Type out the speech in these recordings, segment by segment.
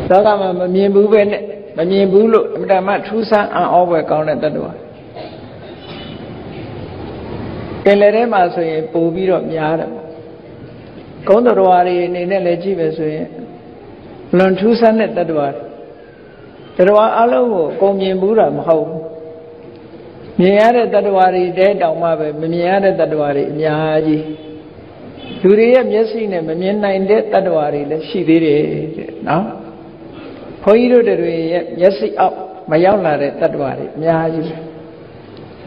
လောကမှာမမြင်ဘူးပဲနဲ့မမြင်ဘူးလို့အမှန်တမ်းထူးဆန်းအံ့ဩဖွယ်ကောင်းတဲ့တ attva ပင်လယ်ထဲမှာဆိုရင်ပို့ပြီးတော့များတယ်ကုန်းတော်တွေအနေနဲ့လည်းကြည့်ပဲဆိုရင်လွန်ထူးဆန်းတဲ့တ attva တ attva အလုံးကိုအကုန်မြင်ဘူးတာမဟုတ်ဘူးမြင်ရတဲ့တ attva တွေတဲတောင်မှပဲမမြင်ရတဲ့တ attva တွေအများကြီးလူတွေရဲ့မျက်စိနဲ့မမြင်နိုင်တဲ့တ attva တွေလည်းရှိသေးတယ်တဲ့နော်ဘုန်းကြီးတို့တွေရဲ့မျက်စိအောက်မရောက်လာတဲ့တ attva တွေအများကြီး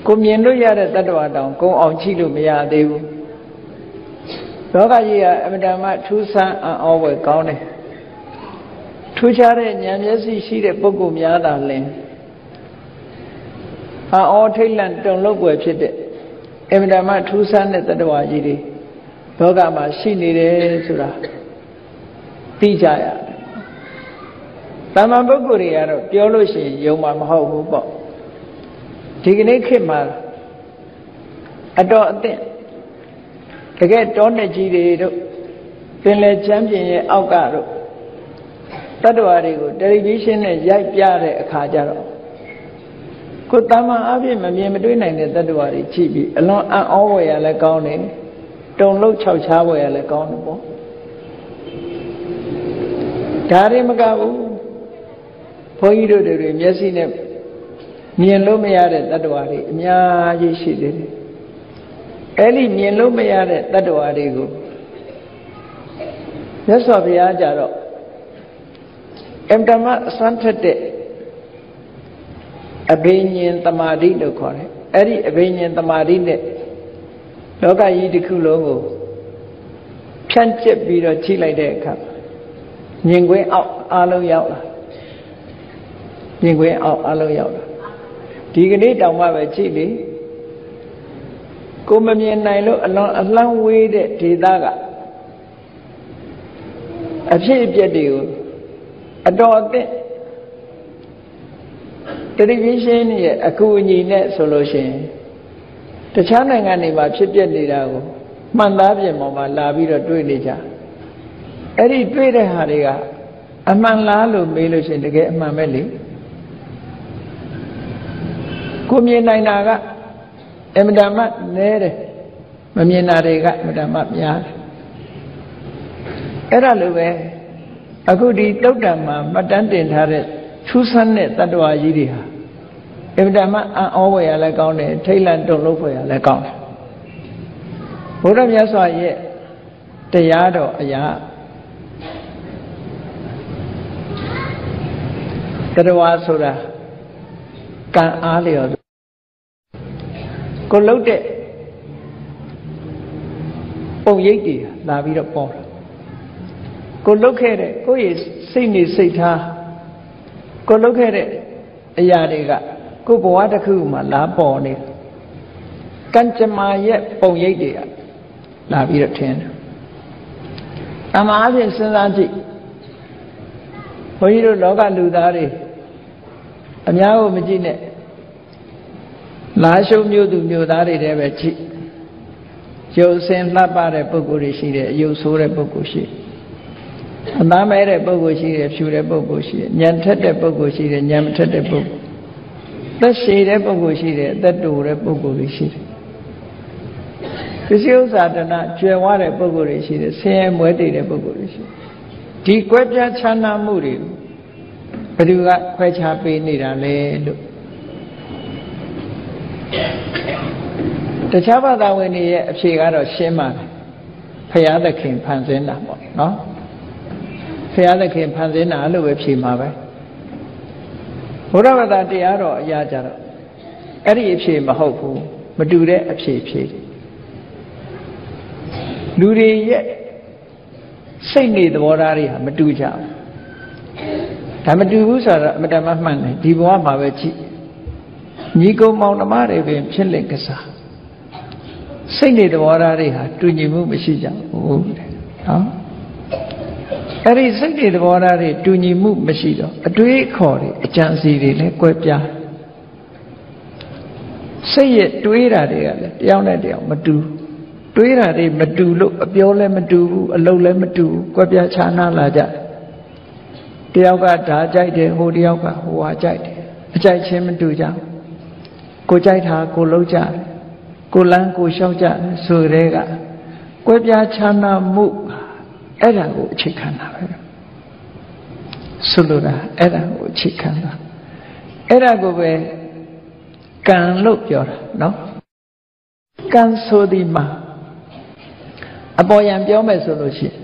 ကိုမြင်လို့ရတဲ့တ attva တောင်ကိုအောင်ကြည့်လို့မရသေးဘူးလောကကြီးကအမှန်တမ်းထူးဆန်းအံ့ဩဖွယ်ကောင်းတယ်ထူးခြားတဲ့ဉာဏ်မျက်စိရှိတဲ့ပုဂ္ဂိုလ်များသာလျှင်အံ့ဩထိတ်လန့်တုန်လှုပ်ဖွယ်ဖြစ်တဲ့အမှန်တမ်းထူးဆန်းတဲ့တ attva ကြီးတွေလောကမှာရှိနေတယ်ဆိုတာသိကြရတယ်။တာမန်ပုဂ္ဂိုလ်တွေကတော့ပြောလို့ရှိရင်ယုံမှာမဟုတ်ဘူးပေါ့။ဒီကနေ့ခေတ်မှာအတော်အသင့်တကယ်တောနဲ့ကြီးတွေတို့ပင်လယ်ချမ်းပြင်ရဲ့အောက်ကတို့တ attva တွေကိုတယ်လီဗီရှင်းနဲ့ရိုက်ပြတဲ့အခါကျတော့ကိုတာမန်အပြင်မမြင်မတွေ့နိုင်တဲ့တ attva တွေကြည့်ပြီးအလွန်အံ့ဩဖွယ်ရလဲကောင်းတယ်တုံလုံးခြောက်ခြားဖွယ်ရလဲကောင်းတယ်ပေါ့ဒါတွေမကဘူးဘုန်းကြီးတို့တွေမျက်စိနဲ့မြင်လို့မရတဲ့တ attva တွေအများကြီးရှိသေးတယ်အဲ့ဒီမြင်လို့မရတဲ့တ attva တွေကိုမြတ်စွာဘုရားကြတော့အမ္တမအစွမ်းထက်တဲ့အဘိညာဉ်တမာတိလို့ခေါ်တယ်အဲ့ဒီအဘိညာဉ်တမာတိနဲ့လောကကြီးတစ်ခုလုံးကိုဖြန့်ကျက်ပြီးတော့ချိလိုက်တဲ့အခါမြင်ကွင်းအောက်အားလုံးရောက်လာမြင်ကွင်းအောက်အားလုံးရောက်လာဒီကနေ့တောင်မှပဲကြည့်လေကိုမမြင်နိုင်လို့အလွန်အလှမ်းဝေးတဲ့ဒေသကအဖြစ်အပျက်တွေကိုအတော်အသင့်တယ်လီဗီရှင်းရဲ့အကူအညီနဲ့ဆိုလို့ရှိရင်တခြားနိုင်ငံတွေမှာဖြစ်ပျက်နေတာကိုမှန်သားပြင်ပေါ်မှာလာပြီးတော့တွေ့နေကြအဲ့ဒီတွေ့တဲ့ဟာတွေကအမှန်လားလို့မေးလို့ရှိရင်တကယ်အမှန်ပဲလေကိုမြင်နိုင်တာကအမှန်တမ်းနဲတယ်မမြင်တာတွေကအမှန်တမ်းများတယ်အဲ့ဒါလိုပဲအခုဒီတုတ်တံမှာမှတ်တမ်းတင်ထားတဲ့ထူးဆန်းတဲ့တ attva ကြီးတွေဟာအမှန်တမ်းအံ့ဩဖွယ်ရလဲကောင်းတယ်ထိတ်လန့်တုန်လှုပ်ဖွယ်ရလဲကောင်းတယ်ဘုရားမြတ်စွာရဲ့တရားတော်အရာattva ဆိုတာကံအားလျော်ကိုလှုပ်တဲ့ပုံရိပ်တွေလာပြီးတော့ပေါ်လာကိုလှုပ်ခဲ့တဲ့ကိုယ့်ရဲ့စိတ်နေစိတ်ထားကိုလှုပ်ခဲ့တဲ့အရာတွေကကိုယ်ဘဝတစ်ခုမှာလာပေါ်နေကံကြမ္မာရဲ့ပုံရိပ်တွေကလာပြီးတော့ထင်တယ်။အမှားအဖြစ်စဉ်းစားကြည့်ဘုန်းကြီးတို့လောကလူသားတွေအများကိုမကြည့်နဲ့လာရှုံမျိုးသူမျိုးသားတွေတည်းပဲကြည့်ရုပ်ဆင်းလှပတဲ့ပုဂ္ဂိုလ်တွေရှိတယ်အယုတ်ဆိုးတဲ့ပုဂ္ဂိုလ်ရှိအသားမဲတဲ့ပုဂ္ဂိုလ်ရှိတယ်ဖြူတဲ့ပုဂ္ဂိုလ်ရှိတယ်ဉာဏ်ထက်တဲ့ပုဂ္ဂိုလ်ရှိတယ်ဉာဏ်မထက်တဲ့ပုဂ္ဂိုလ်သက်ရှည်တဲ့ပုဂ္ဂိုလ်ရှိတယ်အသက်တိုတဲ့ပုဂ္ဂိုလ်တွေရှိတယ်ပစ္စည်းဥစ္စာတဏကျွယ်ဝတဲ့ပုဂ္ဂိုလ်တွေရှိတယ်ဆင်းရဲမွဲတေတဲ့ပုဂ္ဂိုလ်တွေရှိတယ်ဒီကွဲပြားခြားနားမှုတွေဘယ်သူကခွဲခြားပေးနေတာလဲလို့တခြားဘာသာဝင်တွေရဲ့အဖြေကတော့ရှင်းပါတယ်ဘုရားသခင်ဖန်ဆင်းတာပေါ့နော်ဘုရားသခင်ဖန်ဆင်းတာလို့ပဲဖြေမှာပဲဘုရားဘာသာတရားတော်အရာကြတော့အဲ့ဒီအဖြေမဟုတ်ဘူးမတူတဲ့အဖြေဖြေလူတွေရဲ့စိတ်နေသဘောထားတွေဟာမတူကြဘူးဒါမတူဘူးဆိုတော့အမတမမှန်တယ်ဒီဘဝမှာပဲကြည့်ညီကုံမောင်နှမတွေပင်ဖြစ်လင့်ကစားစိတ်နေသဘောထားတွေဟာတူညီမှုမရှိကြဘူးတဲ့နော်အဲ့ဒီစိတ်တွေသဘောထားတွေတူညီမှုမရှိတော့အတွေးအခေါ်တွေအကြံစီတွေလည်းကွဲပြားစိတ်ရဲ့တွေးတာတွေကလည်းတယောက်နဲ့တယောက်မတူတွေးတာတွေမတူလို့အပြောလည်းမတူဘူးအလုပ်လည်းမတူဘူးကွဲပြားခြားနားလာကြ တယောက်ကဒါကြိုက်တယ်ဟိုတယောက်ကဟိုဟာကြိုက်တယ်အကြိုက်ချင်းမတူကြကိုကြိုက်တာကိုလုံးကြတယ်ကိုလန်းကိုလျှောက်ကြတယ်ဆိုတဲ့ကကွဲပြားခြားနားမှုအဲ့ဒါကိုအခြေခံတာပဲဆိုလိုတာအဲ့ဒါကိုအခြေခံတာအဲ့ဒါကိုပဲကံလို့ပြောတာနော်ကံဆိုဒီမှာအပေါ်ယံပြောမယ်ဆိုလို့ရှိရင်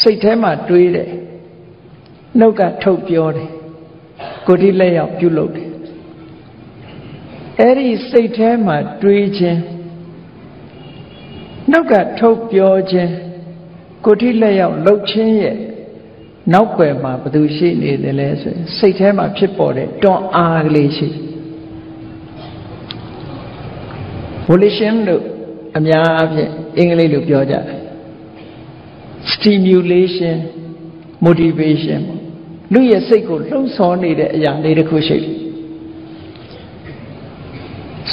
စိတ်ထဲမှာတွေးတယ်နှုတ်ကထုတ်ပြောတယ်ကိုယ်ဒီလက်ရောက်ပြုလုပ်တယ်အဲ့ဒီစိတ်ထဲမှာတွေးခြင်းနှုတ်ကထုတ်ပြောခြင်းကိုယ်ဒီလက်ရောက်လှုပ်ခြင်းရဲ့နောက်ွယ်မှာဘယ်သူရှိနေတယ်လဲဆိုရင်စိတ်ထဲမှာဖြစ်ပေါ်တဲ့တွန်းအားကလေးရှိ volition လို့အများအားဖြင့်အင်္ဂလိပ်လိုပြောကြတယ် stimulation motivation လူရဲ့စိတ်ကိုလှုံ့ဆော်နေတဲ့အရာလေးတစ်ခုရှိတယ်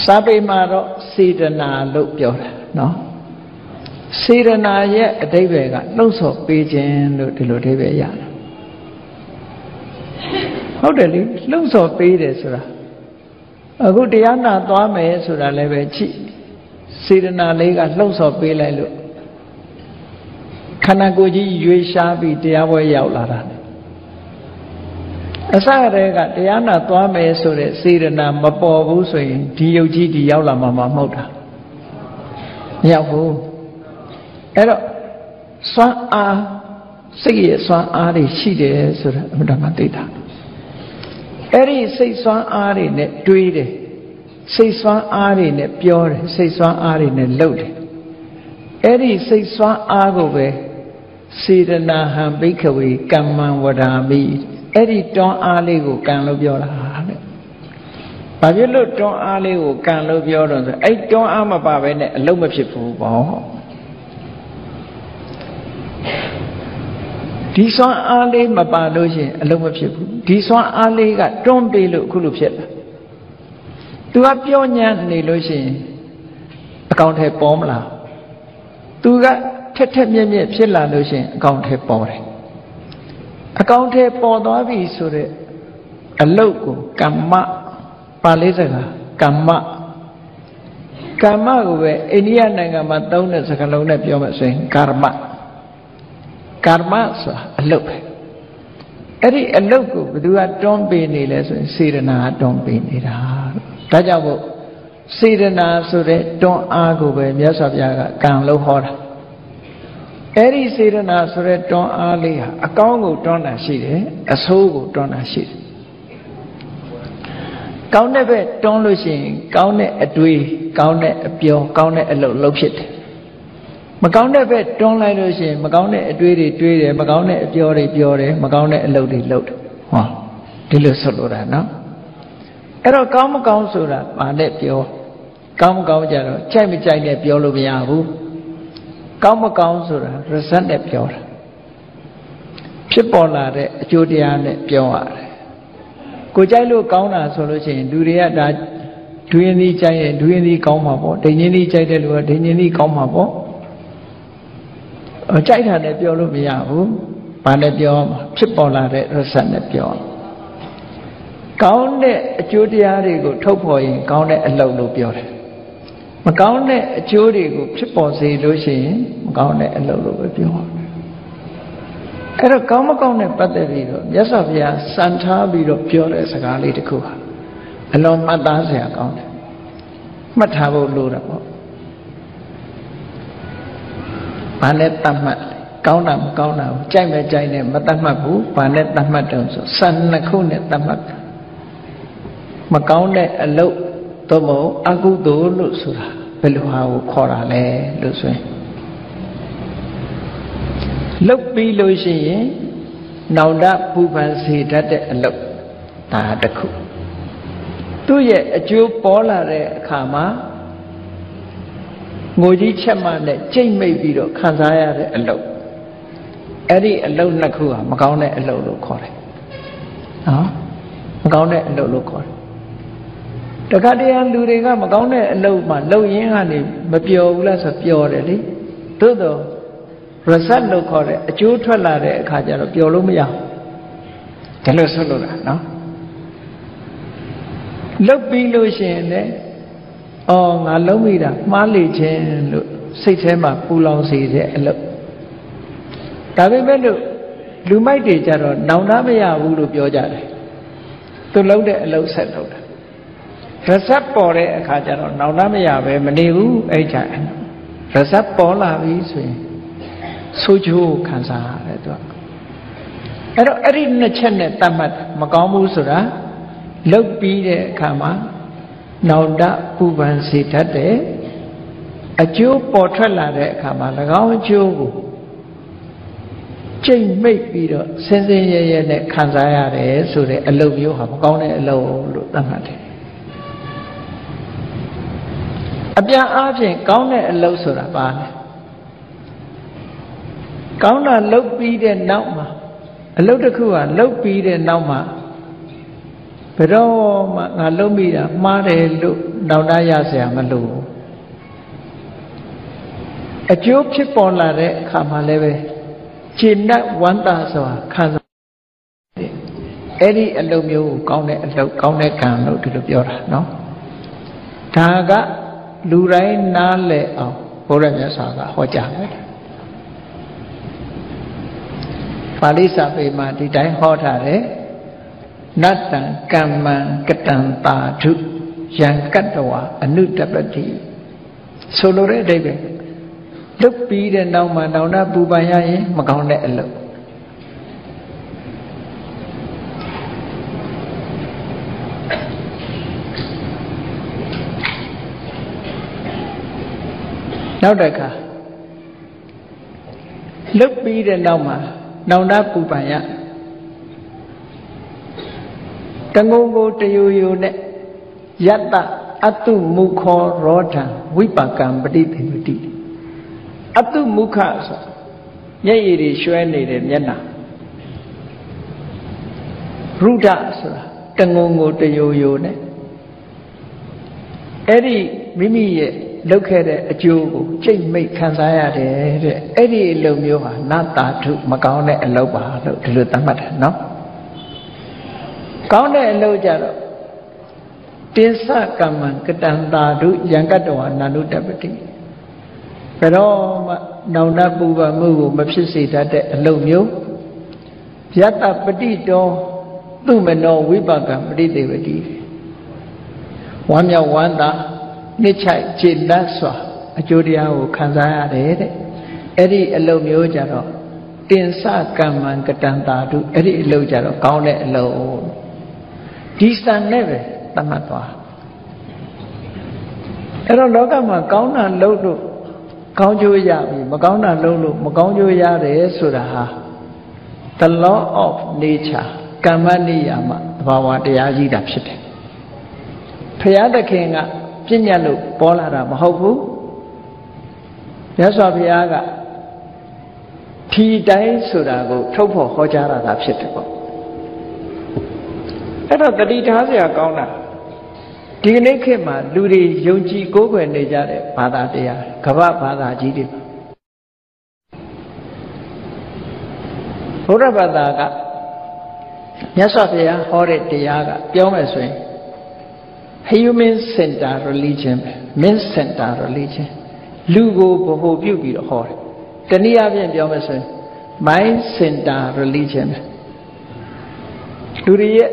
စာပေမှာတော့စေတနာလို့ပြောတာနော်စေတနာရဲ့အဓိပ္ပာယ်ကလှုံ့ဆော်ပေးခြင်းလို့ဒီလိုအဓိပ္ပာယ်ရတယ်ဟုတ်တယ်လေလှုံ့ဆော်ပေးတယ်ဆိုတာအခုတရားနာသွားမယ်ဆိုတာလည်းပဲကြည့်စေတနာလေးကလှုံ့ဆော်ပေးလိုက်လို့ခန္ဓာကိုယ်ကြီးရွေးရှားပြီးတရားပွဲရောက်လာတာအစရတဲ့ကတရားနာသွားမယ်ဆိုတဲ့စေတနာမပေါ်ဘူးဆိုရင်ဒီယုတ်ကြီးဒီရောက်လာမှာမဟုတ်တာမရောက်ဘူးအဲ့တော့စွမ်းအားစိတ်ရဲ့စွမ်းအားတွေရှိတယ်ဆိုတာအမှန်တမ်းသိတာအဲ့ဒီစိတ်စွမ်းအားတွေနဲ့တွေးတယ်စိတ်စွမ်းအားတွေနဲ့ပြောတယ်စိတ်စွမ်းအားတွေနဲ့လုပ်တယ်အဲ့ဒီစိတ်စွမ်းအားကိုပဲစေတနာဟံဘိက္ခဝေကမ္မံဝဒာမိအဲ့ဒီတွန်းအားလေးကိုကံလို့ပြောတာတဲ့။ဘာဖြစ်လို့တွန်းအားလေးကိုကံလို့ပြောတော့ဆိုအဲ့တွန်းအားမပါဘဲနဲ့အလုံးမဖြစ်ဘူးပေါ့။ဒီစွမ်းအားလေးမပါလို့ရှိရင်အလုံးမဖြစ်ဘူး။ဒီစွမ်းအားလေးကတွန်းပေးလို့အခုလိုဖြစ်တာ။ तू ကပြောညံ့နေလို့ရှိရင်အကောင်ထဲပေါ်မလား။ तू ကထက်ထက်မြက်မြက်ဖြစ်လာလို့ရှိရင်အကောင်ထဲပေါ်တယ်အကောင်ထဲပေါ်သွားပြီဆိုတဲ့အလုတ်ကိုကမ္မပါဠိစကားကမ္မကိုပဲအိန္ဒိယနိုင်ငံမှာသုံးတဲ့စကားလုံးနဲ့ပြောမှဆိုရင်ကာမဆိုတာအလုတ်ပဲအဲ့ဒီအလုတ်ကိုဘယ်သူကတွန်းပေးနေလဲဆိုရင်စေတနာကတွန်းပေးနေတာဒါကြောင့်မို့စေတနာဆိုတဲ့တွန်းအားကိုပဲမြတ်စွာဘုရားကကံလို့ဟောတာအဲ့ဒီစေတနာဆိုတဲ့တွန်းအားလေးဟာအကောင်းကိုတွန်းတာရှိတယ်အဆိုးကိုတွန်းတာရှိတယ်ကောင်းတဲ့ဘက်တွန်းလို့ရှိရင်ကောင်းတဲ့အတွေးကောင်းတဲ့အပြောကောင်းတဲ့အလုပ်လုပ်ဖြစ်တယ်မကောင်းတဲ့ဘက်တွန်းလိုက်လို့ရှိရင်မကောင်းတဲ့အတွေးတွေတွေးတယ်မကောင်းတဲ့အပြောတွေပြောတယ်မကောင်းတဲ့အလုပ်တွေလုပ်တယ်ဟောဒီလိုဆိုလိုတာနော်အဲ့တော့ကောင်းမကောင်းဆိုတာဘာနဲ့ပြောကောင်းမကောင်းကြတော့ကြိုက်မကြိုက်နဲ့ပြောလို့မရဘူးကောင်းမကောင်းဆိုတာ result နဲ့ပြောတာဖြစ်ပေါ်လာတဲ့အကျိုးတရားနဲ့ပြောရတယ်ကိုကြိုက်လို့ကောင်းတာဆိုလို့ရှိရင်လူတွေကဒါဒွေရင်ဒီကြိုက်ရင်ဒွေရင်ဒီကောင်းမှာပေါ့ဒိန်ရင်ဒီကြိုက်တဲ့လူကဒိန်ရင်ဒီကောင်းမှာပေါ့ကြိုက်တာနဲ့ပြောလို့မရဘူးဘာနဲ့ပြောမှာဖြစ်ပေါ်လာတဲ့ result နဲ့ပြောကောင်းတဲ့အကျိုးတရားတွေကိုထုတ်ဖော်ရင်ကောင်းတဲ့အလုပ်လို့ပြောတယ်မကောင်းတဲ့အကျိုးတွေကိုဖြစ်ပေါ်စေလို့ရှိရင်မကောင်းတဲ့အလုပ်လို့ပဲပြောတယ်အဲ့တော့ကောင်းမကောင်းနဲ့ပတ်သက်ပြီးတော့မြတ်စွာဘုရားစံထားပြီးတော့ပြောတဲ့စကားလေးတစ်ခုဟာအလွန်မှတ်သားစရာကောင်းတယ်မှတ်ထားဖို့လိုတာပေါ့ဘာနဲ့တတ်မှတ်ကောင်းတာမကောင်းတာကိုကြိုက်မဲ့ကြိုက်နဲ့မတတ်မှတ်ဘူးဘာနဲ့တတ်မှတ်တုံးဆိုစံနှစ်ခုနဲ့တတ်မှတ်မကောင်းတဲ့အလုပ်သို့မဟုတ်အကုသိုလ်လို့ဆိုတာဘယ်လိုဟာကိုခေါ်တာလဲလို့ဆိုရင်လုတ်ပြီးလို့ရှိရင်နောင်တပူပန်စေတတ်တဲ့အလုပ်ဒါတစ်ခုသူ့ရဲ့အကျိုးပေါ်လာတဲ့အခါမှာငိုကြီးချက်မှနဲ့ကြိတ်မိတ်ပြီးတော့ခံစားရတဲ့အလုပ်အဲ့ဒီအလုပ်နှစ်ခုဟာမကောင်းတဲ့အလုပ်လို့ခေါ်တယ်နော်မကောင်းတဲ့အလုပ်လို့ခေါ်တယ်တခါတည်းလူတွေကမကောင်းတဲ့အလုပ်မှလုပ်ရင်းကနေမပျော်ဘူးလားဆိုပျော်တယ်လေသို့တော့ result လို့ခေါ်တဲ့အကျိုးထွက်လာတဲ့အခါကျတော့ပျော်လို့မရဘူးဒါလို့ဆိုလို့လားနော်လုတ်ပြီးလို့ရှိရင်လည်းငါလုံးမိတာမှားလေခြင်းလို့စိတ်ထဲမှာပူလောင်စေတဲ့အလုပ်ဒါပေမဲ့လို့လူမိုက်တွေကြတော့နောင်တမရဘူးလို့ပြောကြတယ်သူလုံးတဲ့အလုပ်ဆက်လုပ်တာresult ပေါ်တဲ့အခါကျတော့နောင်တမရပဲမနေဘူးအဲ့ကြresult ပေါ်လာပြီဆိုရင်ဆိုးကျိုးခံစားရတယ်သူကအဲ့တော့အဲ့ဒီနှစ်ချက်နဲ့တတ်မှတ်မကောင်းဘူးဆိုတာလုတ်ပြီးတဲ့အခါမှာနောင်တပူပန်စေတတ်တယ်အကျိုးပေါ်ထွက်လာတဲ့အခါမှာ၎င်းအကျိုးကိုကျိတ်မိတ်ပြီးတော့စင်စင်ရဲရဲနဲ့ခံစားရတယ်ဆိုတဲ့အလုပ်မျိုးဟာမကောင်းတဲ့အလုပ်လို့သတ်မှတ်တယ်အပြန်အားဖြင့်ကောင်းတဲ့အလုပ်ဆိုတာပါလဲကောင်းတာလုပ်ပြီးတဲ့နောက်မှာအလုပ်တစ်ခုကလုပ်ပြီးတဲ့နောက်မှာဘယ်တော့မှငါလုပ်မိတာမှားတယ်လို့နောင်တရเสียမလို့အကျိုးဖြစ်ပေါ်လာတဲ့အခါမှာလည်းပဲခြေနဲ့ဝမ်းသာစွာခံစားတယ်အဲ့ဒီအလုပ်မျိုးကိုကောင်းတဲ့အလုပ်ကောင်းတဲ့ကံလို့ဒီလိုပြောတာနော်ဒါကလူတိုင်းနားလည်အောင်ဘုရားမြတ်စွာကဟောကြားတယ်ပါဠိစာပေမှာဒီတိုင်းဟောထားတယ်နတ္တံကမ္မံကတံတာဓုယံကတ္တဝအနုတပတိဆိုလိုတဲ့အဓိပ္ပာယ်လုတ်ပြီးတဲ့နောက်မှာနောင်တပူပန်ရရင်မကောင်းတဲ့အလုပ်နောက်တစ်ခါလုတ်ပြီးတဲ့နောက်မှာနောင်တပူပန်ရတငုံကိုတယိုယိုနဲ့ယတ္တအတုမုခောရောဓံဝိပါကံပฏิသေဝတိအတုမုခဆိုမျက်ရည်တွေရွှဲနေတဲ့မျက်နှာရုဒ္ဓဆိုတာတငုံကိုတယိုယိုနဲ့အဲ့ဒီမိမိရဲ့လုပ်ခဲ့တဲ့အကျိုးကိုကြိတ်မိတ်ခံစားရတယ်တဲ့အဲ့ဒီအလုပ်မျိုးဟာနတ္တာထုမကောင်းတဲ့အလုပ်ပါလို့ဒီလိုသတ်မှတ်တယ်နော်ကောင်းတဲ့အလုပ်ကြတော့တင်္စကမ္မံကတံတာဓုယံကတ္တဝနာနုတပတိဘယ်တော့မှနောင်တပူပန်မှုကိုမဖြစ်စေတတ်တဲ့အလုပ်မျိုးယတ္တပတိတောသူမနောဝိပါကံပฏิသေဝတိဝမ်းမြောက်ဝမ်းသာနှစ်ချိုက်ခြေတတ်စွာအကျိုးတရားကိုခံစားရတယ်တဲ့အဲ့ဒီအလုပ်မျိုးကြတော့တင်္စကမ္မံကတံတာဓုအဲ့ဒီအလုပ်ကြတော့ကောင်းတဲ့အလုပ်ဒီစံနဲ့ပဲသတ်မှတ်သွားအဲ့တော့လောကမှာကောင်းတာလုပ်လို့ကောင်းကျိုးရပြီမကောင်းတာလုပ်လို့မကောင်းကျိုးရတယ်ဆိုတာဟာ the law of nature ကမ္မနိယာမသဘာဝတရားကြီးတာဖြစ်တယ်ဘုရားသခင်ကပြည့်ညတ်လို့ပေါ်လာတာမဟုတ်ဘူးမြတ်စွာဘုရားကထီတိုင်းဆိုတာကိုထုတ်ဖော်ဟောကြားတာဖြစ်တယ်ပေါ့အဲ့တော့တတိထားစရာကောင်းတာဒီကနေ့ခေတ်မှာလူတွေယုံကြည်ကိုးကွယ်နေကြတဲ့ဘာသာတရားကမ္ဘာဘာသာကြီးတွေဘုရားဘာသာကမြတ်စွာဘုရားဟောတဲ့တရားကပြောမယ်ဆိုရင် human center religion men center religion လူကိုဗဟိုပြုပြီးတော့ဟောတယ်တနည်းအားဖြင့်ပြောမယ်ဆိုရင် mind center religion လူတွေရဲ့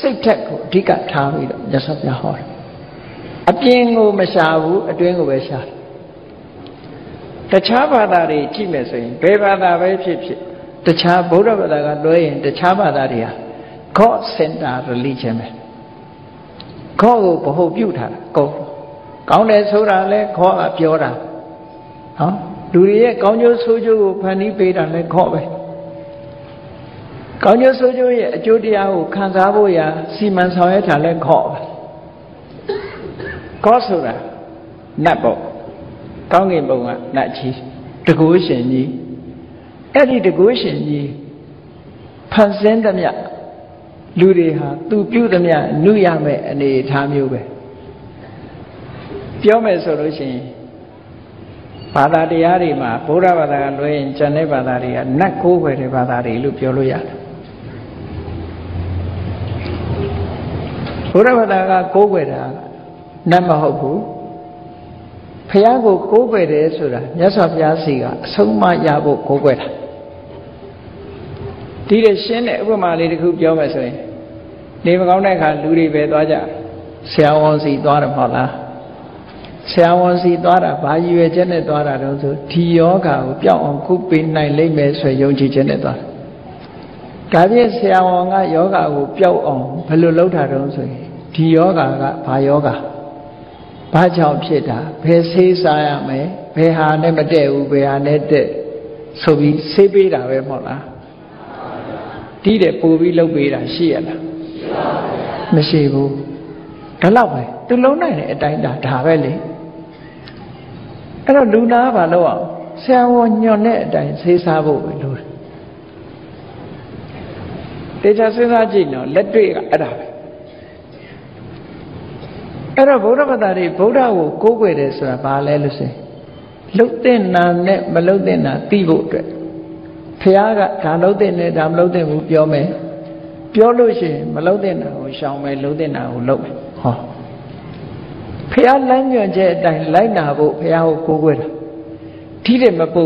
စိတ်ထက်ကိုအဓိကထားပြီးတော့မြတ်စွာဘုရားဟောတယ်အပြင်ကိုမရှာဘူးအတွင်းကိုပဲရှာတယ်တခြားဘာသာတွေကြည့်မယ်ဆိုရင်ဘယ်ဘာသာပဲဖြစ်ဖြစ်တခြားဗုဒ္ဓဘာသာကလွဲရင်တခြားဘာသာတွေဟာ God center religion ပဲ God ကိုဗဟိုပြုထားတာကောင်းတယ်ဆိုတာလဲ God ကပြောတာဟောလူတွေရဲ့ကောင်းကျိုးဆိုးကျိုးကိုဖန်တီးပေးတာလဲ God ပဲကောင်းကျိုးဆိုးကျိုးရဲ့အကျိုးတရားကိုခံစားဖို့ရာစီမံဆောင်ရွက်တာလဲ God ပဲ God ဆိုတာနတ်ပေါ့ကောင်းကင်ဘုံကနတ်ကြီးတကုရှင်ကြီးအဲ့ဒီတကုရှင်ကြီးဖန်ဆင်းသမျှလူတွေဟာသူပြုသမျှနုရမဲ့အနေအထားမျိုးပဲပြောမယ်ဆိုလို့ရှိရင် ဘာသာတရားတွေမှာဗုဒ္ဓဘာသာကလွဲရင်ကျန်တဲ့ဘာသာတွေကနတ်ကိုးကွယ်တဲ့ဘာသာတွေလို့ပြောလို့ရတယ်ဘုရားဘာသာကကိုးကွယ်တာနတ်မဟုတ်ဘူးဘုရားကိုကိုးကွယ်တယ်ဆိုတာမြတ်စွာဘုရားစီကအဆုံးအမရဖို့ကိုးကွယ်တာဒီတဲ့ရှင်းတဲ့ဥပမာလေးတစ်ခုပြောမယ်ဆိုရင်နေမကောင်းတဲ့အခါလူတွေပဲသွားကြဆရာဝန်စီသွားတယ်မဟုတ်လားဆရာဝန်စီသွားတာဘာရည်ရွယ်ချက်နဲ့သွားတာတုန်းဆိုဒီယောဂါကိုပျောက်အောင်ကုပေးနိုင်လိမ့်မယ်ဆိုယုံကြည်ချက်နဲ့သွားတာဒါဖြင့်ဆရာဝန်ကယောဂါကိုပျောက်အောင်ဘယ်လိုလုပ်တာတုန်းဆိုရင်ဒီယောဂါကဘာယောဂါဘာကြောင့်ဖြစ်တာဘယ်ဆေးစားရမယ်ဘယ်ဟာနဲ့မတည့်ဘူးဘယ်ဟာနဲ့တည့်ဆိုပြီးဆေးပေးတာပဲမဟုတ်လားဒီတဲ့ပို့ပြီးလုပ်ပေးတာရှိရလားမရှိဘူးဒါတော့ပဲသူလုံးနိုင်တဲ့အတိုင်းဒါပဲလေအဲ့တော့လူနာကဘာလုပ်အောင်ဆရာဝန်ညွှန်တဲ့အတိုင်းဆေးစားဖို့ပဲလို့တေချာစဉ်းစားကြည့်နော်လက်တွေ့ကအဲ့ဒါပဲအဲ့တော့ဗုဒ္ဓဘာသာတွေဗုဒ္ဓကိုကိုးကွယ်တယ်ဆိုတာဘာလဲလို့ဆိုရင်လှုပ်တဲ့နာနဲ့မလှုပ်တဲ့နာသိဖို့အတွက်ဘုရားကဒါလှုပ်တဲ့နဲ့ဒါမလှုပ်တဲ့ဘူးပြောမယ်ပြောလို့ရှိရင်မလှုပ်တဲ့နာကိုရှောင်မယ်လှုပ်တဲ့နာကိုလှုပ်မယ်ဟောဘုရားလမ်းညွှန်ချက်အတိုင်းလိုက်နာဖို့ဘုရားကိုကိုးကွယ်တာဒီတဲ့မပူ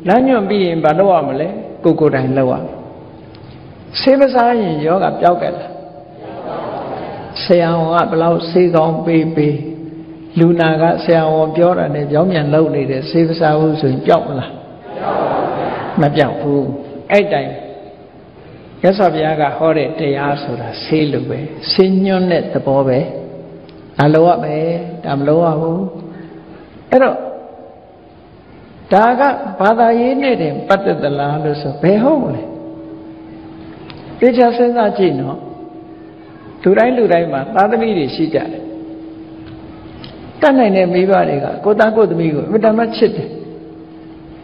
လမ်းညွှန်ပြီးရင်ဘာလုပ်ရမလဲကိုယ်တိုင်လုပ်ရမယ်ဆေးမစားရင်ယောဂပျောက်ကလားဆရာဝန်ကဘလောက်ဆေးကောင်းပေးလူနာကဆရာဝန်ပြောတာနဲ့ကြောင်းမြန်လုပ်နေတယ်ဆေးမစားဘူးဆိုရင်ပျောက်မလားမပျောက်ဘူးအဲ့တိုင်မြတ်စွာဘုရားကဟောတဲ့တရားဆိုတာဆေးလိုပဲဆေးညွှန်းတဲ့သဘောပဲဒါလိုရမယ်ဒါမလိုရဘူးအဲ့တော့ဒါကဘာသာရေးနဲ့တင်ပတ်သက်သလားလို့ဆိုဘယ်ဟုတ်လဲတေချာစဉ်းစားကြည့်နော်လူတိုင်းမှာသားသမီးတွေရှိကြတယ်တတ်နိုင်တဲ့မိဘတွေကကိုသားကိုသမီးကိုအမြဲတမ်းချစ်တယ်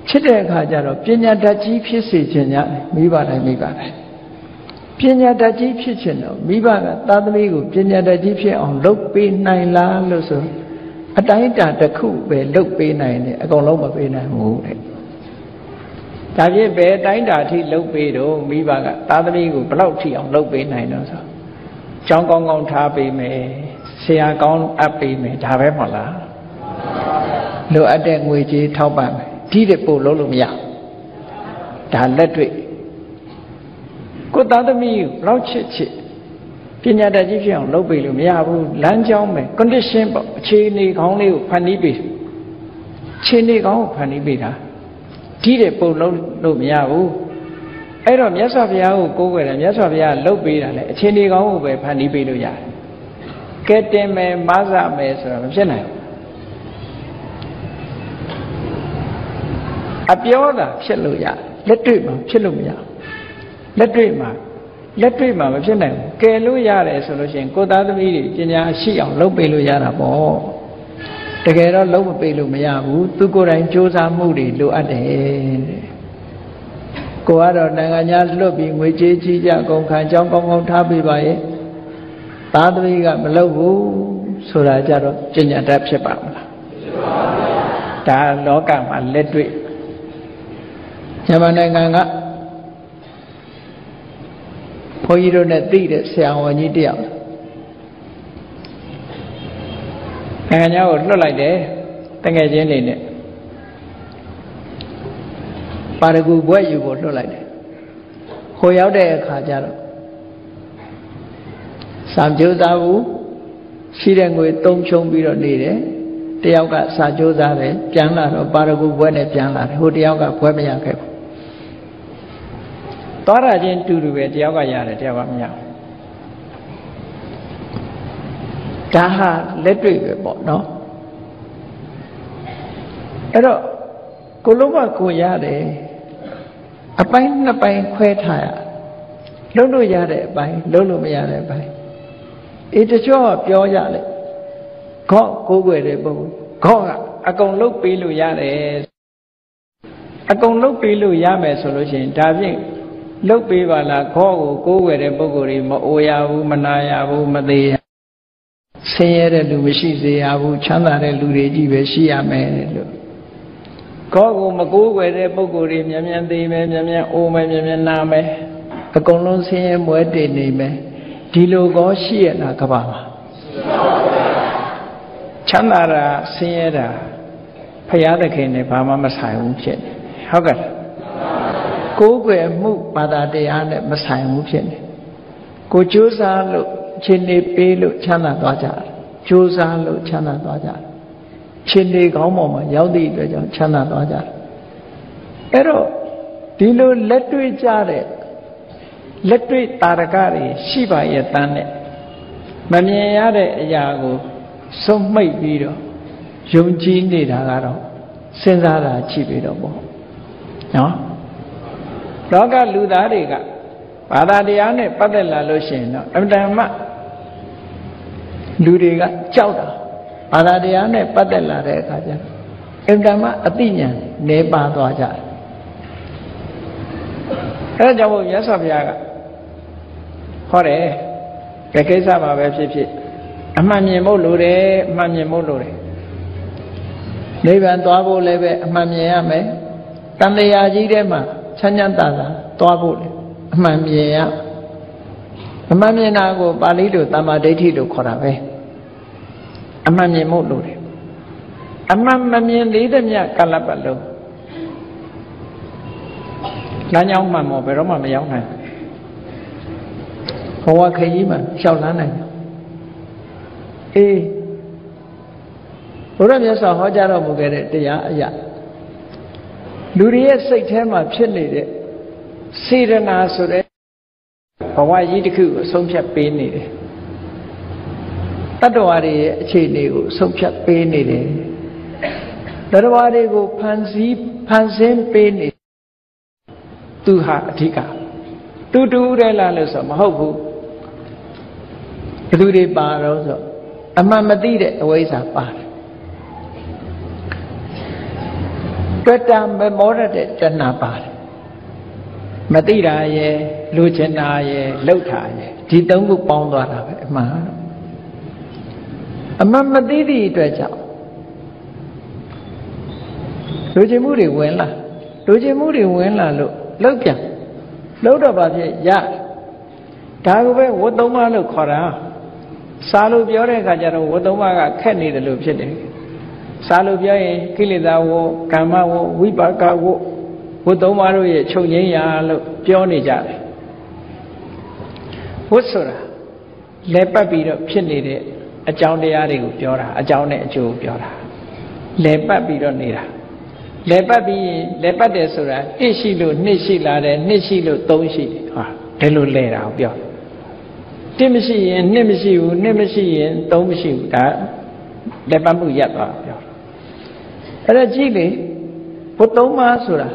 ချစ်တဲ့အခါကျတော့ပညာတတ်ကြီးဖြစ်စေခြင်းညာမိဘတိုင်းပညာတတ်ကြီးဖြစ်ခြင်းတော့မိဘကသားသမီးကိုပညာတတ်ကြီးဖြစ်အောင်လုပ်ပေးနိုင်လားလို့ဆိုအတိုင်းအတာတစ်ခုပဲလုပ်ပေးနိုင်တယ်အကုန်လုံးမပေးနိုင်ဘူးတဲ့ဒါဖြင့်ဘယ်အတိုင်းအတာအထိလုပ်ပေးတော့မိဘကသားသမီးကိုဘယ်လောက်ထိအောင်လုပ်ပေးနိုင်တော့ဆိုကျောင်းကောင်းကောင်းထားပေးမယ်ဆရာကောင်းအပ်ပေးမယ်ဒါပဲမဟုတ်လားလိုအပ်တဲ့ငွေကြေးထောက်ပံ့မယ်ဒီတဲ့ပို့လို့မရဒါလက်တွေ့ကိုသားသမီးကိုဘလောက်ချစ်ပညာတတ်ကြီးဖြစ်အောင်လုပ်ပေးလို့မရဘူးလမ်းကြောင်းပဲ condition ပေါ့အခြေအနေကောင်းလေးကိုဖန်တီးပေးအခြေအနေကောင်းကိုဖန်တီးပေးတာဒီတဲ့ပို့လို့မရဘူးအဲ့တော့မြတ်စွာဘုရားကိုကိုးကွယ်တယ်မြတ်စွာဘုရားလှုပ်ပေးတာလေအခြေအနေကောင်းကိုပဲဖန်တီးပေးလို့ရတယ်ကဲတင်မယ်မဆမယ်ဆိုတာမဖြစ်နိုင်ဘူးအပြောတာဖြစ်လို့ရလက်တွေ့မှာဖြစ်လို့မရလက်တွေ့မှာမဖြစ်နိုင်ဘူးကဲလို့ရတယ်ဆိုလို့ရှိရင်ကိုသားသမီးတွေပညာရှိအောင်လုပ်ပေးလို့ရတာပေါ့တကယ်တော့လုပ်မပေးလို့မရဘူးသူကိုယ်တိုင်စ조사မှုတွေလိုအပ်တယ်တဲ့ကိုကတော့နိုင်ငံခြားလွတ်ပြီးငွေကြေးကြီးကြကုန်ခံကြောင်းကောင်းကောင်းထားပေးပါရဲ့သားသမီးကမလုပ်ဘူးဆိုတာကြတော့ပညာတတ်ဖြစ်ပါမလားဒါလောကမှာလက်တွေ့မြန်မာနိုင်ငံကဘုန်းကြီးတို့နဲ့သိတဲ့ဆရာဝန်ကြီးတယောက်နိုင်ငံခြားကိုလွတ်လိုက်တယ်တကယ်ချင်းနေနဲ့ပါရဂူဘွဲ့ယူဖို့လွတ်လိုက်တယ်ဟိုရောက်တဲ့အခါကျတော့စာကြိုးစားဘူးရှိတဲ့ငွေသုံးဖြုံပြီးတော့နေတယ်တယောက်ကစာကြိုးစားတယ်ပြန်လာတော့ပါရဂူဘွဲ့နဲ့ပြန်လာတယ်ဟိုတယောက်ကဘွဲ့မရခဲ့ဘူးသွားရချင်းတူတူပဲတယောက်ကရတယ်တယောက်ကမရဘူးဒါဟာလက်တွေ့ပဲပေါ့နော်အဲ့တော့ကိုလုံးဝကိုရတယ်အပိုင်းနှစ်ပိုင်းခွဲထားရလုံးလို့ရတဲ့အပိုင်းလုံးလို့မရတဲ့အပိုင်းတချို့ကပြောကြလေခေါ့ကိုးကွယ်တဲ့ပုဂ္ဂိုလ်ခေါ့ကအကုန်လုတ်ပေးလို့ရတယ်အကုန်လုတ်ပေးလို့ရမယ်ဆိုလို့ရှိရင်ဒါဖြင့်လုတ်ပေးပါလားခေါ့ကိုကိုးကွယ်တဲ့ပုဂ္ဂိုလ်တွေမအိုရဘူးမနာရဘူးမသေးရဆင်းရဲတဲ့လူမရှိစေရဘူးချမ်းသာတဲ့လူတွေကြီးပဲရှိရမယ်လို့ ခေါ်ကိုမကိုးကွယ်တဲ့ပုဂ္ဂိုလ်တွေမြန်မြန်သိမယ်မြန်မြန်အိုမယ်မြန်မြန်နာမယ်အကုန်လုံးဆင်းရဲမွဲတေနေမယ်ဒီလိုကောရှိရလားကဘာမှာချမ်းသာတာဆင်းရဲတာဖရာသခင်နဲ့ဘာမှမဆိုင်ဘူးဖြစ်နေဟုတ်ကဲ့ကိုးကွယ်မှုဘာသာတရားနဲ့မဆိုင်ဘူးဖြစ်နေကိုကြိုးစားလို့ခြင်းနေပေးလို့ချမ်းသာသွားကြတယ်ကြိုးစားလို့ချမ်းသာသွားကြတယ်ခြင်းနေကောင်းပေါ်မှာရောက်သည့်အတွက်ကြောင့်ချမ်းသာသွားကြတယ်အဲ့တော့ဒီလိုလက်တွေ့ကြတဲ့လက်တွေ့တာရကတွေရှိပါရဲ့တန်းနဲ့မမြင်ရတဲ့အရာကိုစွန့်မိတ်ပြီးတော့ယုံကြည်နေတာကတော့စဉ်းစားတာကြည့်ပြီးတော့ပေါ့နော်လောကလူသားတွေကဘာသာတရားနဲ့ပတ်သက်လာလို့ရှိရင်တော့အမှန်တမ်းလူတွေကကြောက်တာဘာသာတရားနဲ့ပတ်သက်လာတဲ့အခါကျတော့အမှန်တမ်းအသိဉာဏ်နေပါသွားကြတယ်အဲဒါကြောင့်မို့မြတ်စွာဘုရားကဟောတယ်ဒီကိစ္စမှာပဲဖြစ်ဖြစ်အမှန်မြင်ဖို့လိုတယ်အမှန်မြင်ဖို့လိုတယ်နိဗ္ဗာန်သွားဖို့လည်းပဲအမှန်မြင်ရမယ်တန်တရားကြီးထဲမှာချမ်းချမ်းသာသာသွားဖို့လေအမှန်မြင်ရအမှန်မြင်တာကိုပါဠိလိုသမ္မာဒိဋ္ဌိလို့ခေါ်တာပဲအမှန်မြင်ဖို့လိုတယ်အမှန်မမြင်သေးတဲ့မြတ်ကလပ်ပတ်လုံးလမ်းကြောင်းမှန်မောဘယ်တော့မှမရောက်နိုင်ဘဝခရီးမှာရှောက်လန်းနိုင်တယ်အေးဘုရားမြတ်စွာဟောကြားတော်မူခဲ့တဲ့တရားအရာလူတွေရဲ့စိတ်ထဲမှာဖြစ်နေတဲ့စေတနာဆိုတဲ့ဘဝကြီးတစ်ခုကိုအဆုံးဖြတ်ပေးနေတယ်တတ္တဝါတွေရဲ့အခြေအနေကိုအဆုံးဖြတ်ပေးနေတယ်တတ္တဝါတွေကိုဖန်ဆင်းပေးနေသူဟာအဓိကတူတူတဲ့လားလို့ဆိုမဟုတ်ဘူးဘယ်သူတွေပါတော့ဆိုအမှန်မသိတဲ့အဝိဇ္ဇာပါတယ်တွေ့တာမမောရတဲ့တဏှာပါတယ်မသိတာရဲ့လူချင်တာရဲ့လှုပ်တာရဲ့ဒီသုံးခုပေါင်းသွားတာပဲအမှန်မသိသည့်အတွက်ကြောင့်လူချင်မှုတွေဝင်လာလူချင်မှုတွေဝင်လာလို့လှုပ်ပြန်လှုပ်တော့ပါဖြစ်ရဒါကပဲဝတ်သုံးပါးလို့ခေါ်တာစာလို့ပြောတဲ့အခါကျတော့ဝတ်သုံးပါးကခက်နေတယ်လို့ဖြစ်တယ်စာလို့ပြောရင်ကိလေသာဝကာမဝဝိပါကဝတ်သုံးပါးတို့ရဲ့ချုပ်ငြိမ်းရာလို့ပြောနေကြတယ်ဝတ်ဆိုတာလဲပတ်ပြီးတော့ဖြစ်နေတဲ့အကြောင်းတရားတွေကိုပြောတာအကြောင်းနဲ့အကျိုးကိုပြောတာလဲပတ်ပြီးတော့နေတာလဲပတ်ပြီးရင်လဲပတ်တယ်ဆိုတာတစ်ရှိလို့နှစ်ရှိလာတယ်နှစ်ရှိလို့သုံးရှိတယ်ဟာဒီလိုလဲတာကိုပြောတစ်မရှိရင်နှစ်မရှိဘူးနှစ်မရှိရင်သုံးမရှိဘူးဒါလဲပတ်မှုရပ်သွားပြောအဲ့ဒါကြည့်လေဘုသုံးပါးဆိုတာ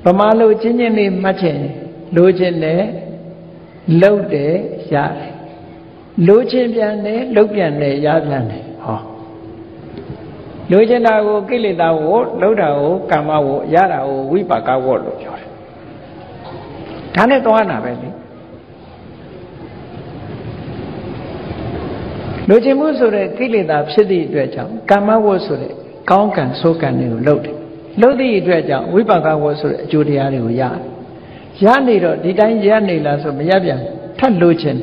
ဗမာလိုချင်းချင်းလေးမှတ်ချင်လိုချင်တယ်လှုပ်တယ်ရတယ်လိုချင်ပြန်တယ်လှုပ်ပြန်တယ်ရပြန်တယ်ဟောလိုချင်တာကိုကိလေသာဝလှုပ်တာကိုကာမဝရတာကိုဝိပါကဝလို့ပြောတယ်ဒါနဲ့သွားတာပဲလေလိုချင်မှုဆိုတဲ့ကိလေသာဖြစ်သည့်အတွက်ကြောင့်ကာမဝဆိုတဲ့ကောင်းကံဆိုးကံတွေကိုလှုပ်တယ်လှုပ်သည့်အတွက်ကြောင့်ဝိပါကဝဆိုတဲ့အကျိုးတရားတွေကိုရနေတော့ဒီတိုင်းရနေလားဆိုမရပြန်ထပ်လိုချင်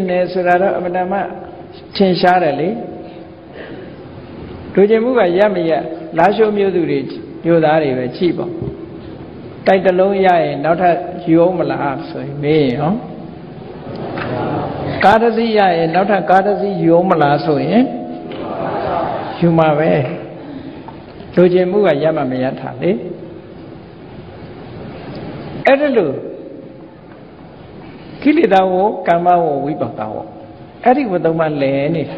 တယ်ဆိုတာတော့အမှန်တမ်းထင်ရှားတယ်လေလိုချင်မှုကရမရလာရှိုးမျိုးသူတွေမျိုးသားတွေပဲကြည့်ပေါ့တိုက်တလုံးရရင်နောက်ထပ်ယူအောင်မလားဆိုရင်မေးရင်ဟောကားတစ်စီးရရင်နောက်ထပ်ကားတစ်စီးယူအောင်မလားဆိုရင်ယူမှာပဲလိုချင်မှုကရမှမရတာလေအဲ့ဒါလို့ကိလေသာဝကာမဝဝိပါကဝအဲ့ဒီဝတ္တမလဲနေတာ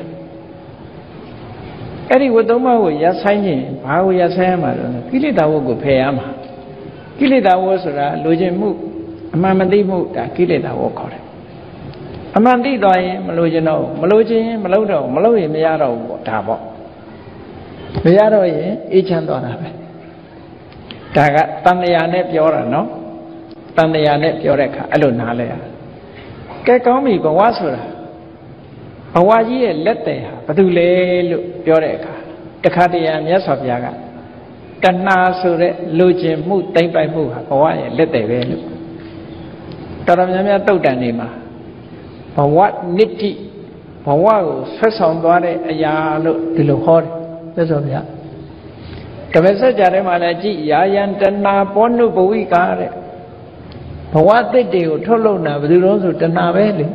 အဲ့ဒီဝတ္တမကိုရဆိုင်ရင်ဘာကိုရဆိုင်ရမှာလဲကိလေသာဝကိုဖယ်ရမှာကိလေသာဝဆိုတာလိုချင်မှုအမှန်မသိမှုဒါကိလေသာဝခေါ်တယ်အမှန်သိသွားရင်မလိုချင်တော့မလိုချင်ရင်မလုပ်တော့မလုပ်ရင်မရတော့ဘူးပေါ့ဒါပေါ့မရတော့ရင်အေးချမ်းသွားတာပဲဒါကတန်တရားနဲ့ပြောတာနော်တန်တရားနဲ့ပြောတဲ့အခါအဲ့လိုနားလဲရကဲကောင်းပြီဘဝဆိုတာဘဝကြီးရဲ့လက်တယ်ဟာဘာတူလဲလို့ပြောတဲ့အခါ တခါတည်းမြတ်စွာဘုရားကတဏှာဆိုတဲ့လူကျင်မှုတိမ့်ပိုက်မှုဟာဘဝရဲ့လက်တယ်ပဲလို့တော်တော်များများတုတ်တန်နေမှာဘဝနိတ္တိဘဝကိုဆွဆောင်သွားတဲ့အရာလို့ဒီလိုဟောတယ်မြတ်စွာဘုရားဓမ္မစကြာထဲမှာလည်းကြည်ယာယံတဏှာပောနုဘဝိကာတဲ့ဘဝသစ်တွေကိုထုတ်လုပ်တာဘယ်သူလို့ဆိုတဏှာပဲလေ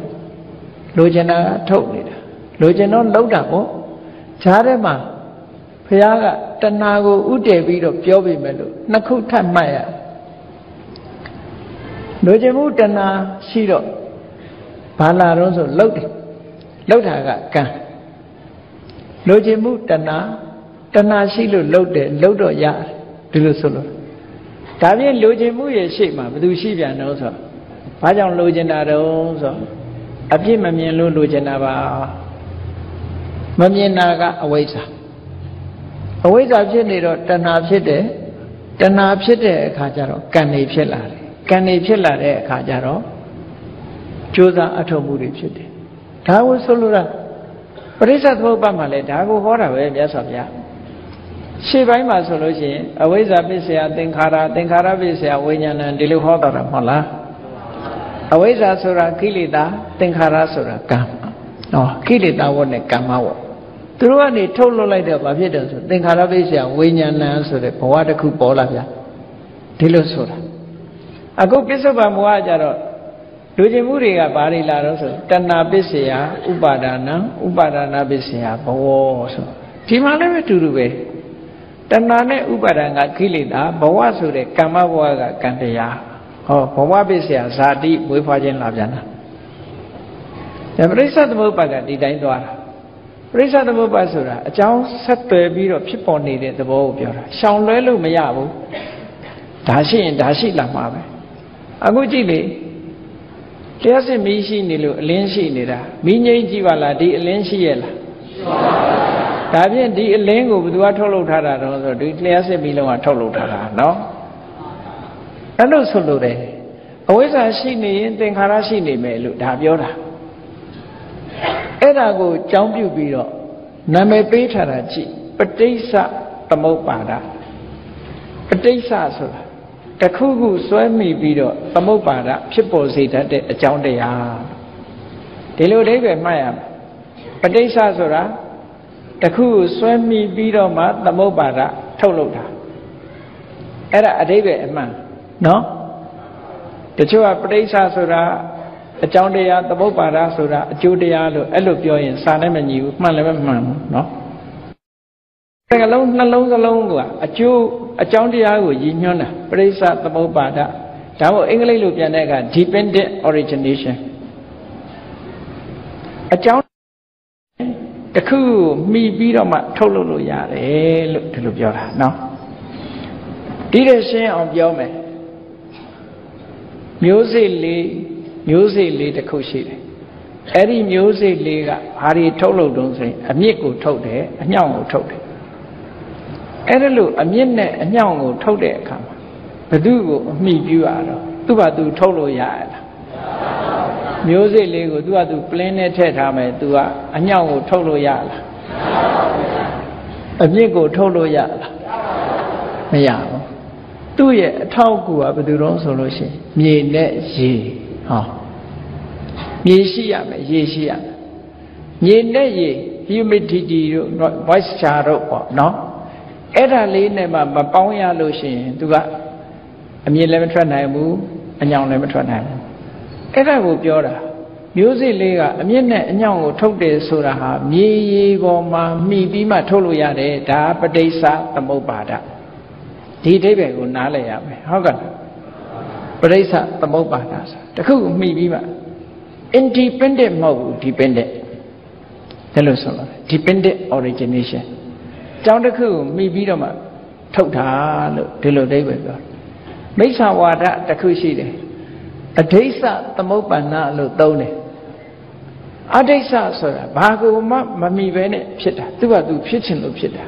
လိုချင်တာထုတ်နေတာလိုချင်တော့လောက်တာပေါ့ဈာထဲမှာဘုရားကတဏှာကိုဥတည်ပြီးတော့ပြောပြမယ်လို့နှစ်ခုထပ်မှတ်ရလိုချင်မှုတဏှာရှိတော့ဘာလာတော့ဆိုလောက်တယ်လောက်တာကကံလိုချင်မှုတဏှာရှိလို့လောက်တယ်လောက်တော့ရတယ်ဒီလိုဆိုလို့ဒါဖြင့်လိုချင်မှုရဲ့ရှေ့မှာဘယ်သူရှိပြန်တော့ဆိုဘာကြောင့်လိုချင်တာတုံးဆိုအပြစ်မမြင်လို့လိုချင်တာပါမမြင်တာကအဝိဇ္ဇာဖြစ်နေတော့တဏှာဖြစ်တယ်တဏှာဖြစ်တဲ့အခါကျတော့ကံနေဖြစ်လာတယ်ကံနေဖြစ်လာတဲ့အခါကျတော့ကြိုးစားအထောက်မှုတွေဖြစ်တယ်ဒါကိုဆိုလိုတာပရိစ္ဆေသမုပ္ပါဒ်မှာလည်းဒါကိုဟောတာပဲမြတ်စွာဘုရားရှေ့ပိုင်းမှာဆိုလို့ရှိရင်အဝိဇ္ဇာပစ္စယသင်္ခါရပစ္စယဝိညာဏဒီလိုဟောတာမဟုတ်လားအဝိဇ္ဇာဆိုတာကိလေသာသင်္ခါရဆိုတာကံနော်ကိလေသာဝတ်နဲ့ကမ္မဝတ်သူတို့ကနေထုတ်လွတ်လိုက်တော့ဘာဖြစ်တယ်ဆိုသင်္ခါရပစ္စယဝိညာဏဆိုတဲ့ဘဝတစ်ခုပေါ်လာဗျာဒီလိုဆိုတာအခုပစ္စုပန်ဘဝကြတော့လူကျင်မှုတွေကဘာတွေလာတော့ဆိုတဏှာပစ္စယဥပါဒနာပစ္စယဘဝဆိုဒီမှာလည်းပဲတူတူပဲတဏှာနဲ့ဥပါဒံကကိလေသာဘဝဆိုတဲ့ကမ္မဘဝကကံတရားဟောဘဝပစ္စယဇာတိမွေးဖွားခြင်းလာပြန်တာဒါပရိစ္ဆေသမုပ္ပါဒ်ကဒီတိုင်းသွားတာပရိစ္ဆေသမုပ္ပါဒ်ဆိုတာအကြောင်းဆက်သွယ်ပြီးတော့ဖြစ်ပေါ်နေတဲ့သဘောကိုပြောတာရှောင်လွဲလို့မရဘူးဒါရှိရင်ဒါရှိလာမှာပဲအခုကြည့်လေတရားစစ်မီးရှိနေလို့အလင်းရှိနေတာမီးငိမ့်ကြည့်ပါလားဒီအလင်းရှိရဲ့လားဒါဖြင့်ဒီအလင်းကိုဘယ်သူကထုတ်လုပ်ထားတာတော့ဆိုဒီတရားစစ်မီးလုံးကထုတ်လုပ်ထားတာနော်အဲ့လိုဆိုလို့တယ်အဝိဇ္ဇာရှိနေရင်သင်္ခါရရှိနေမယ်လို့ဒါပြောတာအဲ့ဒါကိုကြောင်းပြုပြီးတော့နာမည်ပေးထားတာကြည့်ပဋိစ္စသမုပ္ပါဒပဋိစ္စဆိုတာတခုခုစွဲမိပြီးတော့သမုပ္ပါဒဖြစ်ပေါ်စေတတ်တဲ့အကြောင်းတရားဒီလိုအဓိပ္ပာယ်မှတ်ရမယ်ပဋိစ္စဆိုတာတခုခုစွဲမိပြီးတော့မှသမုပ္ပါဒထုတ်လုပ်တာအဲ့ဒါအဓိပ္ပာယ်အမှန်နော်တချို့ကပဋိစ္စဆိုတာအကြောင်းတရားသမုပ္ပါဒဆိုတာအကျိုးတရားလို့အဲ့လိုပြောရင်စာနဲ့မညီဘူးမှန်လည်းမမှန်ဘူးနော်နှလုံးစလုံးကအကျိုးအကြောင်းတရားကိုရည်ညွှန်းတာပရိစ္ဆသမုပ္ပါဒဒါမို့အင်္ဂလိပ်လိုပြန်တဲ့အခါ dependent origination အကြောင်းတစ်ခုမှီပြီးတော့မှထုတ်လုပ်လို့ရတယ်လို့ဒီလိုပြောတာနော်ဒီတဲ့ရှင်းအောင်ပြောမယ်မျိုးစေ့လေးတစ်ခုရှိတယ်အဲ့ဒီမျိုးစေ့လေးကဘာတွေထုတ်လုပ်တုံးဆိုရင်အမြစ်ကိုထုတ်တယ်အညောင်ကိုထုတ်တယ်အဲ့ဒါလို့အမြင့်နဲ့အညောင်ကိုထုတ်တဲ့အခါမှာဘသူကိုအမိပြုရတော့သူ့ဘာသူထုတ်လို့ရရလားမျိုးစေ့လေးကိုသူ့ဘာသူပလင်းနဲ့ထည့်ထားမယ်သူကအညောင်ကိုထုတ်လို့ရလားအမြင့်ကိုထုတ်လို့ရလားမရဘူးသူ့ရဲ့အထောက်အကူကဘယ်သူတော့ဆိုလို့ရှိရင်မြေနဲ့ရေဟောမြေရှိရမယ်ရေရှိရမယ်မြေနဲ့ရေ humidity တို့ moisture တို့ပေါ့နော်အဲ့ဒါလေးနဲ့မှမပေါင်းရလို့ရှိရင်သူကအမြင်လည်းမထွက်နိုင်ဘူးအညောင်လည်းမထွက်နိုင်ဘူးအဲ့ဒါကိုပြောတာမျိုးစေ့လေးကအမြင့်နဲ့အညောင်ကိုထုတ်တယ်ဆိုတာဟာမြေရေပေါ်မှာမှီပြီးမှထုတ်လို့ရတယ်ဒါပဋိစ္စသမုပ္ပါဒဒီအဓိပ္ပာယ်ကိုနားလည်ရမယ်ဟုတ်ကဲ့ပဋိစ္စသမုပ္ပါဒဆိုတခုမှီပြီးမှ independent မဟုတ်ဘူး dependent ဒါလို့ဆိုလို့ dependent originationကြောင်းတစ်ခုကိုမှီပြီးတော့မှထုတ်တာလို့ဒီလိုအဓိပ္ပာယ်ပြောမိစ္ဆာဝါဒတစ်ခုရှိတယ်အဓိစ္စသမုပ္ပန္နလို့သုံးတယ်အဓိစ္စဆိုတာဘာကိုမှမမှီပဲနဲ့ဖြစ်တာသူကသူဖြစ်ချင်လို့ဖြစ်တာ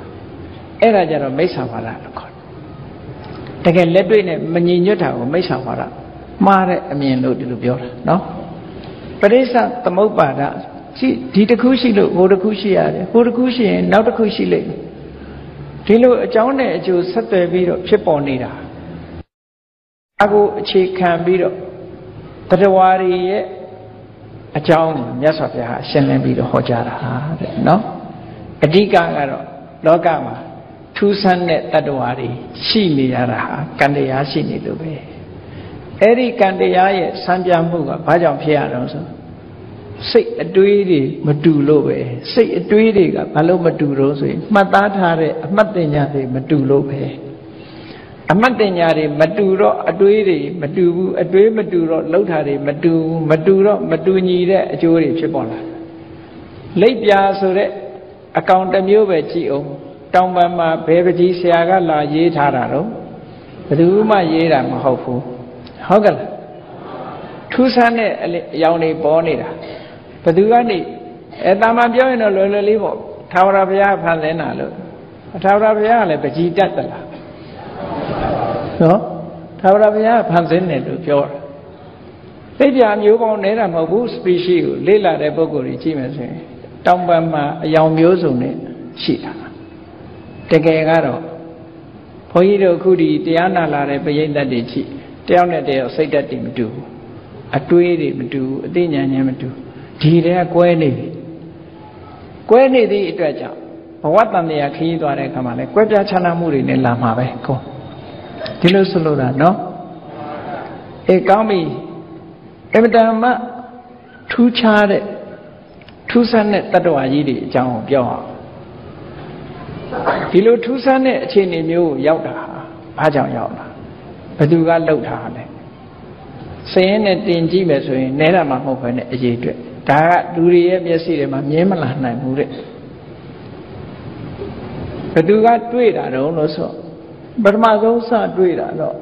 အဲ့ဒါကြတော့မိစ္ဆာဝါဒလို့ခေါ်တယ်တကယ်လက်တွေ့နဲ့မညီညွတ်တာကိုမိစ္ဆာဝါဒမှားတဲ့အမြင်လို့ဒီလိုပြောတာနော်ပရိစ္ဆသမုပ္ပါဒဒီတစ်ခုရှိလို့ဟိုတစ်ခုရှိရတယ်ဟိုတစ်ခုရှိရင်နောက်တစ်ခုရှိလိမ့်မယ် ဒီလိုအကြောင်းနဲ့အကျိုးဆက်သွယ်ပြီးတော့ဖြစ်ပေါ်နေတာအခုအခြေခံပြီးတော့တရားဝါရီရဲ့အကြောင်းမြတ်စွာဘုရားရှင်းလင်းပြီးတော့ဟောကြားတာတဲ့နော်အဓိကကတော့လောကမှာထူးဆန်းတဲ့တတ္တဝါတွေရှိနေရတာဟာကံတရားရှိနေလို့ပဲအဲ့ဒီကံတရားရဲ့စံပြမှုကဘာကြောင့်ဖြစ်ရတော့ဆိုစိတ်အတွေးတွေမတူလို့ပဲစိတ်အတွေးတွေကဘာလို့မတူတော့ဆိုရင်မှတ်သားထားတဲ့အမှတ်တင်ညာတွေမတူလို့ပဲအမှတ်တင်ညာတွေမတူတော့အတွေးတွေမတူဘူးအတွေးမတူတော့လှုပ်တာတွေမတူတော့မတူညီတဲ့အကျိုးတွေဖြစ်ပေါ်လာလိပ်ပြာဆိုတဲ့အကောင်တစ်မျိုးပဲကြည့်အောင်တောင်ပံမှာဘယ်ပကြီးဆရာကလာရေးထားတာတော့ဘယ်သူမှရေးတာမဟုတ်ဘူးဟုတ်ကလားထူးဆန်းတဲ့အယောင်တွေပေါ်နေတာဘယ်သူကနေတာမန်ပြောရင်တော့လွယ်လွယ်လေးပေါ့ထာဝရဘုရားဖန်ဆင်းတာလို့ထာဝရဘုရားကလည်းပကြီးတတ်သလားနော်ထာဝရဘုရားဖန်ဆင်းတယ်လို့ပြောတာသိပြမျိုးပေါင်းနေတာမဟုတ်ဘူး species ကိုလေ့လာတဲ့ပုဂ္ဂိုလ်ကြီးကြည့်မယ်ဆိုရင်တောင်ပံမှာအယောင်မျိုးစုံနဲ့ရှိတာတကယ်ကတော့ဘုန်းကြီးတို့အခုဒီတရားနာလာတဲ့ပရိသတ်တွေကြည့်တယောက်နဲ့တယောက်စိတ်ဓာတ်တွေမတူဘူးအတွေးတွေမတူဘူးအသိဉာဏ်ဉာဏ်မတူဒီတဲ့ကွဲနေပြီကွဲနေသည့်အတွက်ကြောင့်ဘဝတန်တရားခရီးသွားတဲ့အခါမှာလဲကွဲပြားခြားနားမှုတွေနဲ့လာမှာပဲကောဒီလိုဆိုလို့တာနော်အေးကောင်းပြီအမတန်မှထူးခြားတဲ့ထူးဆန်းတဲ့တတ္တဝါကြီးတွေအကြောင်းကိုပြောအောင်ဒီလိုထူးဆန်းတဲ့အခြေအနေမျိုးကိုရောက်တာဘာကြောင့်ရောက်တာဘယ်သူကလှုပ်ထားလဲစရင်နဲ့တင်ကြည့်မယ်ဆိုရင်နဲတာမှမဟုတ်ဘဲနဲ့အရေးအတွက်ဒါကလူတွေရဲ့မျက်စိတွေမှာမြင်မလာနိုင်ဘူးတဲ့ဘယ်သူကတွေ့တာတော့လို့ဆိုပထမဆုံးစတွေ့တာတော့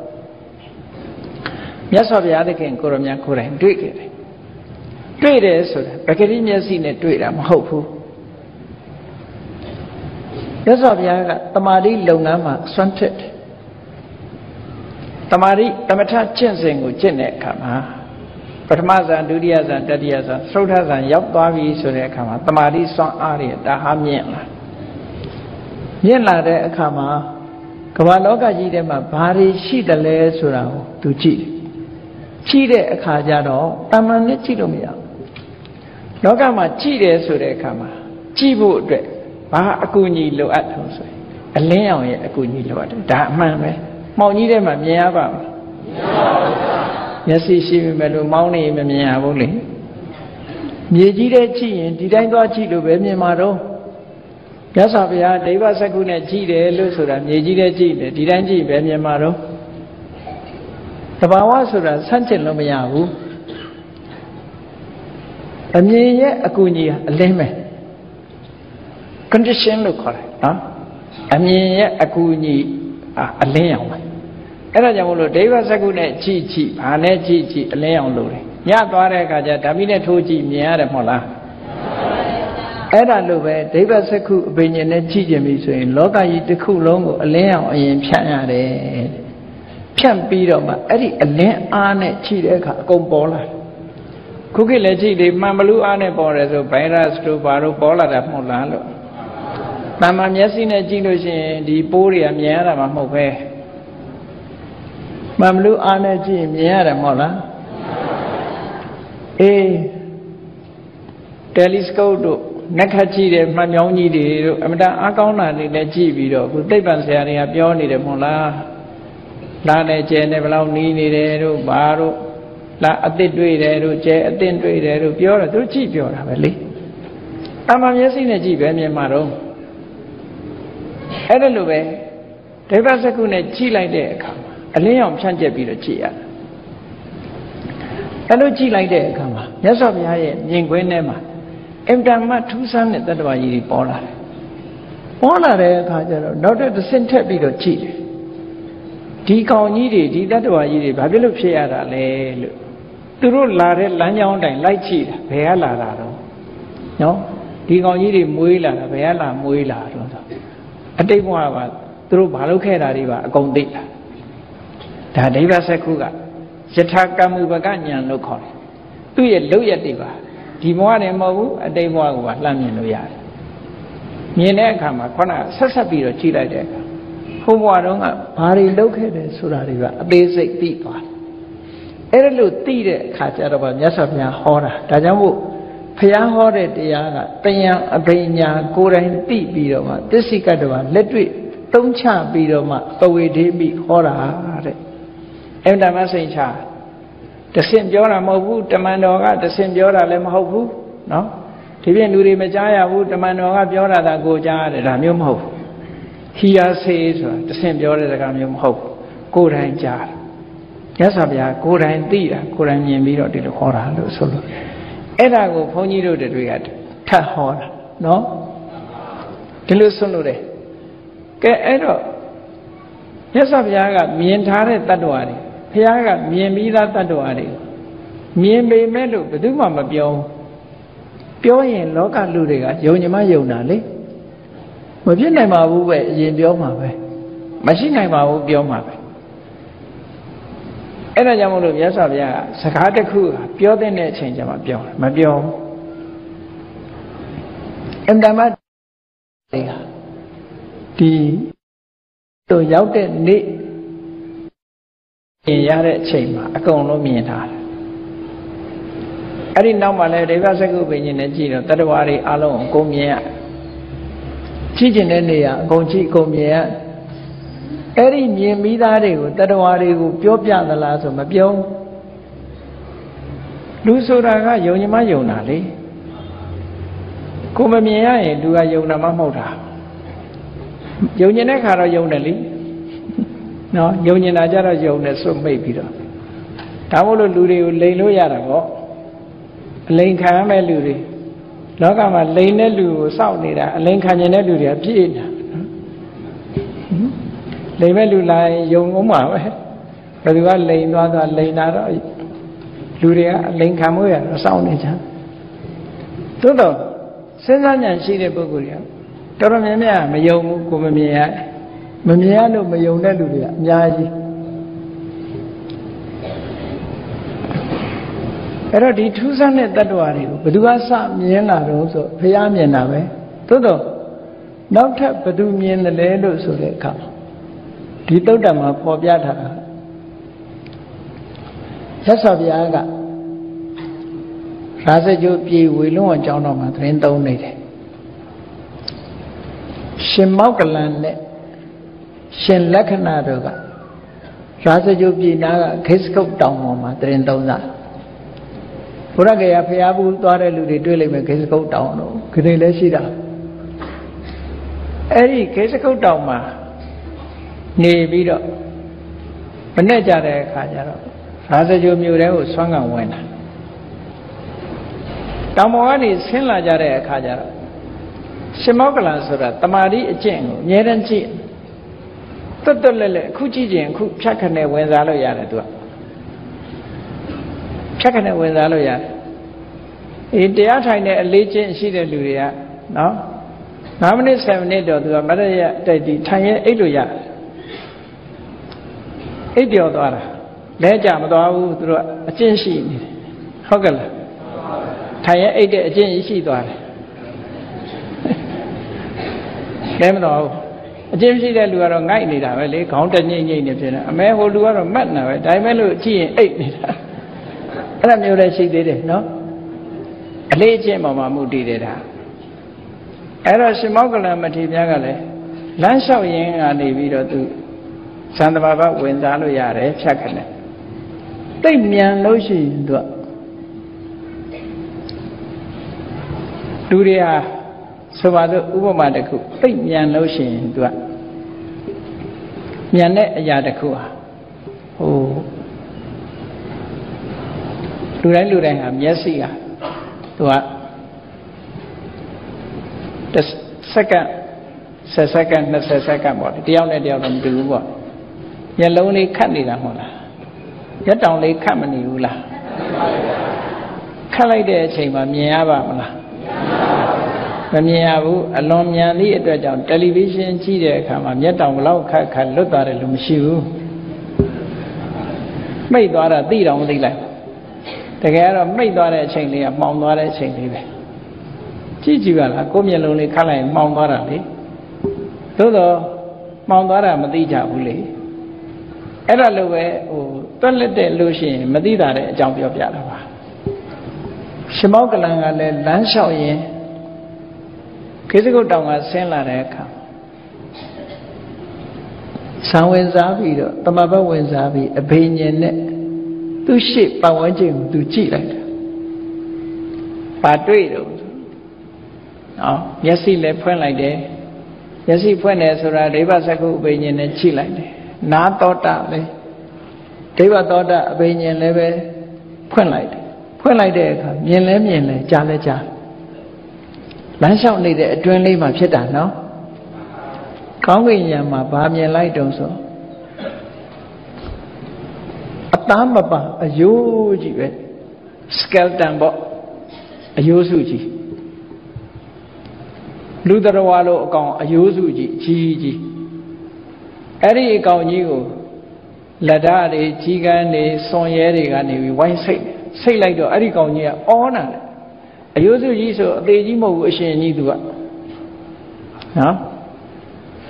မြတ်စွာဘုရားသခင်ကိုရမြတ်ကိုယ်တိုင်တွေ့ခဲ့တယ်တွေ့တယ်ဆိုတာပဂတိမျက်စိနဲ့တွေ့တာမဟုတ်ဘူးမြတ်စွာဘုရားကတမာတိလုပ်ငန်းမှာစွန့်ထက်တယ်တမာတိသမထကျင့်စဉ်ကိုကျင့်တဲ့အခါမှာပထမဇန်ဒုတိယဇန်တတိယဇန်သုဒ္ဓဇန်ရောက်သွားပြီဆိုတဲ့အခါမှာတမာတိစွမ်းအားတွေတဟာမြင့်လာတဲ့အခါမှာကမ္ဘာလောကကြီးထဲမှာဘာတွေရှိတယ်လဲဆိုတာကိုသူကြည့်တဲ့အခါကျတော့တာမန်နဲ့ကြည့်လို့မရဘူးလောကမှာကြည့်တယ်ဆိုတဲ့အခါမှာကြည့်ဖို့အတွက်ဘာအကူအညီလိုအပ်တယ်ဆိုရင်အလင်းရောင်ရဲ့အကူအညီလိုအပ်တယ်ဒါအမှန်ပဲမောင်ကြီးထဲမှာမြင်ရပါမလားမျက်စိရှိပြီမဲ့လို့မောင်းနေမမြင်ရဘူးလေမြေကြီးထဲကြည့်ရင်ဒီတိုင်းသွားကြည့်လို့ပဲမြင်မှာတော့မြတ်စွာဘုရားဒိဗ္ဗစက္ခုနဲ့ကြည့်တယ်လို့ဆိုတာမြေကြီးထဲကြည့်တယ်ဒီတိုင်းကြည့်ပဲမြင်မှာတော့တဘာဝဆိုတာဆန့်ကျင်လို့မရဘူးအမြင်ရဲ့အကူအညီအလင်းပဲ condition လို့ခေါ်တယ်နော်အမြင်ရဲ့အကူအညီအလင်းရောင်ပဲအဲ့ဒါကြောင့်မို့လို့ဒိဗ္ဗစက္ခုနဲ့ကြည့်ဘာနဲ့ကြည့်အလင်းရောင်လို့တယ်ညသွားတဲ့အခါကျဓာမီနဲ့ထိုးကြည့်မြင်ရတယ်မဟုတ်လားအဲ့ဒါလို့ပဲဒိဗ္ဗစက္ခုအပင်ဉ္နဲ့ကြည့်ကြပြီဆိုရင်လောကကြီးတစ်ခုလုံးကိုအလင်းရောင်အရင်ဖြန့်ရတယ်ဖြန့်ပြီးတော့မှအဲ့ဒီအလင်းအားနဲ့ကြည့်တဲ့အခါအကုန်ပေါ်လာခုခေတ်လည်းကြည့်လေမှန်ဘလူးအားနဲ့ပေါ်တယ်ဆိုဗိုင်းရပ်စ်တို့ဘာလို့ပေါ်လာတာမဟုတ်လားလို့တမန်မျက်စိနဲ့ကြည့်လို့ရှိရင်ဒီပိုးတွေကမြင်ရတာမှမဟုတ်ပဲမှန်ဘလူးအားနဲ့ကြည့်မြင်ရတယ်မဟုတ်လားအေးတယ်လီစကုပ်တို့နက်ခတ်ကြည့်တဲ့မှန်မြောင်းကြီးတွေတို့အမတန်အားကောင်းတာတွေနဲ့ကြည့်ပြီးတော့ခုသိပ္ပံဆရာတွေကပြောနေတယ်မဟုတ်လားလာနဲ့ကျဲနဲ့ဘယ်လောက်နီးနေတယ်တို့ဘာတို့လာအသစ်တွေ့တယ်တို့ကျဲအသစ်တွေ့တယ်တို့ပြောတယ်သူကြည့်ပြောတာပဲလေအမှန်မျက်စိနဲ့ကြည့်ပဲမြင်မှာတော့အဲ့ဒါလိုပဲဒိဗ္ဗစက္ခုနဲ့ကြည့်လိုက်တဲ့အခါမှာအလင်းရောင်ဖြန့်ကျက်ပြီးတော့ကြည့်ရတယ်အဲ့လိုကြည့်လိုက်တဲ့အခါမှာမြတ်စွာဘုရားရဲ့မြင်ကွင်းထဲမှာအင်တန်မှထူးဆန်းတဲ့တတ္တဝါကြီးတွေပေါ်လာတယ်ပေါ်လာတဲ့အခါကျတော့နောက်တစ်ဆင့်ထက်ပြီးတော့ကြည့်တယ်ဒီကောင်ကြီးတွေဒီတတ္တဝါကြီးတွေဘာဖြစ်လို့ဖြစ်ရတာလဲလို့သူတို့လာတဲ့လမ်းကြောင်းတိုင်းလိုက်ကြည့်တာဘယ်ကလာတာတော့နော်ဒီကောင်ကြီးတွေမွေးလာတာဘယ်ကလာမွေးလာတော့အတိတ်ဘဝကသူတို့ဘာလုပ်ခဲ့တာတွေပါအကုန်သိတာဒါဒိဗ္ဗစက္ခုကယထာကမ္မုပကဉာဏ်လို့ခေါ်တယ်သူ့ရဲ့လုပ်ရက်တွေပါဒီဘဝနဲ့မဟုတ်ဘူးအတိတ်ဘဝကပါလှမ်းမြင်လို့ရတယ် မြင်တဲ့အခါမှာခုနဆက်ပြီးတော့ကြည့်လိုက်တဲ့အခါဟိုဘဝတုန်းကဘာတွေလုပ်ခဲ့တယ်ဆိုတာတွေကအသေးစိတ်သိသွားတယ်အဲ့ဒါလို့သိတဲ့အခါကျတော့မြတ်စွာဘုရားဟောတာဒါကြောင့်မို့ဘုရားဟောတဲ့တရားကတယံအဘိညာကိုယ်တိုင်သိပြီးတော့မှသစ္စိကတ္တဝလက်တွေ့သုံးချပြီးတော့မှပဝေဒေမိဟောတာတဲ့အဲ့ဒါမှစိတ်ချတဆင့်ပြောတာမဟုတ်ဘူးတမန်တော်ကတဆင့်ပြောတာလည်းမဟုတ်ဘူးနော်ဒီပြင်လူတွေမကြားရဘူးတမန်တော်ကပြောတာဒါကိုကြားရတယ်ဒါမျိုးမဟုတ်ဘူးဟီယာဆေးဆိုတာတဆင့်ပြောတဲ့စကားမျိုးမဟုတ်ဘူးကိုယ်တိုင်ကြားရသော်ဗျာကိုယ်တိုင်သိတာကိုယ်တိုင်မြင်ပြီးတော့ဒီလိုဟောတာလို့ဆိုလို့အဲ့ဒါကိုဘုန်းကြီးတို့တွေကထပ်ဟောတာနော်ဒီလိုဆိုလို့တယ်ကဲအဲ့တော့ရသော်ဗျာကမြင်ထားတဲ့တ attva တွေဘုရားကမြင်ပြီးသားတ attva တွေမြင်ပေမဲ့လို့ဘယ်သူမှမပြောရင်လောကလူတွေကယုံကြမယုံတာလေမဖြစ်နိုင်ပါဘူးပဲအရင်ပြောမှာပဲမရှိနိုင်ပါဘူးပြောမှာပဲအဲ့ဒါကြောင့်မို့လို့မြတ်စွာဘုရားကစကားတစ်ခုပြောတဲ့အချိန်ကျမှပြောတယ်မပြောအမှန်မှတွေကဒီတို့ရောက်တဲ့နေ့မြင်ရတဲ့အချိန်မှာအကုန်လုံးမြင်ထားတယ်အဲ့ဒီနောက်မှလည်းဒေဝစကုပင်ရှင်နဲ့ကြည့်တော့တတ္တဝါတွေအလုံးအကုန်မြင်ရကြည့်ကျင်တဲ့နေရာအကုန်ကြည့်အကုန်မြင်ရအဲ့ဒီမြင်ပြီးသားတွေကိုတတ္တဝါတွေကိုပြောပြသလားဆိုမပြောလူဆိုတာကယုံကြမယုံတာလေကိုမမြင်ရရင်လူကယုံတာမှမဟုတ်တာယုံကျင်တဲ့ခါတော့ယုံတယ်လေနော်ယုံကျင်တာကြတော့ယုံတယ်စွတ်မိတ်ပြီးတော့ဒါမို့လို့လူတွေကိုလိန်လို့ရတာပေါ့အလိန်ခံရမဲ့လူတွေလောကမှာလိန်တဲ့လူကိုစောင့်နေတာအလိန်ခံကျင်တဲ့လူတွေကပြည့်နေတာလိန်မဲ့လူလာရင်ယုံအောင်ပါပဲဘယ်သူကလိန်သွားလိန်တာတော့လူတွေကအလိန်ခံမှုရတော့စောင့်နေကြသို့တော့စဉ်းစားဉာဏ်ရှိတဲ့ပုဂ္ဂိုလ်တွေကတော်တော်များများမယုံဘူးကိုမမြင်ရလို့မယုံတဲ့လူတွေကအများကြီးအဲ့တော့ဒီထူးဆန်းတဲ့တ attva တွေကိုဘယ်သူကစမြင်လာတော့ဆိုဘုရားမြင်တာပဲသို့တော့နောက်ထပ်ဘယ်သူမြင်တယ်လဲလို့ဆိုတဲ့အခါဒီသုတ္တမှာပေါ်ပြထားတာရသော်ဘုရားကရာဇဂိုပြည်ဝေလွန်းအကြောင်းတော်မှာသတင်းသုံးနေတယ်ရှင်မောက္ကလန်နဲ့ရှင်လက္ခဏာတို့ကရာဇဂိုပြည်နာကခေစကုတ်တောင်ပေါ်မှာသတင်းသုံးတာဘုရားကရဖျားဘူးသွားတဲ့လူတွေတွေ့လိမ့်မယ်ခေစကုတ်တောင်တို့ခရင်လည်းရှိတာအဲ့ဒီခေစကုတ်တောင်မှာနေပြီးတော့မနဲ့ကြတဲ့အခါကျတော့ရာဇဂိုမြို့ထဲကိုဆွမ်းခံဝင်တာတောင်ပေါ်ကနေဆင်းလာကြတဲ့အခါကျတော့ရှင်မောက္ကလန်ဆိုတာတမာတိအကျင့်ကိုအများတန်းကြည့်တွတ်တွတ်လဲလဲအခုကြည့်ခြင်းအခုဖြတ်ခနဲ့ဝင်စားလို့ရတယ်သူကဖြတ်ခနဲ့ဝင်စားလို့ရတယ်အေးတရားထိုင်တဲ့အလေးချင်းရှိတဲ့လူတွေကနော်9မိနစ်7မိနစ်တော့သူကမရရတိုက်ဒီထိုင်ရဲ့အိတ်လို့ရတယ်အိတ်ပြောသွားတာလဲကြမသွားဘူးသူတို့အကျင့်ရှိနေတယ်ဟုတ်ကဲ့လားထိုင်ရဲ့အိတ်တဲ့အကျင့်ရှိသွားတယ်လဲမတော်ဘူးအကျင့်ရှိတဲ့လူကတော့ငိုက်နေတာပဲလေခေါင်းတညိမ့်ညိမ့်နေဖြစ်နေအမဲဟိုလူကတော့မတ်နေတာပဲဒါပေမဲ့လို့ကြည့်ရင်အိတ်နေတာအဲ့ဒါမျိုးလည်းရှိသေးတယ်နော်အလေးအကျင့်ပေါ်မှာမူတည်တယ်ဒါအဲ့တော့ရှင်မောက္ကလန်မထေရကလည်းလမ်းလျှောက်ရင်းကနေပြီးတော့သူသံတဘာဝဝင်စားလို့ရတယ်ဖြတ်ခနဲ့တိတ်မြန်လို့ရှိရင်သူကလူတွေဟာဆိုပါတော့ဥပမာတစ်ခုတိတ်မြန်လို့ရှိရင်သူကမြန်တဲ့အရာတစ်ခုဟာဟိုလူတိုင်းဟာမျက်စိဟာသူက10စက္ကန့်10စက္ကန့်20စက္ကန့်ပေါ့တယောက်နဲ့တယောက်တော့မတူဘူးပေါ့မျက်လုံးလေးခတ်နေတာမဟုတ်လားရက်တောင်လေးခတ်မနေဘူးလားခတ်လိုက်တဲ့အချိန်မှာမြင်ရပါမလားမမြင်ရဘူးအလွန်မြန်သည့်အတွက်ကြောင့်တယ်လီဗီရှင်းကြည့်တဲ့အခါမှာမျက်တောင်ဘလောက်ခတ်လွတ်သွားတယ်လို့မရှိဘူးမိတ်သွားတာသိတောင်မသိလိုက်တကယ်တော့မိတ်သွားတဲ့အချိန်လေးကမှောင်သွားတဲ့အချိန်လေးပဲ ကြည့်ကြည့်ပါလားကိုမျက်လုံးလေးခတ်လိုက်မှောင်သွားတာလေသို့တော့မှောင်သွားတာမသိကြဘူးလေအဲ့ဒါလိုပဲတွက်လက်တဲ့လို့ရှိရင်မသိတာတဲ့အကြောင်းပြောပြတာပါရှင်မောကလန်ကလည်းလမ်းလျှောက်ရင်ခေစကုတ်တောင်ကဆင်းလာတဲ့အခါဆံဝင်စားပြီးတော့တမဘတ်ဝင်စားပြီးအဘိညာဉ်နဲ့သူ့ရှေ့ပတ်ဝန်းကျင်ကိုသူကြည့်လိုက်တာဘာတွေ့တော့မျက်စိလည်းဖွင့်လိုက်တယ်မျက်စိဖွင့်တယ်ဆိုတာဒိဗ္ဗစကုအဘိညာဉ်နဲ့ကြည့်လိုက်တယ်နာသောတာပဲဒိဗ္ဗသောတာအဘိညာဉ်လည်းပဲဖွင့်လိုက်တယ်ဖွင့်လိုက်တဲ့အခါမြင်လဲမြင်လဲကြားလဲကြားလမ်းလျှောက်နေတဲ့အတွင်းလေးမှာဖြစ်တာနော်ကောင်းကင်ယံမှာဗာမြင်လိုက်တုံးဆိုအသားမပါအယိုးကြီးပဲ skeleton ပေါ့အယိုးစုကြီးလူတော်ဝါလို့အကောင်အယိုးစုကြီးကြီးအဲ့ဒီအကောင်ကြီးကိုလက်ဓာတ်တွေကြီးကန်းတွေစွန်ရဲတွေကနေပြီးဝိုင်းစိတ်လိုက်တော့အဲ့ဒီကောင်ကြီးကအောနာတယ်အယိုးစုကြီးဆိုအသေးကြီးမဟုတ်ဘူးအရှင်ကြီးသူကနော်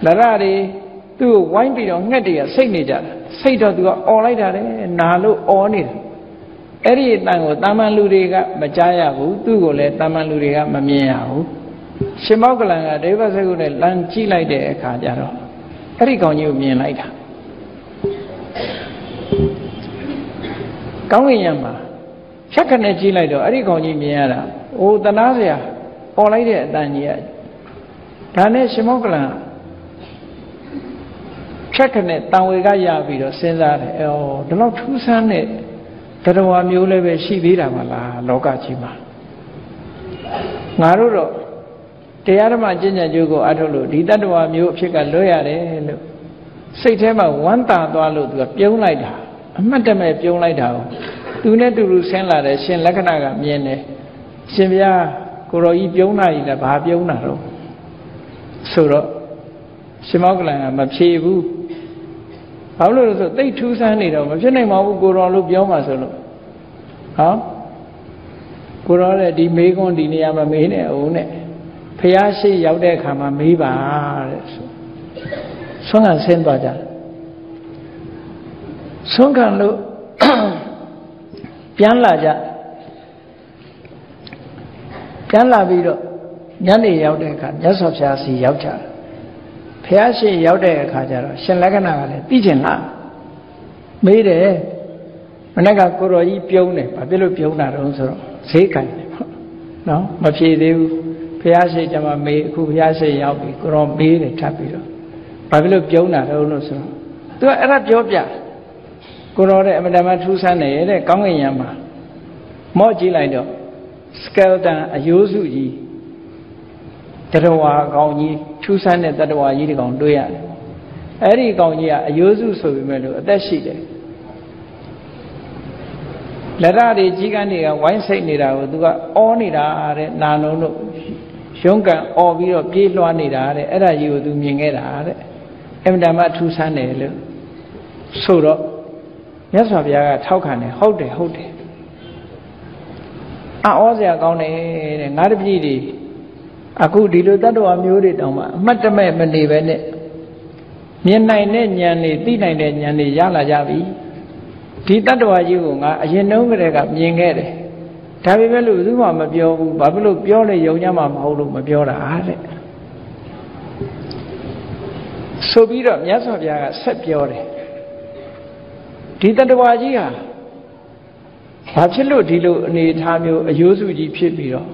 လက်ဓာတ်တွေသူ့ကိုဝိုင်းပြီးတော့ငှက်တွေကစိတ်နေကြတာစိတ်တော့သူကအော်လိုက်တာလေနာလို့အော်နေတာအဲ့ဒီအတန်ကိုတာမန်လူတွေကမကြားရဘူးသူ့ကိုလည်းတာမန်လူတွေကမမြင်ရဘူးရှင်မောကလန်ကဒိဗ္ဗစကုနဲ့လမ်းကြည့်လိုက်တဲ့အခါကျတော့အဲ့ဒီကောင်ကြီးကိုမြင်လိုက်တာကောင်းကင်ယံမှာဖြတ်ခနဲ့ကြည့်လိုက်တော့အဲ့ဒီကောင်ကြီးမြင်ရတာအိုးတနာစရာပေါ်လိုက်တဲ့အတန်ကြီးကဒါနဲ့ရှင်မောကလန်ဖြတ်ခနဲ့တန်ဝေကရပြီးတော့စဉ်းစားတယ်ဒီလောက်ထူးဆန်းတဲ့တရားမျိုးလည်းပဲရှိသေးတာမလားလောကကြီးမှာငါတို့တော့တရားဓမ္မကျင့်ကြံကြိုးကိုအထုတ်လို့ဒီတတ္တဝါမျိုးအဖြစ်ကလွတ်ရတယ်လို့စိတ်ထဲမှာဝမ်းသာသွားလို့သူကပြုံးလိုက်တာအမှတ်တမဲ့ပြုံးလိုက်တာကိုသူနဲ့တူတူဆင်းလာတဲ့ရှင်လက္ခဏာကမြင်တယ်ရှင်ဗျာကိုရောကြီးပြုံးတာကြီးလည်းဘာပြုံးတာတော့ဆိုတော့ရှင်မောကလန်ကမဖြေဘူးဘာလို့လဲဆိုသိထူးဆန်းနေတော့မဖြစ်နိုင်ပါဘူးကိုရောလို့ပြောမှဆိုလို့ဟောကိုရောလည်းဒီမေးခွန်းဒီနေရာမှာမေးနေအောင်နဲ့ဖះရှိရောက်တဲ့အခါမှာမေးပါတဲ့ဆွမ်းခံဆင်းသွားကြဆွမ်းခံလို့ပြန်လာကြပြန်လာပြီးတော့ညနေရောက်တဲ့အခါမြတ်စွာဘုရားစီရောက်ကြဖះရှိရောက်တဲ့အခါကျတော့ရှင်လက္ခဏာကလည်းသိကျင်လာမေးတယ်မနေ့ကကိုရောကြီးပြုံးတယ်ဘာဖြစ်လို့ပြုံးတာတုံးဆိုတော့ဈေးကန်တယ်ပေါ့နော်မဖြေသေးဘူးဖះရှိကျမမေးအခုဖះရှိရောက်ပြီကိုရောမေးတယ်ထပ်ပြီးတော့ဘာဖြစ်လို့ပြုံးတာတုံးလို့ဆိုတော့သူကအဲ့ဒါပြောပြကိုရောတဲ့အမတမထူးဆန်းတယ်တဲ့ကောင်းကင်ယံမှာမော့ကြည့်လိုက်တော့ skeleton အယိုးစုကြီးတတဝါကောင်ကြီးထူးဆန်းတဲ့တတဝါကြီးဒီကောင်တွေ့ရတယ်အဲ့ဒီကောင်ကြီးကအယိုးစုဆိုပေမဲ့လို့အသက်ရှိတယ်လက်ရတွေကြီးကန်းတွေကဝိုင်းစိတ်နေတာကိုသူကအောနေတာတဲ့နာလုံးတို့ရုံးကန်အော်ပြီးတော့ပြေးလွှားနေတာတဲ့အဲ့ဒါကြီးကိုသူမြင်ခဲ့တာတဲ့အမတမထူးဆန်းတယ်လို့ဆိုတော့မြတ်စွာဘုရားကထောက်ခံတယ်ဟုတ်တယ်အော်စရာကောင်းတယ်တဲ့ငါတပည့်တွေအခုဒီလိုတတ္တဝါမျိုးတွေတောင်မှအမှတ်တမဲ့မနေပဲနဲ့မြင်နိုင်တဲ့ဉာဏ်တွေသိနိုင်တဲ့ဉာဏ်တွေရလာကြပြီဒီတတ္တဝါကြီးကိုငါအရင်တုန်းကတည်းကမြင်ခဲ့တယ်ဒါပေမဲ့လို့ဘယ်သူမှမပြောဘူးဘာဖြစ်လို့ပြောလဲယုံကြမှာမဟုတ်လို့မပြောတာတဲ့ဆိုပြီးတော့မြတ်စွာဘုရားကဆက်ပြောတယ်ဒီတတ္တဝါကြီးဟာဘာဖြစ်လို့ဒီလိုအနေအထားမျိုးအယိုးစုကြီးဖြစ်ပြီးတော့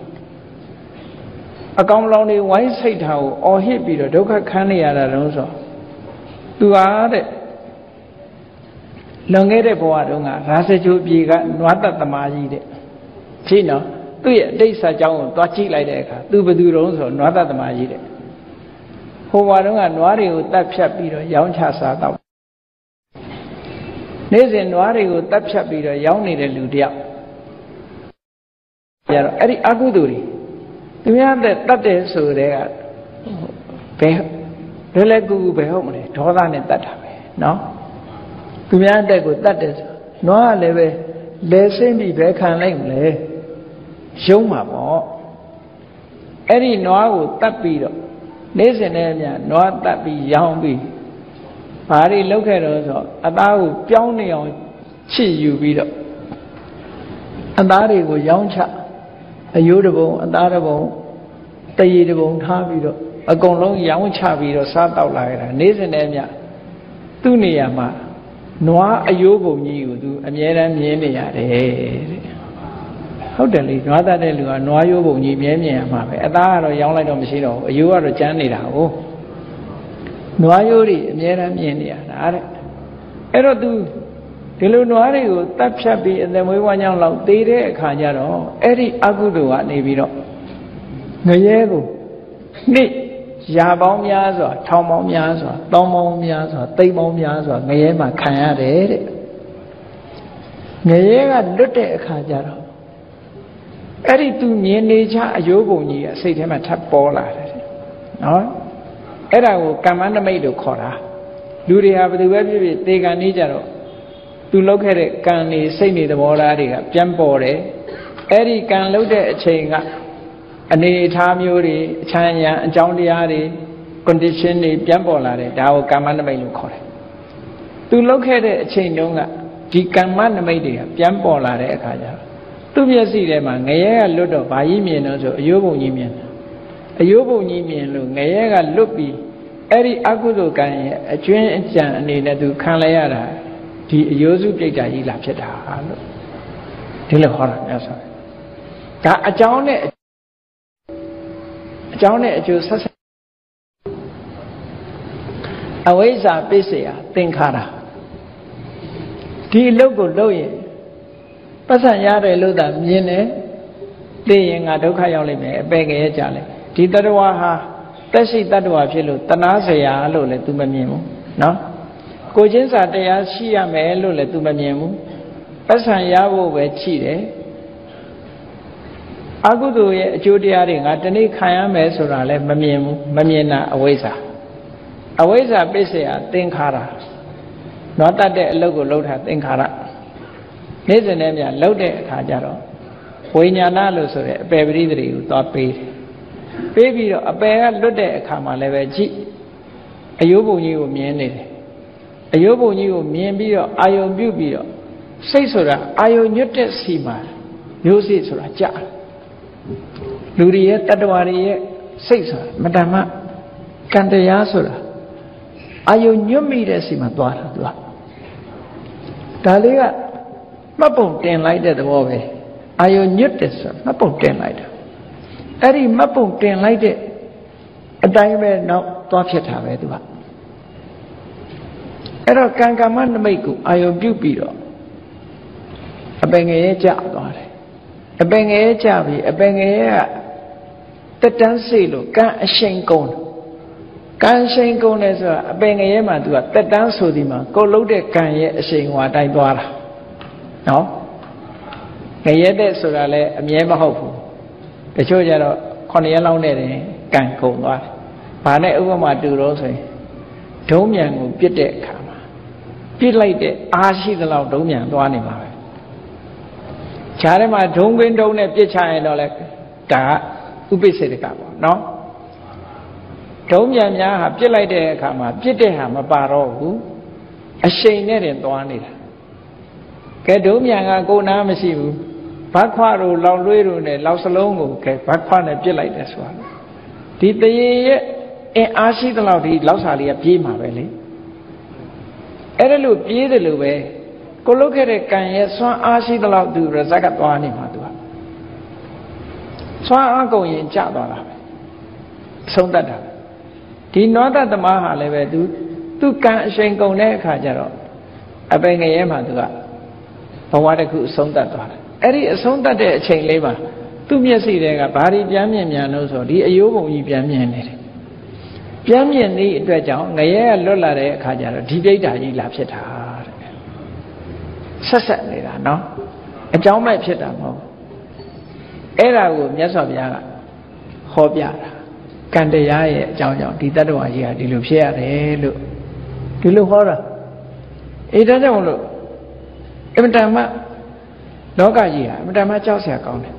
အကောင်လောင်တွေဝိုင်းစိတ်ထားကိုအော်ဟစ်ပြီးတော့ဒုက္ခခံနေရတာတုံးဆိုသူဟာတဲ့လွန်ခဲ့တဲ့ဘဝတုန်းကရာဇဂိုပြေကနွားတတ်သမားကြီးတဲ့ကြည့်နော်သူ့ရဲ့အတိတ်စာကြောင်းကိုတွားကြည့်လိုက်တဲ့အခါသူဘယ်သူတုံးဆိုနွားတတ်သမားကြီးတဲ့ဟိုဘဝတုန်းကနွားတွေကိုတတ်ဖြတ်ပြီးတော့ရောင်းချစားတော့နေ့စဉ်နွားတွေကိုတတ်ဖြတ်ပြီးတော့ရောင်းနေတဲ့လူတယောက်ကြတော့အဲ့ဒီအကုသိုလ်တွေသူများတဲ့တတ်တယ်ဆိုတဲ့ကဘယ်လဲကူကူပဲဟုတ်မလဲဒေါသနဲ့တတ်တာပဲနော်သူများတဲ့ကိုတတ်တယ်ဆိုနွားကလည်းပဲလဲဆင်းပြီးပဲခံလိုက်မလဲရုံးမှာပေါ့ အဲ့ဒီနွားကိုတတ်ပြီးတော့နေ့စဉ်နဲ့မြနွားတတ်ပြီးရောင်းပြီးဘာတွေလုပ်ခဲ့တော့ဆိုအသားကိုပြောင်းနေအောင်ချစ်ယူပြီးတော့အသားတွေကိုရောင်းချအယိုးတစ်ပုံအသားတစ်ပုံတရေတစ်ပုံထားပြီးတော့အကုန်လုံးရောင်းချပြီးတော့စားတောက်လာခဲ့တာနေ့စဉ်နဲ့မြသူ့နေရာမှာနွားအယိုးပုံကြီးကိုသူအမြဲတမ်းမြင်နေရတယ်တဲ့ဟုတ်တယ်လေနွားတတ်တဲ့လူကနွားရိုးပုံကြီးမြဲမြင်ရမှာပဲအသားကတော့ရောင်းလိုက်တော့မရှိတော့ဘူးအယိုးကတော့ကျန်းနေတာဟုတ်နွားရိုးတွေအမြဲတမ်းမြင်နေရတာတဲ့အဲ့တော့သူဒီလိုနွားတွေကိုတတ်ဖြတ်ပြီးအသက်မွေးဝမ်းကြောင်းလောက်သေးတဲ့အခါကျတော့အဲ့ဒီအကုသိုလ်ကနေပြီးတော့ငရဲကိုနှစ်ရာပေါင်းများစွာထောင်ပေါင်းများစွာတောင်းပေါင်းများစွာသိန်းပေါင်းများစွာငရဲမှာခံရတယ်တဲ့ငရဲကလွတ်တဲ့အခါကျတော့အဲ့ဒီသူမြင်နေချအယိုးပုံကြီးကစိတ်ထဲမှာထပ်ပေါ်လာတယ်နော်အဲ့ဒါကိုကမ္မနမိတ်လို့ခေါ်တာလူတွေဟာဘယ်သူပဲဖြစ်ဖြစ်သေကံနေကြတော့သူလုပ်ခဲ့တဲ့ကံနေစိတ်နေသဘောထားတွေကပြန်ပေါ်တယ်အဲ့ဒီကံလုပ်တဲ့အချိန်ကအနေအထားမျိုးတွေအချမ်းရံအကြောင်းတရားတွေ condition တွေပြန်ပေါ်လာတယ်ဒါကိုကမ္မနမိတ်လို့ခေါ်တယ်သူလုပ်ခဲ့တဲ့အချိန်တုန်းကဒီကမ္မနမိတ်တွေကပြန်ပေါ်လာတဲ့အခါကျတော့သူ့မျက်စိထဲမှာငရဲကလွတ်တော့ဘာကြီးမြင်တော့ဆိုအယိုးပုံကြီးမြင်တယ်အယိုးပုံကြီးမြင်လို့ငရဲကလွတ်ပြီးအဲ့ဒီအကုသိုလ်ကံရဲ့အကျွင်းအကြံအနေနဲ့သူခံလဲရတာဒီအယိုးစုပြိတ္တာကြီးလာဖြစ်တာလို့ဒီလိုဟောတာများဆိုဒါအကြောင်းနဲ့အကျိုးဆက်ဆက်အဝိဇ္ဇာပိစ္ဆေယသင်္ခါရဒီအလုပ်ကိုလုပ်ရင်ပတ်စံရတယ်လို့သာမြင်တယ်သိရင်ငါဒုက္ခရောက်လိမ့်မယ်အပယ်ငရဲကြလိမ့်ဒီတ attva ဟာသက်ရှိတ attva ဖြစ်လို့တဏှာစရာလို့လည်း तू မမြင်ဘူးနော်ကိုချင်းစာတရားရှိရမယ်လို့လည်း तू မမြင်ဘူးပတ်စံရဖို့ပဲရှိတယ်အကုသိုလ်ရဲ့အကျိုးတရားတွေငါတနေ့ခံရမယ်ဆိုတာလည်းမမြင်ဘူးမမြင်တာအဝိဇ္ဇာပိစ္ဆေယသင်္ခါရနွားတတ်တဲ့အလုပ်ကိုလုပ်တာသင်္ခါရနေ့စဉ်နဲ့များလှုပ်တဲ့အခါကျတော့ဝိညာဏလို့ဆိုတဲ့အပယ်ပရိသေတွေကိုသွားပေးတယ်ပေးပြီးတော့အပယ်ကလွတ်တဲ့အခါမှာလည်းပဲကြည့်အယိုးပုံကြီးကိုမြင်နေတယ်အယိုးပုံကြီးကိုမြင်ပြီးတော့အာယုံပြုတ်ပြီးတော့စိတ်ဆိုတာအာယုံညွတ်တဲ့စီမှာမျိုးစိဆိုတာကြာလူတွေရဲ့တတ္တဝါတွေရဲ့စိတ်ဆိုတာမတ္တမကံတရားဆိုတာအာယုံညွတ်မိတဲ့စီမှာသွားတာသူကဒါလေးကမှတ်ပုံတင်လိုက်တဲ့သဘောပဲအာယုံညွတ်တယ်ဆိုမှတ်ပုံတင်လိုက်တာအဲ့ဒီမှတ်ပုံတင်လိုက်တဲ့အတိုင်းပဲနောက်သွားဖြစ်တာပဲသူကအဲ့တော့ကံကမ္မနမိတ်ကိုအာယုံပြုတ်ပြီးတော့အပင်ငရဲကျသွားတယ်အပင်ငရဲကျပြီးအပင်ငရဲကတက်တန်းစိတ်လို့ကံအရှိန်ကုန်ကံအရှိန်ကုန်တယ်ဆိုတာအပင်ငရဲမှာသူကတက်တန်းဆိုဒီမှာကိုလှုပ်တဲ့ကံရဲ့အရှိန်ဟွာတိုင်းသွားတာနော်ငရဲတဲ့ဆိုတာလည်းအမြဲမဟုတ်ဘူးတချို့ကျတော့9ရက်လောက်နဲ့တင်ကံကုန်သွားတယ်ဘာနဲ့ဥပမာတူတော့ဆိုရင်ဒုံးမြန်ကိုပြစ်တဲ့အခါမှာပြစ်လိုက်တဲ့အားရှိသလောက်ဒုံးမြန်သွားနေမှာပဲခြားထဲမှာဒုံးကွင်းဒုံးနဲ့ပြစ်ချရင်တော့လေဒါဥပိ္ပစေတကပေါ့နော်ဒုံးမြန်များဟာပြစ်လိုက်တဲ့အခါမှာပြစ်တဲ့ဟာမပါတော့ဘူးအရှိန်နဲ့တင်သွားနေတာကဲဒုံးမြန်ကကိုယ်နာမရှိဘူးဘတ်ခွတို့လောင်လွှေးတို့နဲ့လောက်စလုံးကိုကဲဘတ်ခွနဲ့ပြစ်လိုက်တယ်ဆိုတာဒီတရေရဲ့အင်အားရှိသလောက်ဒီလောက်စာလေးကပြေးမှာပဲလေအဲ့ဒါလို့ပြေးတယ်လို့ပဲကိုလုတ်ခဲ့တဲ့ကံရဲ့စွမ်းအားရှိသလောက်သူရဇက်ကသွားနေမှာသူကစွမ်းအားကုန်ရင်ကျသွားတာပဲအဆုံးတတ်တာဒီနောတသမားဟာလည်းပဲသူကံအရှိန်ကုန်တဲ့အခါကျတော့အပင်ငရဲမှာသူကဘဝတစ်ခုအဆုံးတတ်သွားတယ်အဲ့ဒီအဆုံးတတ်တဲ့အချိန်လေးမှာသူ့မျက်စိတွေကဘာတွေပြန်မြင်မြန်လို့ဆိုဒီအယိုးပုံကြီးပြန်မြင်နေတယ်ပြန်မြင်တဲ့အတွက်ကြောင့်ငရဲကလွတ်လာတဲ့အခါကျတော့ဒီပြိတ္တာကြီးလာဖြစ်တာတဲ့ဆက်နေတာနော်အကြောင်းမဲ့ဖြစ်တာမဟုတ်အဲ့ဒါကိုမြတ်စွာဘုရားကဟောပြတာကံတရားရဲ့အကြောင်းကြောင့်ဒီတတ္တဝါကြီးကဒီလိုဖြစ်ရတယ်လို့ဒီလိုဟောတာအဲ့ဒါကြောင့်လို့အမှန်တမ်းလောကကြီးဟာအမှန်တမ်းကြောက်စရာကောင်းတယ်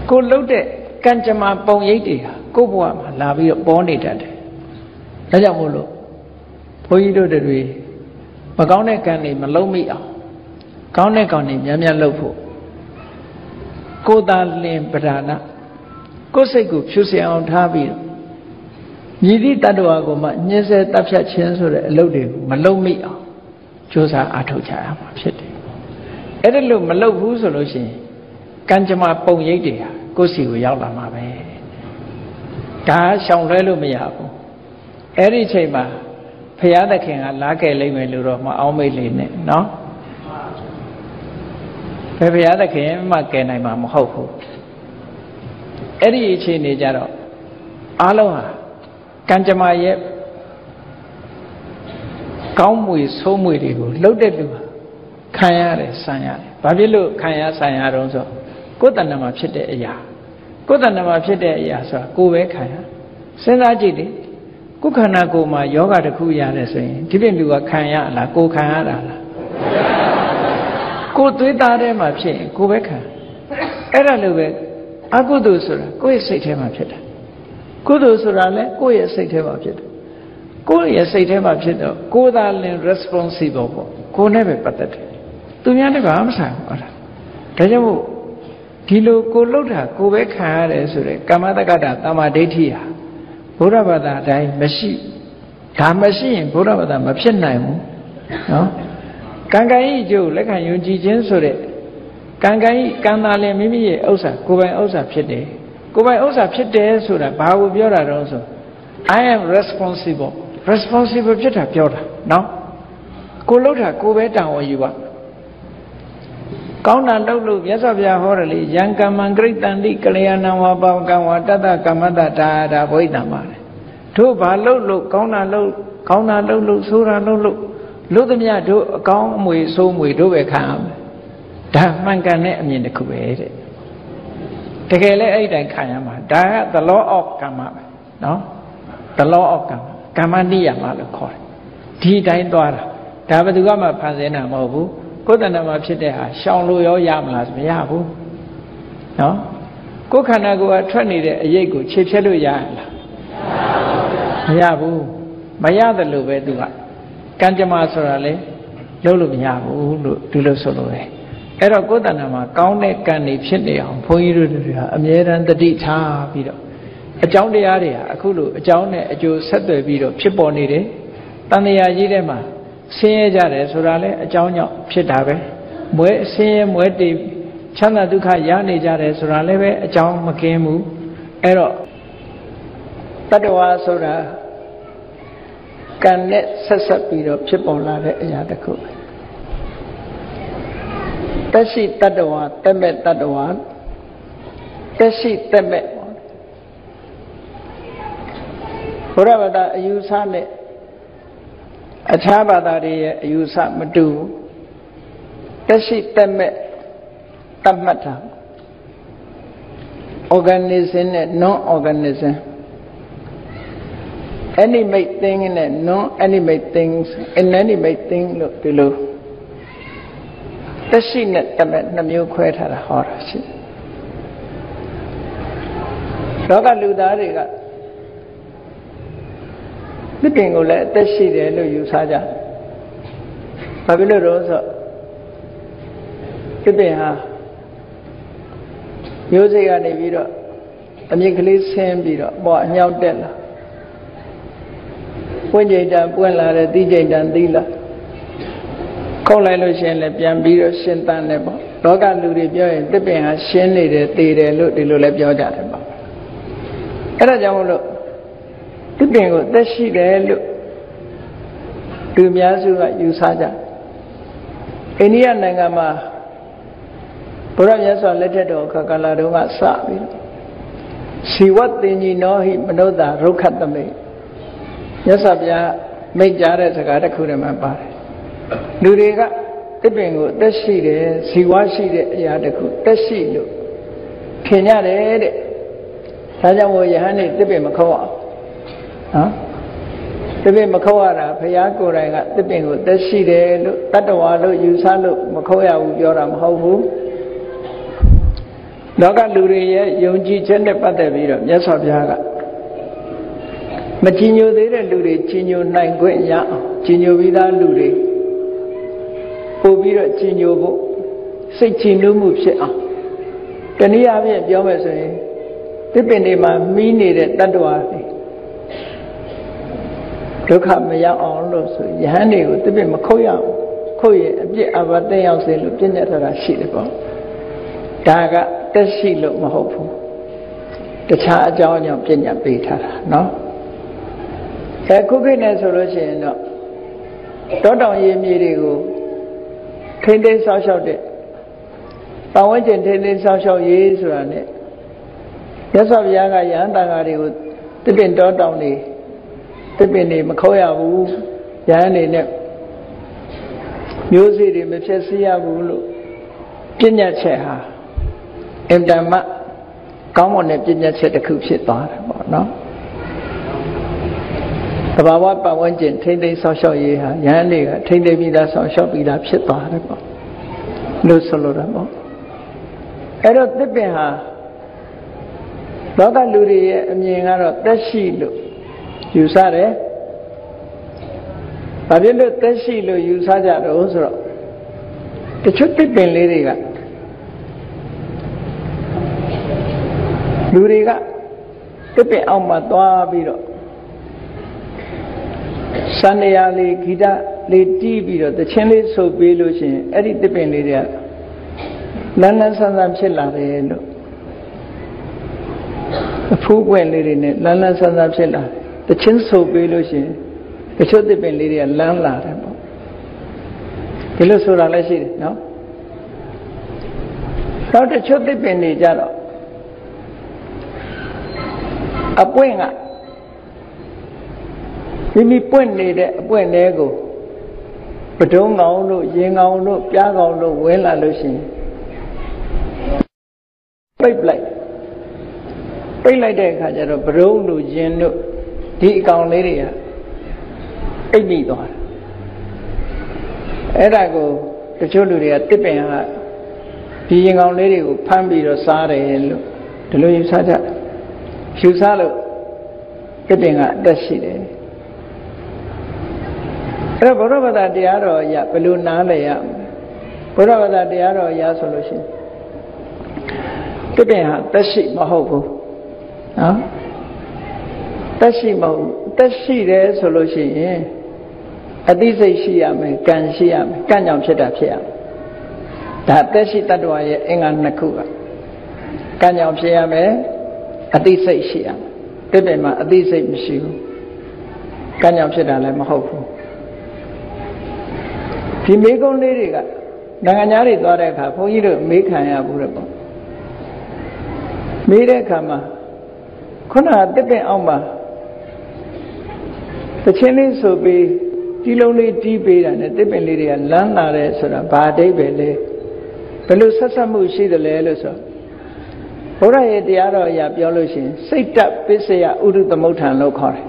ကိုလှုပ်တဲ့ကံကြမ္မာပုံရိပ်တွေကိုဘဝမှာလာပြီးတော့ပေါ်နေတတ်တယ်ဒါကြောင့်မို့လို့ဘုန်းကြီးတို့တွေမကောင်းတဲ့ကံတွေမလုံးမိအောင်ကောင်းတဲ့ကံတွေများများလုပ်ဖို့ကိုယ်သာလင်ပဓာနာကိုယ်စိတ်ကိုဖြူစင်အောင်ထားပြီးမြည်သည့်တ attva ကိုမှညှင်းဆဲတပ်ဖြတ်ခြင်းဆိုတဲ့အလုပ်တွေကိုမလုံးမိအောင်ကြိုးစားအားထုတ်ကြရမှာဖြစ်တယ်အဲ့ဒါလို့မလုပ်ဘူးဆိုလို့ရှိရင်ကံကြမ္မာပုံရိပ်တွေဟာကိုယ်စီကိုရောက်လာမှာပဲဒါရှောင်လွှဲလို့မရဘူးအဲ့ဒီအချိန်မှာဘုရားသခင်ကလာခဲ့လိမ့်မယ်လို့တော့မအောင်မိတ်လေးနဲ့နော်ဘယ်ဘုရားသခင်မှကယ်နိုင်မှာမဟုတ်ဘူးအဲ့ဒီအချိန်နေကြတော့အားလုံးဟာကံကြမ္မာရဲ့ကောင်းမွေဆိုးမွေတွေကိုလှုပ်တဲ့လူခံရတယ်ဆံရတယ်ဘာဖြစ်လို့ခံရဆံရတော့ဆိုကိုယ်တဏ္ဍာမှာဖြစ်တဲ့အရာကိုယ်တဏ္ဍာမှာဖြစ်တဲ့အရာဆိုတာကိုယ်ပဲခံရစဉ်းစားကြည့်လေကိုယ်ခန္ဓာကိုယ်မှာယောဂတစ်ခုရတယ်ဆိုရင်ဒီပြင်လူကခံရလားကိုယ်ခံရတာလားကိုယ်သွေးသားထဲမှာဖြစ်ရင်ကိုယ်ပဲခံအဲ့ဒါလိုပဲအကုသိုလ်ဆိုတာကိုယ့်ရဲ့စိတ်ထဲမှာဖြစ်တာကုသိုလ်ဆိုတာလည်းကိုယ့်ရဲ့စိတ်ထဲမှာဖြစ်တယ်ကိုယ့်ရဲ့စိတ်ထဲမှာဖြစ်တော့ကိုယ်သာလင် responsible ပေါ့ကိုယ်နဲ့ပဲပတ်သက်တယ်သူများတကမဆိုင်ဘူးအဲ့ဒါကြောင့်မို့ဒီလိုကိုလှုပ်တာကိုပဲခံရတယ်ဆိုတဲ့ကမ္မတက္ကတာတမ္မာဒိဋ္ဌိဟာဘုရားဘာသာအတိုင်းမရှိဒါမရှိရင်ဘုရားဘာသာမဖြစ်နိုင်ဘူးနော်ကံကံဤကျိုးလက်ခံယုံကြည်ခြင်းဆိုတဲ့ကံကံဤကံသာလင်မိမိရဲ့ဥစ္စာကိုယ်ပိုင်ဥစ္စာဖြစ်တယ်ကိုယ်ပိုင်ဥစ္စာဖြစ်တယ်ဆိုတာဘာကိုပြောတာတော့ဆို I am responsible ဖြစ်တာပြောတာနော်ကိုလှုပ်တာကိုပဲတာဝန်ယူပါကောင်းတာလုပ်လို့မြတ်စွာဘုရားဟောတယ်လေယံကမ္မံဂရိတန္တိကလျာဏံဝါပေါကံဝါတတ္တကမ္မတ္တဒါဘိဓမ္မာတယ်တို့ဘာလုပ်လို့ကောင်းတာလုပ်လို့ဆိုးတာလုပ်လို့သမျှတို့အကောင်းအမွေဆိုးမွေတို့ပဲခံရမယ်ဒါမှန်ကန်တဲ့အမြင်တစ်ခုပဲတဲ့တကယ်လဲအဲ့တိုင်းခံရမှာဒါက the law of ကမ္မပဲနော် the law of ကမ္မနိယမလို့ခေါ်တယ်ဒီတိုင်းသွားတာဒါဘယ်သူမှဖန်ဆင်းတာမဟုတ်ဘူးကိုယ်တဏ္ဍာမှာဖြစ်တဲ့ဟာရှောင်လို့ရောရမလားမရဘူးနော်ကိုယ်ခန္ဓာကိုယ်ကထွက်နေတဲ့အရိပ်ကိုခြေဖြတ်လို့ရလားမရဘူးမရတယ်လို့ပဲသူကကံကြမ္မာဆိုတာလေလုပ်လို့မရဘူးလို့ဒီလိုဆိုလို့ပဲအဲ့တော့ကိုယ်တဏ္ဍာမှာကောင်းတဲ့ကံတွေဖြစ်နေအောင်ဘုန်းကြီးတို့တွေဟာအမြဲတမ်းတတိထားပြီးတော့အကြောင်းတရားတွေဟာအခုလိုအကြောင်းနဲ့အကျိုးဆက်သွယ်ပြီးတော့ဖြစ်ပေါ်နေတယ်တန်တရားကြီးထဲမှာဆင်းရဲကြတယ်ဆိုတာလဲအကြောင်းကြောင့်ဖြစ်တာပဲမွဲဆင်းရဲမွဲတည်ချမ်းသာဒုက္ခရနေကြတယ်ဆိုတာလည်းပဲအကြောင်းမကင်းဘူးအဲ့တော့တတ္တဝါဆိုတာကံနဲ့ဆက်ဆက်ပြီးတော့ဖြစ်ပေါ်လာတဲ့အရာတစ်ခုပဲတက်ရှိတတ္တဝါတက်မဲ့တတ္တဝါတက်ရှိတက်မဲ့ဘုရားဘာသာအယူဆနဲ့အခြားဘာသာတွေရဲ့အယူဆမတူတက်ရှိတက်မဲ့တတ်မှတ်တာ organism နဲ့ non organism animate thing နဲ့ non animate things inanimate thing လို့ဒီလိုတက်ရှိနဲ့တက်မဲ့နှမျိုးခွဲထားတာဟောတာရှိလောကလူသားတွေကဒီပင်ကိုလည်းအသက်ရှိတယ်လို့ယူဆကြတယ်။ဘာဖြစ်လို့လဲဆိုဒီပင်ဟာမျိုးစိတ်ကနေပြီးတော့အမြင့်ကလေးဆင်းပြီးတော့ပေါ်အညောက်တက်လာပွင့်ကြိတ်တန်ပွင့်လာတယ်တီးကြိတ်တန်တီးလာခုတ်လိုက်လို့ရှိရင်လည်းပြန်ပြီးတော့ရှင်းတန်းတယ်ပေါ့လောကလူတွေပြောရင်ဒီပင်ဟာရှင်းနေတယ်တည်တယ်လို့ဒီလိုလည်းပြောကြတယ်ပေါ့အဲ့ဒါကြောင့်မို့လို့ဒီပင်ကိုသက်ရှိတယ်လို့လူများစုကယူဆကြအိန္ဒိယနိုင်ငံမှာဘုရားမြတ်စွာလက်ထက်တော်အခါကာလတုန်းကစပြီးစီဝတ်တင်ကြီးနောဟိမနုဿာရုက္ခတမိတ်မြတ်စွာဘုရားမိန့်ကြားတဲ့စကားတစ်ခုတည်းမှပါတယ်လူတွေကဒီပင်ကိုသက်ရှိတယ်စီဝါရှိတဲ့အရာတစ်ခုသက်ရှိလို့ထင်ကြတယ်တဲ့ဒါကြောင့်မို့ယဟန်နေဒီပင်မခေါ်အောင်နော်ဒီပင်မခေါ်ရတာဘုရားကိုယ်တိုင်ကဒီပင်ကိုသက်ရှိတယ်လို့တတ္တဝါလို့ယူဆလို့မခေါ်ရဘူးပြောတာမဟုတ်ဘူး လောကလူတွေရဲ့ယုံကြည်ချက်နဲ့ပတ်သက်ပြီးတော့မြတ်စွာဘုရားကမကြည်ညိုသေးတဲ့လူတွေကြည်ညိုနိုင်ခွင့်ရအောင်ကြည်ညိုပြီးသားလူတွေပို့ပြီးတော့ကြည်ညိုဖို့စိတ်ကြည်နူးမှုဖြစ်အောင်တနည်းအားဖြင့်ပြောမယ်ဆိုရင်သစ်ပင်တွေမှာမီးနေတဲ့တတ္တဝါတွေဒုက္ခမရောက်အောင်လို့ဆိုယဟန်တွေကိုသစ်ပင်မခုတ်ရအောင်ခုတ်ရင်အပြစ်အဘတက်ရောက်စေလို့ပြည့်ညတ်ထားတာရှိတယ်ပေါ့ဒါကတက်ရှိလို့မဟုတ်ဘူးတခြားအကြောင်းအကြောင်းပြည့်ညတ်ပေးထားတာနော်ခုခေတ်နဲ့ဆိုလို့ရှိရင်တော့တောတောင်ရေမြေတွေကိုထိမ့်သိမ်းဆောက်ရှောက်တဲ့ပတ်ဝန်းကျင်ထိမ့်သိမ်းဆောက်ရှောက်ရေးဆိုတာနဲ့မြတ်စွာဘုရားကယဟန်တန်ဃာတွေကိုသစ်ပင်တောတောင်တွေသစ်ပင်တွေမခေါ်ရဘူးယဟန်တွေနဲ့မျိုးစေ့တွေမဖြစ်စေရဘူးလို့ပြညတ်ချက်ဟာအင်တမကောင်းမွန်တဲ့ပြညတ်ချက်တစ်ခုဖြစ်သွားတယ်ပေါ့နော်သဘာဝပတ်ဝန်းကျင်ထိမ့်သိမ်းဆောက်ရှောက်ရေးဟာယဟန်တွေကထိမ့်သိမ်းပြီးသားဆောက်ရှောက်ပြီးသားဖြစ်သွားတယ်ပေါ့လို့ဆိုလိုတာပေါ့အဲ့တော့သစ်ပင်ဟာလောကလူတွေရဲ့အမြင်ကတော့သက်ရှိလို့ယူဆတယ်။ဘာဖြစ်လို့သက်ရှိလို့ယူဆကြတော့ဆိုတော့တချို့သစ်ပင်လေးတွေကလူတွေကသစ်ပင်အောက်မှာသွားပြီးတော့စန္ဒယာလေးဂီတလေးတီးပြီးတော့တခြင်းလေးဆိုပေးလို့ရှိရင်အဲ့ဒီသစ်ပင်လေးတွေကလန်းလန်းဆန်းဆန်းဖြစ်လာတယ်လို့အဖူးပွင့်လေးတွေနဲ့လန်းလန်းဆန်းဆန်းဖြစ်လာတယ်တခြင်းဆိုပေးလို့ရှိရင်တချို့သစ်ပင်လေးတွေကလန်းလာတယ်ပေါ့ဒီလိုဆိုတာလည်းရှိတယ်နော်နောက်တချို့သစ်ပင်တွေကြတော့အပွင့်ကမိမိပွင့်နေတဲ့အပွင့်တွေကိုပဒုံးကောင်တို့ရင်ကောင်တို့ပြားကောင်တို့ဝင်လာလို့ရှိရင်ပိတ်လိုက်တဲ့အခါကျတော့ပဒုံးတို့ရင်တို့ဒီအကောင်လေးတွေကအိပ်မိသွားတယ်အဲ့ဒါကိုတချို့လူတွေကတစ်ပင်ဟာဒီရင်ကောင်လေးတွေကိုဖမ်းပြီးတော့စားတယ်လို့ဒီလိုယူဆကြယူဆလို့တစ်ပင်ကအသက်ရှိတယ်အဲ့တော့ဘုရားဘာသာတရားတော်အရဘယ်လိုနားလည်ရမလဲဘုရားဘာသာတရားတော်အရဆိုလို့ရှိရင်တစ်ပင်ဟာသက်ရှိမဟုတ်ဘူးနော်သက်ရှိမဟုတ်သက်ရှိတယ်ဆိုလို့ရှိရင်အသိစိတ်ရှိရမယ်ကံရှိရမယ်ကံကြောင့်ဖြစ်တာဖြစ်ရမယ်ဒါသက်ရှိတ attva ရဲ့အင်္ဂါနှစ်ခုကကံကြောင့်ဖြစ်ရမယ်အသိစိတ်ရှိရမယ်တစ်ပင်မှာအသိစိတ်မရှိဘူးကံကြောင့်ဖြစ်တာလည်းမဟုတ်ဘူးဒီမေကုန်းလေးတွေကနိုင်ငံသားတွေသွားတဲ့အခါဘုန်းကြီးတို့မေးခံရဘူးတဲ့ပေါ့မေးတဲ့အခါမှာခုနကတစ်ပင်အောက်မှာတခြင်းလေးဆိုပြီးဒီလုံးလေးတီးပေးတာနဲ့တစ်ပင်လေးတွေကလန်းလာတယ်ဆိုတာဘာအဓိပ္ပာယ်လဲဘယ်လိုဆက်ဆက်မှုရှိတယ်လဲလို့ဆိုဘုရားရဲ့တရားတော်အရာပြောလို့ရှိရင်စိတ်တပစ္စယဥဒုသမုဋ္ဌာန်လို့ခေါ်တယ်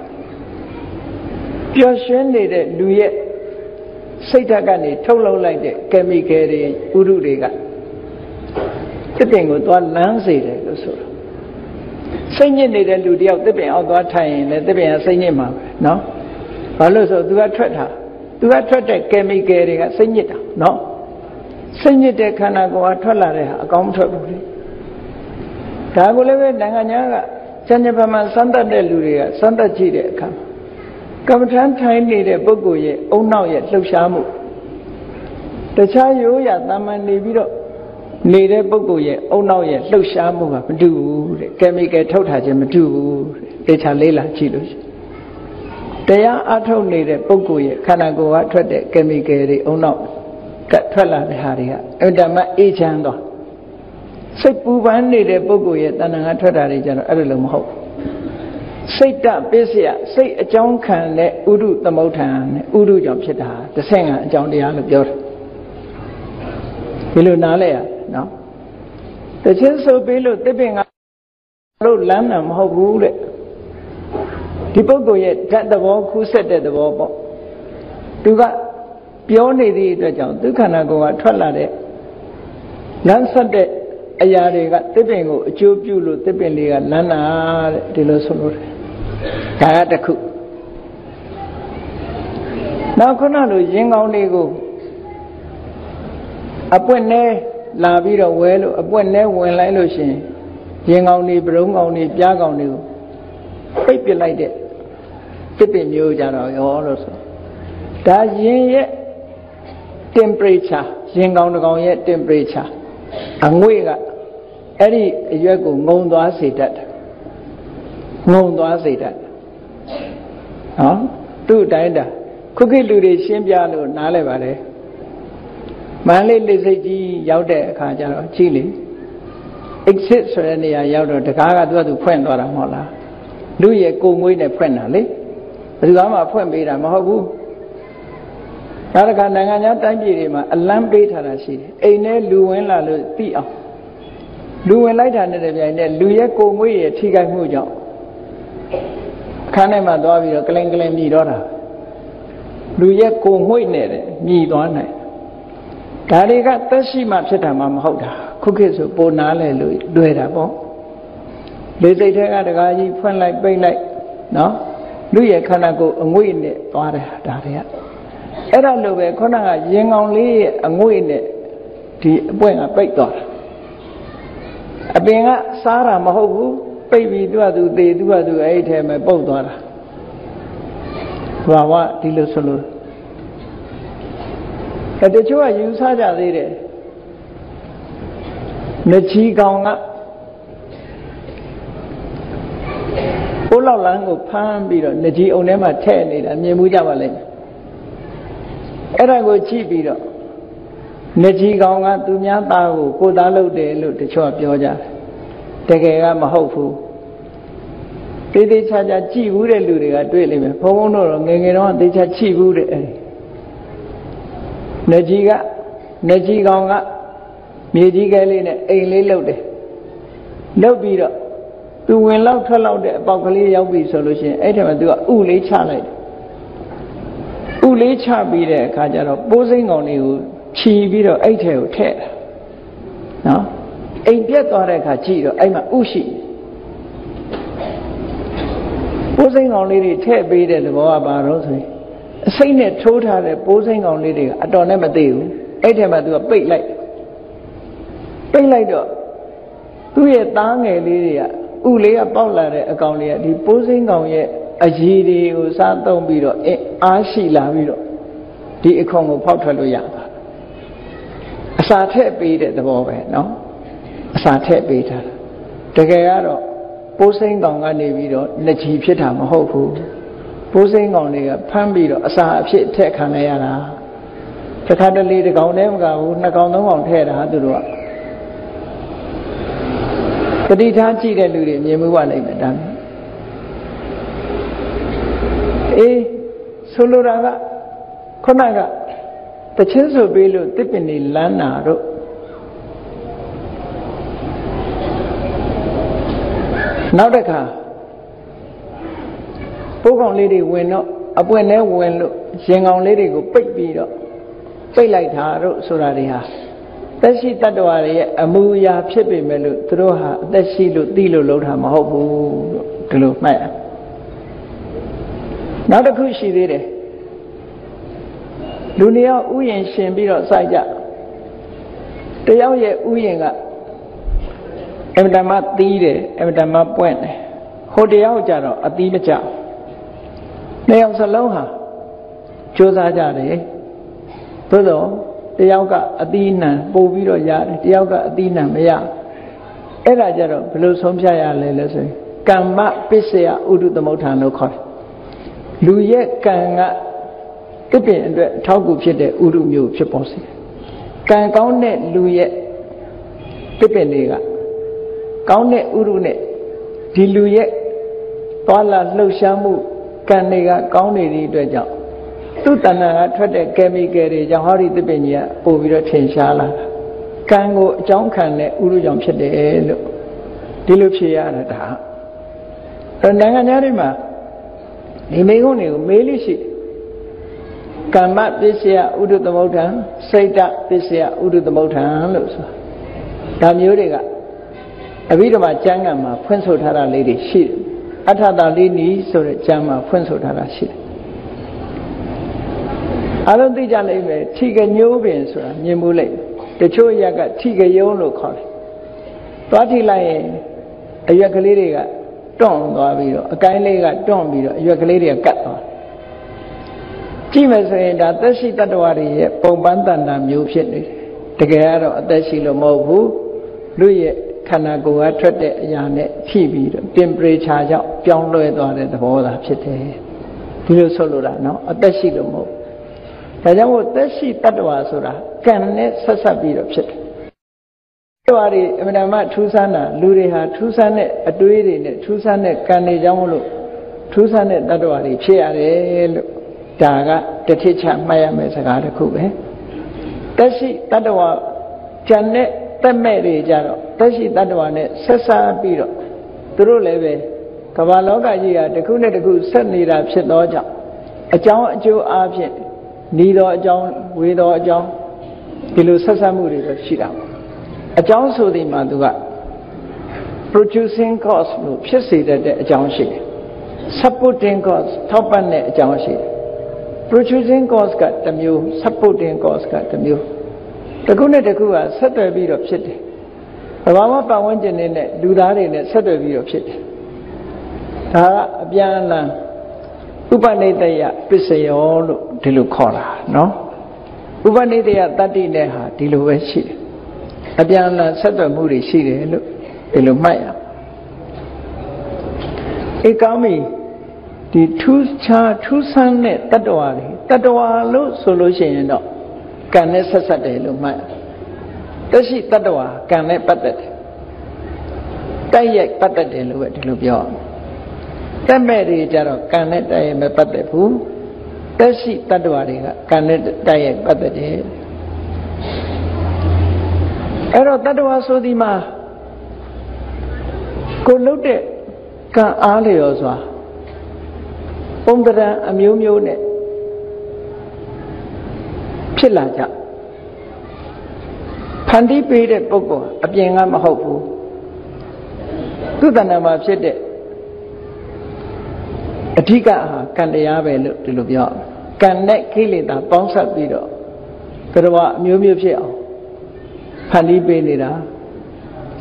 ပျော်ရွှင်နေတဲ့လူရဲ့စိတ်ဓာတ်ကနေထုတ်လုပ်လိုက်တဲ့ကယ်မီကယ်တွေဥဒုတွေကတစ်ပင်ကိုသွားလန်းစေတယ်လို့ဆိုတာစိတ်ညစ်နေတဲ့လူတယောက်တစ်ပင်အောက်သွားထိုင်ရင်လည်းတစ်ပင်ကစိတ်ညစ်မှာပဲနော်ဘာလို့ဆိုသူကထွက်တဲ့ကယ်မီကယ်တွေကစိတ်ညစ်တာနော်စိတ်ညစ်တဲ့ခန္ဓာကိုယ်ကထွက်လာတဲ့ဟာအကောင်းမထွက်ဘူးလေဒါကိုလည်းပဲနိုင်ငံသားကစัญญပမာစမ်းသပ်တဲ့လူတွေကစမ်းသပ်ကြည့်တဲ့အခါကမ္မထမ်းထိုင်နေတဲ့ပုဂ္ဂိုလ်ရဲ့အုံနောက်ရဲ့လှုပ်ရှားမှုတခြားရိုးရာတာမန်နေပြီးတော့နေတဲ့ပုဂ္ဂိုလ်ရဲ့အုံနောက်ရဲ့လှုပ်ရှားမှုကမတူဘူးတဲ့ကယ်မီကယ်ထုတ်ထားခြင်းမတူဘူးတဲ့တခြားလေးလာကြည့်လို့ရှိရင်တရားအထုတ်နေတဲ့ပုဂ္ဂိုလ်ရဲ့ခန္ဓာကိုယ်ကထွက်တဲ့ကယ်မီကယ်တွေအုံနောက်ကထွက်လာတဲ့ဟာတွေကအင်တမအေးချမ်းတော့စိတ်ပူပန်နေတဲ့ပုဂ္ဂိုလ်ရဲ့တဏ္ဍာကထွက်တာတွေကြတော့အဲ့လိုမဟုတ်စိတ်တပစ္စယစိတ်အကြောင်းခံတဲ့ဥဒုသမုဋ္ဌာန်နဲ့ဥဒုကြောင့်ဖြစ်တာတစ်ဆင့်ကအကြောင်းတရားလို့ပြောတယ်ဒီလိုနားလဲရနော်တခြင်းဆိုပြီးလို့တစ်ပင်ကလို့လမ်းတာမဟုတ်ဘူးတဲ့ဒီပုဂ္ဂိုလ်ရဲ့ဓာတ်သဘောခူးဆက်တဲ့သဘောပေါ့သူကပြောနေသည့်အတွက်ကြောင့်ဒုက္ခနာကိုယ်ကထွက်လာတဲ့လမ်းဆက်တဲ့ အရာတွေကတစ်ပင်ကိုအကျိုးပြုလို့တစ်ပင်လေးကလန်းတာတဲ့ဒီလိုဆိုလို့ဒါကတစ်ခုနောက်ခုနလိုရင်ကောင်းလေးကိုအပွင့်နဲ့လာပြီးတော့ဝဲလို့အပွင့်နဲ့ဝင်လိုက်လို့ရှိရင်ရင်ကောင်းလေးပရုံးကောင်းလေးပြားကောင်းလေးကိုပိတ်ပစ်လိုက်တဲ့တစ်ပင်မျိုးကြတော့ရောလို့ဆိုဒါရင်ရဲ့ temperature ရင်ကောင်းတစ်ကောင်ရဲ့ temperature အငွေ့ကအဲ့ဒီအရွက်ကိုငုံသွားစေတတ်တယ်ငုံသွားစေတတ်နော်သူ့အတိုင်းတာခုခေတ်လူတွေရှင်းပြလို့နားလဲပါတယ်မန္တလေးလက်စိတ်ကြီးရောက်တဲ့အခါကျတော့ကြည့်လေ exit ဆိုတဲ့နေရာရောက်တော့တကားကသူဖွင့်သွားတာမဟုတ်လားလူရဲ့ကိုယ်ငွေးနဲ့ဖွင့်တာလေဘယ်သူမှဖွင့်ပေးတာမဟုတ်ဘူးဒါတခါနိုင်ငံခြားတိုင်းပြည်တွေမှာအလံပေးထားတာရှိတယ်အိမ်ထဲလူဝင်လာလို့သိအောင်လူဝင်လိုက်တာနဲ့တပြိုင်နက်လူရဲ့ကိုယ်ငွေးရဲ့ထိခိုက်မှုကြောင့်အခန်းထဲမှာသွားပြီးတော့ကလင်ကလင်မြည်တော့တာလူရဲ့ကိုယ်ငွေ့နဲ့မြည်သွားနိုင်ဒါတွေကသက်ရှိမှဖြစ်တာမှမဟုတ်တာခုခေတ်ဆိုပိုနားလဲလို့လွယ်တာပေါ့လေစိတ်ထဲကတကားကြီးဖွင့်လိုက်ပိတ်လိုက်နော်လူရဲ့ခန္ဓာကိုယ်အငွေ့နဲ့သွားတယ်ဒါတွေကအဲ့ဒါလိုပဲခုနကရင်ကောင်လေးရဲ့အငွေ့နဲ့ဒီအပွင့်ကပိတ်သွားတာအပင်ကစားတာမဟုတ်ဘူးပိတ်ပြီးသူ့သေသူ့အဲ့ထဲမှာပုတ်သွားတာဘာဝဒီလိုဆိုလို့တချို့ကယူဆကြသေးတယ်နှချီကောင်ကဘိုးလောက်လန်းကိုဖမ်းပြီးတော့နှချီအုံထဲမှာထည့်နေတာမြင်မှုကြပါလိမ့်မယ်အဲ့ဒါကိုကြည့်ပြီးတော့နှချီကောင်ကသူများသားကိုကိုသားလုပ်တယ်လို့တချို့ကပြောကြတယ်တကယ်ကမဟုတ်ဘူးသေသေးချာချာကြည့်ဘူးတဲ့လူတွေကတွေ့လိမ့်မယ်ဘုန်းဘုန်းတို့တော့ငယ်ငယ်တော့သေချာကြည့်ဘူးတဲ့အဲ့နှချီကောင်ကမြေကြီးကလေးနဲ့အိမ်လေးလှုပ်တယ်လှုပ်ပြီးတော့သူဝင်လောက်ထွက်လောက်တဲ့အပေါက်ကလေးရောက်ပြီဆိုလို့ရှိရင်အဲ့ထက်မှသူကဥလေးချလိုက်တယ်ဥလေးချပြီးတဲ့အခါကျတော့ပိုးစိမ့်ကောင်လေးကိုခြီးပြီးတော့အဲ့ထဲကိုထည့်တာနော်အိမ်ပြက်သွားတဲ့အခါကြည့်တော့အဲ့မှာဥရှိပိုးစိမ့်ကောင်လေးတွေထည့်ပေးတဲ့သဘောကဘာလို့ဆိုရင်အစိမ့်နဲ့ထိုးထားတဲ့ပိုးစိမ့်ကောင်လေးတွေကအတော်နဲ့မသေးဘူးအဲ့ထဲမှာသူကပိတ်လိုက်တော့သူ့ရဲ့သားငယ်လေးတွေကဥလေးကပေါက်လာတဲ့အကောင်လေးကဒီပိုးစိမ့်ကောင်ရဲ့အရည်တွေကိုစားသုံးပြီးတော့အားရှိလာပြီးတော့ဒီအခွန်ကိုဖောက်ထွက်လို့ရတာအစာထည့်ပေးတဲ့သဘောပဲနော်အစာထည့်ပေးထားတာတကယ်ကတော့ပိုးစိမ့်ကောင်ကနေပြီးတော့နှချီဖြစ်တာမဟုတ်ဘူးပိုးစိမ့်ကောင်တွေကဖမ်းပြီးတော့အစာအဖြစ်ထည့်ခံလိုက်ရတာတစ်ခါတလေတစ်ကောင်တည်းမကဘူးနှစ်ကောင်သုံးကောင်ထည့်တာသူတို့ကတတိထားကြည့်တဲ့လူတွေမြင်မှုပါလိမ့်မယ်ဒါနဲ့ဆိုလိုတာကခုနကတချင်းဆိုပေးလို့တစ်ပင်နေလန်းနာတို့နောက်တစ်ခါပိုးကောင်လေးတွေဝင်တော့အပွင့်နဲ့ဝင်လို့ရင်ကောင်လေးတွေကိုပိတ်ပြီးတော့ပိတ်လိုက်တာတို့ဆိုတာတွေဟာသက်ရှိတ attva တွေရဲ့အမူအရာဖြစ်ပေမဲ့လို့သူတို့ဟာအသက်ရှိလို့သိလို့လုပ်တာမဟုတ်ဘူးလို့ဒီလိုမှတ်ရနောက်တစ်ခုရှိသေးတယ်လူနှစ်ယောက်ဥယျာဉ်ရှင်ပြီးတော့စိုက်ကြတယောက်ရဲ့ဥယျာဉ်ကအမတမသီးတယ်အမတမပွင့်တယ်ဟိုတယောက်ကြတော့အသီးမကျနှစ်ယောက်စလုံးဟာကြိုးစားကြတယ်သို့တော့တယောက်ကအသီးနှံပို့ပြီးတော့ရတယ်တယောက်ကအသီးနှံမရအဲ့ဒါကြတော့ဘယ်လိုဆုံးဖြတ်ရလဲလို့ဆိုရင်ကမ္မပစ္စယဥဒုသမုဋ္ဌာန်လို့ခေါ်တယ်လူရဲ့ကံကတစ်ပင်အတွက်ထောက်ကူဖြစ်တဲ့ဥဒုမျိုးဖြစ်ပေါ်စေကံကောင်းတဲ့လူရဲ့တစ်ပင်တွေကကောင်းတဲ့ဥဒုနဲ့ဒီလူရဲ့သွားလာလှုပ်ရှားမှုကံတွေကကောင်းနေတဲ့အတွက်ကြောင့်သူ့တဏ္ဍာကထွက်တဲ့ chemical တွေကြောင့်ဟောဒီတစ်ပင်ကြီးကပို့ပြီးတော့ထင်ရှားလာတာကံကိုအကြောင်းခံတဲ့ဥဒုကြောင့်ဖြစ်တယ်လို့ဒီလိုဖြေရတာဒါနိုင်ငံသားတွေမှာဒီမိကုန်းတွေကိုမေးလို့ရှိကမ္မပစ္စယဥဒုသမုဋ္ဌာန်စိတ်တပစ္စယဥဒုသမုဋ္ဌာန်လို့ဆိုတာ ဒါမျိုးတွေကအဘိဓမ္မာကျမ်းဂန်မှာဖွင့်ဆိုထားတာလေးတွေရှိတယ်အထတာလေးနီးဆိုတဲ့ကျမ်းမှာဖွင့်ဆိုထားတာရှိတယ်အားလုံးသိကြလိမ့်မယ်ထိကညိုးပင်ဆိုတာမြင်မှုလိမ့်တချို့ရက်ကထိကယုံလို့ခေါ်တယ်သွားထိလိုက်ရင်အရွက်ကလေးတွေကတွန့်သွားပြီးတော့အကိုင်းလေးကတွန့်ပြီးတော့အရွက်ကလေးတွေကကတ်သွားကြည့်မယ်ဆိုရင်ဒါသက်ရှိတ attva တွေရဲ့ပုံပန်းတဏ္ဍာမျိုးဖြစ်နေတယ်တကယ်ကတော့အသက်ရှိလို့မဟုတ်ဘူးလူရဲ့ခန္ဓာကိုယ်ကထွက်တဲ့အရာနဲ့ထိပြီးတော့ temperature ကြောင့်ပြောင်းလဲသွားတဲ့သဘောသာဖြစ်တယ်ဒီလိုဆိုလိုတာနော်အသက်ရှိလို့မဟုတ်ဒါကြောင့်မို့သက်ရှိတ attva ဆိုတာကံနဲ့ဆက်ဆက်ပြီးတော့ဖြစ်တယ်တ attva တွေအမှန်တမ်းထူးဆန်းတာလူတွေဟာထူးဆန်းတဲ့အတွေးတွေနဲ့ထူးဆန်းတဲ့ကံတွေကြောင့်မလို့ထူးဆန်းတဲ့တ attva တွေဖြစ်ရတယ်လို့ဒါကတထစ်ချမှတ်ရမယ့်စကားတစ်ခုပဲသက်ရှိတ attva ဉာဏ်နဲ့သက်မဲ့တွေကြတော့သက်ရှိတ attva နဲ့ဆက်စားပြီးတော့သူတို့လည်းပဲကမ္ဘာလောကကြီးဟာတစ်ခုနဲ့တစ်ခုဆက်နေတာဖြစ်သောကြောင့်အကြောင်းအကျိုးအားဖြင့်ဤသောအကြောင်းဝေသောအကြောင်းဒီလိုဆက်ဆက်မှုတွေပဲရှိတာအကြောင်းဆိုသည်မှာသူက producing cause လို့ဖြစ်စေတဲ့အကြောင်းရှိတယ် supporting cause ထောက်ပံ့တဲ့အကြောင်းရှိတယ် producing cause ကတစ်မျိုး supporting cause ကတစ်မျိုးတစ်ခုနဲ့တစ်ခုကဆက်သွယ်ပြီးတော့ဖြစ်တယ်ဘာမှပတ်ဝန်းကျင်နဲ့လူသားတွေနဲ့ဆက်သွယ်ပြီးတော့ဖြစ်တယ်ဒါကအပြန်အလှန်ဥပနိတယပစ္စယောလို့ဒီလိုခေါ်တာနော်ဥပနိတယတတ္တိနဲ့ဟာဒီလိုပဲရှိတယ်အပြန်အလှန်ဆက်သွယ်မှုတွေရှိတယ်လို့ဒီလိုမှတ်ရအေကောင်းပြီဒီထူးခြားထူးဆန်းတဲ့တတ္တဝါတွေတတ္တဝါလို့ဆိုလို့ရှိရင်တော့ကံနဲ့ဆက်ဆက်တယ်လို့မှတ်သက်ရှိတတ္တဝါကံနဲ့ပတ်သက်တယ်တိုက်ရိုက်ပတ်သက်တယ်လို့ပဲဒီလိုပြောတက်မဲ့တွေကြတော့ကံနဲ့တိုက်ရိုက်မပတ်သက်ဘူးသက်ရှိတတ္တဝါတွေကကံနဲ့တိုက်ရိုက်ပတ်သက်တယ်အဲ့တော့တတ္တဝါဆိုဒီမှာကိုလှုပ်တဲ့ကံအားလျော်စွာပုံတရံအမျိုးမျိုးနဲ့ဖြစ်လာကြဖန်တီးပေးတဲ့ပုဂ္ဂိုလ်အပြင်ကမဟုတ်ဘူးသူတဏ္ဍာမှာဖြစ်တဲ့အဓိကဟာကံတရားပဲလို့ဒီလိုပြောကံနဲ့ကိလေသာပေါင်းစပ်ပြီးတော့တရားအမျိုးမျိုးဖြစ်အောင်ဖန်တီးပေးနေတာ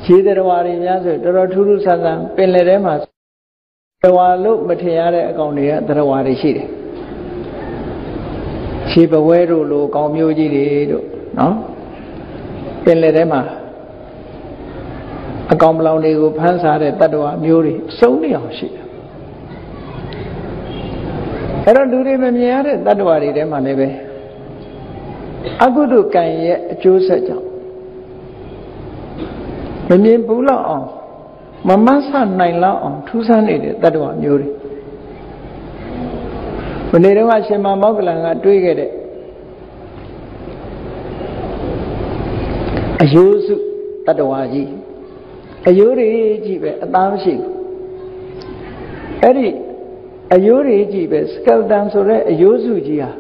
ရေတရားတွေများဆိုတော်တော်ထူးထူးဆန်းဆန်းပင်လယ်ထဲမှာတရားလို့မထင်ရတဲ့အကောင်တွေကတရားတွေရှိတယ်ခြေပဝဲတို့လိုကောင်းမျိုးကြီးတွေတို့နော်ပင်လယ်ထဲမှာအကောင်ပလောင်တွေကိုဖမ်းစားတဲ့တတ္တဝါမျိုးတွေစုံနေအောင်ရှိတယ်အဲ့တော့လူတွေမမြင်ရတဲ့တတ္တဝါတွေထဲမှာလည်းပဲအကုသိုလ်ကံရဲ့အကျိုးဆက်ကြောင့်မမြင်ဘူးလောက်အောင်မမဆနိုင်လောက်အောင်ထူးဆန်းနေတဲ့တတ္တဝါမျိုးတွေမနေ့တုန်းကရှင်မမောက္ကလန်ကတွေးခဲ့တဲ့အယိုးစုတတ္တဝါကြီးအယိုးတွေကြီးပဲအသားမရှိဘူးအဲ့ဒီအယိုးတွေကြီးပဲစကယ်တန်ဆိုတဲ့အယိုးစုကြီးဟာ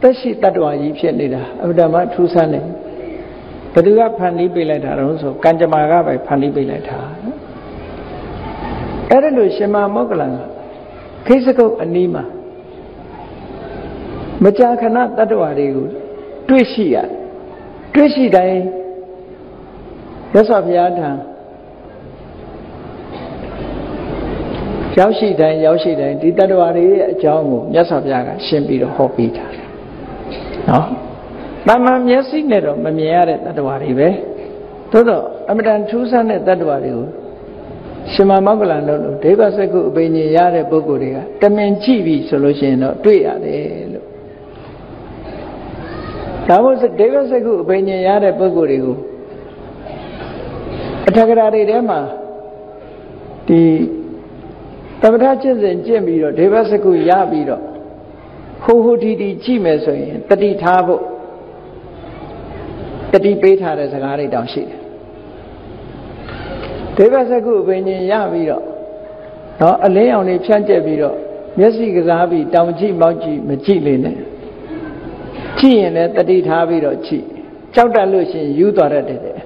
သက်ရှိတတ္တဝါကြီးဖြစ်နေတာအမှန်တမ်းထူးဆန်းတယ်ဘယ်သူကဖန်တီးပေးလိုက်တာတော့ဆိုကံကြမ္မာကပဲဖန်တီးပေးလိုက်တာအဲ့ဒါလို့ရှင်မမောက္ကလန်ကခိစကုတ်အနီးမှာမကြာခဏတတ္တဝါတွေကိုတွေ့ရှိရတွေ့ရှိတိုင်းမြတ်စွာဘုရားထံရောက်ရှိတိုင်းဒီတတ္တဝါတွေရဲ့အကြောင်းကိုမြတ်စွာဘုရားကရှင်းပြီးတော့ဟောပေးတာနော်တမန်မျက်စိနဲ့တော့မမြင်ရတဲ့တတ္တဝါတွေပဲသို့တော့အမတန်ထူးဆန်းတဲ့တတ္တဝါတွေကိုရှင်မမောက္ကလန်တို့လိုဒိဗ္ဗစကုအပင်ကြီးရတဲ့ပုဂ္ဂိုလ်တွေကတမင်ကြည့်ပြီဆိုလို့ရှိရင်တော့တွေ့ရတယ်လို့ဒါမို့ဒိဗ္ဗစကုအပင်ကြီးရတဲ့ပုဂ္ဂိုလ်တွေကိုအထက်ကရာတွေထဲမှာဒီသမထကျင့်စဉ်ကျင့်ပြီးတော့ဒိဗ္ဗစကုရပြီးတော့ဟိုဟိုတီတီကြည့်မယ်ဆိုရင်တတိထားဖို့တတိပေးထားတဲ့စကားတွေတောင်ရှိတယ်ဒိဗ္ဗစကုအပင်ကြီးရပြီးတော့နော်အလင်းရောင်တွေဖြန့်ကျက်ပြီးတော့မျက်စိကစားပြီးတောင်ကြည့်မောက်ကြည့်မကြည့်လေနဲ့ကြည့်ရင်လည်းတတိထားပြီးတော့ကြည့်ကြောက်တတ်လို့ရှိရင်ယူသွားတတ်တယ်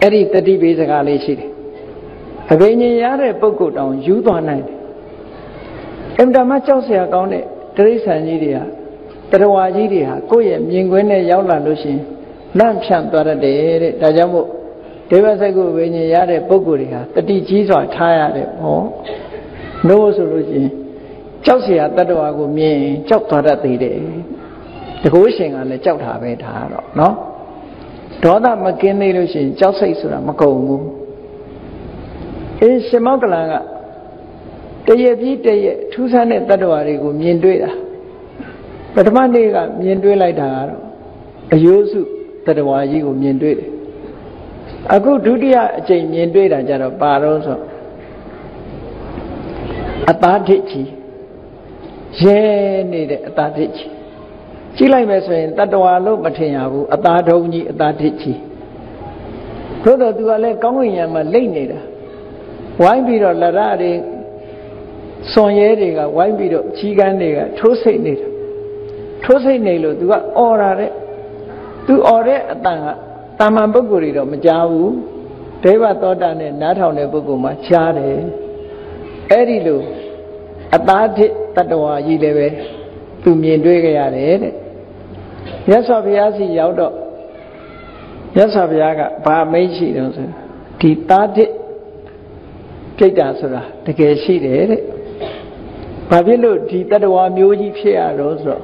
အဲ့ဒီတတိပိစကားလေးရှိတယ်အဘိညာဉ်ရတဲ့ပုဂ္ဂိုလ်တောင်ယူသွားနိုင်တယ်အင်တာမကြောက်เสียကောင်းတဲ့တိရစ္ဆာန်ကြီးတွေဟာတရားဝါကြီးတွေဟာကိုယ့်ရဲ့မြင်ကွင်းနဲ့ရောက်လာလို့ရှိရင်လန့်ဖြန့်သွားတတ်တယ်တဲ့ဒါကြောင့်မို့ဒေဝစက္ကုဝိညာဉ်ရတဲ့ပုဂ္ဂိုလ်တွေဟာတတိကြီးစွာထားရတယ်ဟောနို့ဆိုလို့ရှိရင်ကြောက်เสียတတ္တဝါကိုမြင်ကြောက်သွားတတ်သေးတယ်တကုရှင်ကလည်းကြောက်တာပဲဒါတော့နော်ဒေါသမကင်းသေးလို့ရှိရင်ကြောက်စိတ်ဆိုတာမကုန်ဘူးရှင်မောကလန်ကတရပြီးတရထူးဆန်းတဲ့တတ္တဝါတွေကိုမြင်တွေ့တာပထမနေ့ကမြင်တွေ့လိုက်တာကတော့အယိုးစုတတ္တဝါကြီးကိုမြင်တွေ့တယ်အခုဒုတိယအကြိမ်မြင်တွေ့တာကြတော့ပါတော့ဆိုအသားထိပ်ကြီးရဲနေတဲ့အသားထိပ်ကြီးကြည့်လိုက်မယ်ဆိုရင်တတ္တဝါလို့မထင်ရဘူးအသားထုံးကြီးအသားထိပ်ကြီးသို့တော့သူကလည်းကောင်းကင်ယံမှာလိမ့်နေတာဝိုင်းပြီးတော့လရတွေစွန်ရဲတွေကဝိုင်းပြီးတော့ချီးကန်းတွေကထိုးစိတ်နေတာထိုးစိတ်နေလို့သူကအော်တာတဲ့သူအော်တဲ့အတန်ကတာမန်ပုဂ္ဂိုလ်တွေတော့မကြားဘူးဒေဝသောတာနဲ့နားထောင်တဲ့ပုဂ္ဂိုလ်မှကြားတယ်အဲ့ဒီလိုအသားထစ်တတ္တဝါကြီးလည်းပဲသူမြင်တွေ့ကြရတယ်တဲ့မြတ်စွာဘုရားစီရောက်တော့မြတ်စွာဘုရားကဘာမိတ်ရှိတော့ဆိုဒီသားထစ်ပြိတ္တာဆိုတာတကယ်ရှိတယ်တဲ့ဘာဖြစ်လို့ဒီတတ္တဝါမျိုးကြီးဖြစ်ရတော့ဆိုတော့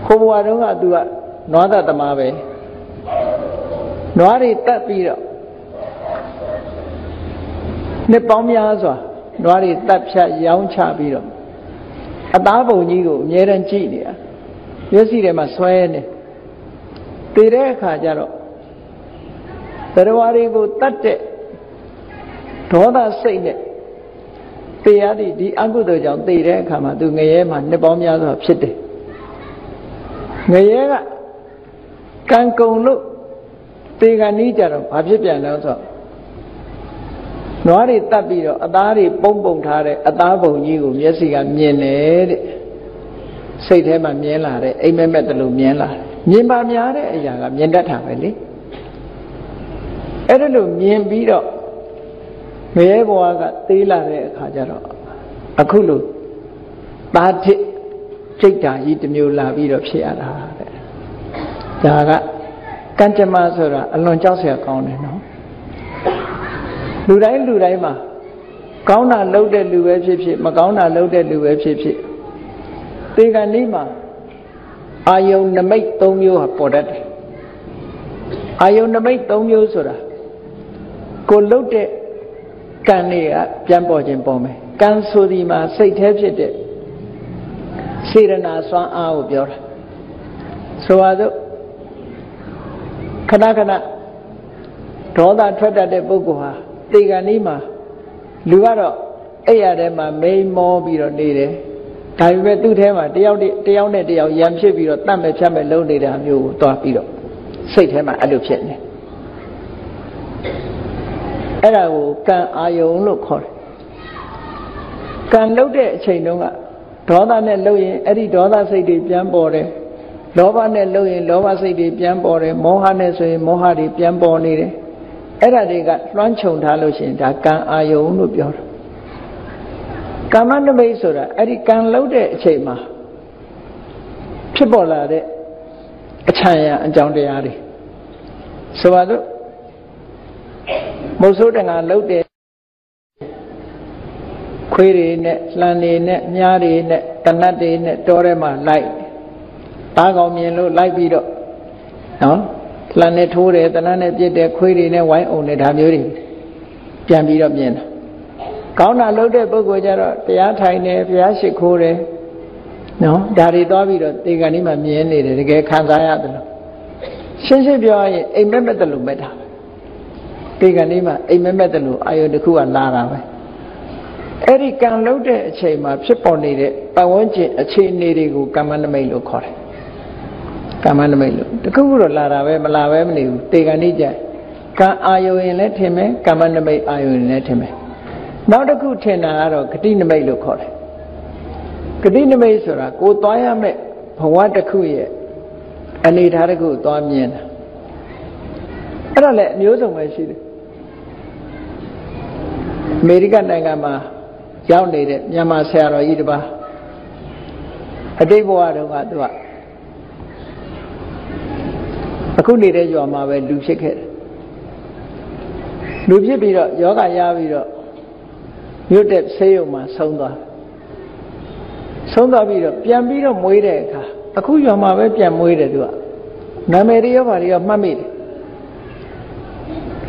ခိုးဘဝတုန်းကသူကနွားသက်သမားပဲနွားတွေတက်ပြီးတော့နှစ်ပေါင်းများစွာနွားတွေတက်ဖြတ်ရောင်းချပြီးတော့အသားပုံကြီးကိုအမြဲတမ်းကြည့်နေတာမျက်စိထဲမှာဆွဲနေတည်တဲ့အခါကျတော့တရားတွေကိုတတ်တဲ့ဒေါသစိတ်နဲ့တရားဒီအကုသိုလ်ကြောင့်တည်တဲ့အခါမှာသူငရဲမှာနှစ်ပေါင်းများစွာဖြစ်တယ်ငရဲကကံကုံလို့တေကနီးကြတော့ဘာဖြစ်ပြန်လဲဆိုတော့နွားတွေတတ်ပြီးတော့အသားတွေပုံထားတဲ့အသားပုံကြီးကိုမျက်စိကမြင်တယ်တဲ့စိတ်ထဲမှာမြင်လာတယ်အိမ်မက်မက်တလို့မြင်လာတယ်မြင်ပါများတဲ့အရာကမြင်တတ်တာပဲလေအဲ့ဒါလို့မြင်ပြီးတော့ငရဲဘဝကသေးလာတဲ့အခါကျတော့အခုလိုသာတစ်စိတ်ဓာတ်ကြီးတစ်မျိုးလာပြီးတော့ဖြစ်ရတာတဲ့ဒါကကံကြမ္မာဆိုတာအလွန်ကြောက်စရာကောင်းတယ်နော်လူတိုင်းမှာကောင်းတာလုပ်တဲ့လူပဲဖြစ်ဖြစ်မကောင်းတာလုပ်တဲ့လူပဲဖြစ်ဖြစ်သေကံဤမှာအာယုန်နမိတ်၃မျိုးဟာပေါ်တတ်တယ်အာယုန်နမိတ်၃မျိုးဆိုတာကိုလုပ်တဲ့ကံတွေကပြန်ပေါ်ခြင်းပေါ်မယ်ကံဆိုဒီမှာစိတ်แท้ဖြစ်တဲ့စေရနာစွမ်းအားကိုပြောတာဆိုပါစို့ခဏဒေါသထွက်တတ်တဲ့ပုဂ္ဂိုလ်ဟာတေကံဤမှာလူကတော့အဲ့ရထဲမှာမိန်မောပြီးတော့နေတယ်ဒါပေမဲ့သူ့ထဲမှာတယောက်နဲ့တယောက်ရံဖြစ်ပြီးတော့တတ်မဲ့ဖြတ်မဲ့လုံးနေတာမျိုးကိုတွားပြီးတော့စိတ်ထဲမှာအဲ့လိုဖြစ်နေအဲ့ဒါကိုကံအာယုံလို့ခေါ်တယ်ကံလှုပ်တဲ့အချိန်တုန်းကဒေါသနဲ့လှုပ်ရင်အဲ့ဒီဒေါသစိတ်တွေပြန်ပေါ်တယ်လောဘနဲ့လှုပ်ရင်လောဘစိတ်တွေပြန်ပေါ်တယ်မောဟနဲ့ဆိုရင်မောဟတွေပြန်ပေါ်နေတယ်အဲ့ဒါတွေကလွှမ်းခြုံထားလို့ရှိရင်ဒါကံအာယုံလို့ပြောတယ်ကာမနမိတ်ဆိုတာအဲ့ဒီကံလှုပ်တဲ့အချိန်မှာဖြစ်ပေါ်လာတဲ့အချမ်းရအကြောင်းတရားတွေဆိုပါစို့မုတ်ဆိုးတငါလှုပ်တဲ့ခွေးတွေနဲ့လှန်တွေနဲ့မြားတွေနဲ့တနတ်တွေနဲ့တောထဲမှာလိုက်သားကောင်မြင်လို့လိုက်ပြီးတော့နော်လှန်နဲ့ထိုးတယ်တနတ်နဲ့ပြစ်တယ်ခွေးတွေနဲ့ဝိုင်းအောင်တယ်ဒါမျိုးတွေပြန်ပြီးတော့မြင်တာကောင်းတာလုပ်တဲ့ပုဂ္ဂိုလ်ကြတော့တရားထိုင်တယ်ဘုရားရှိခိုးတယ်နော်ဒါတွေသွားပြီးတော့တေကံဒီမှာမြင်နေတယ်တကယ်ခံစားရတယ်လို့ရှင်းပြောရရင်အိမ်မက်မက်တယ်လို့မဲ့တာတေကံဒီမှာအိမ်မက်မက်တယ်လို့အာယုတစ်ခုကလာတာပဲအဲ့ဒီကံလုပ်တဲ့အချိန်မှာဖြစ်ပေါ်နေတဲ့ပတ်ဝန်းကျင်အခြေအနေတွေကိုကမ္မနမိတ်လို့ခေါ်တယ်ကမ္မနမိတ်လို့တခုခုတော့လာတာပဲမလာပဲမနေဘူးတေကံဒီကြကံအာယုရင်လည်းထင်မယ်ကမ္မနမိတ်အာယုရင်လည်းထင်မယ်နောက်တစ်ခုထင်တာကတော့ဂတိနမိတ်လို့ခေါ်တယ်ဂတိနမိတ်ဆိုတာကိုသွားရမယ့်ဘဝတစ်ခုရဲ့အနေထားတစ်ခုသွားမြင်တာ အဲ့ဒါလည်းအမျိုးစုံပဲရှိတယ်အမေရိကန်နိုင်ငံမှာရောက်နေတဲ့မြန်မာဆရာတော်ကြီးတစ်ပါးအတိတ်ဘဝတုန်းကသူကအခုနေတဲ့ရွာမှာပဲလူဖြစ်ခဲ့တယ်လူဖြစ်ပြီးတော့ယောဂရပြီးတော့မြို့တဲ့ဆေးရုံမှာဆုံးသွားပြီးတော့ပြန်ပြီးတော့မွေးတဲ့အခါအခုရွာမှာပဲပြန်မွေးတယ်သူကနာမည်တွေရောဘာတွေရောမှတ်မိတယ်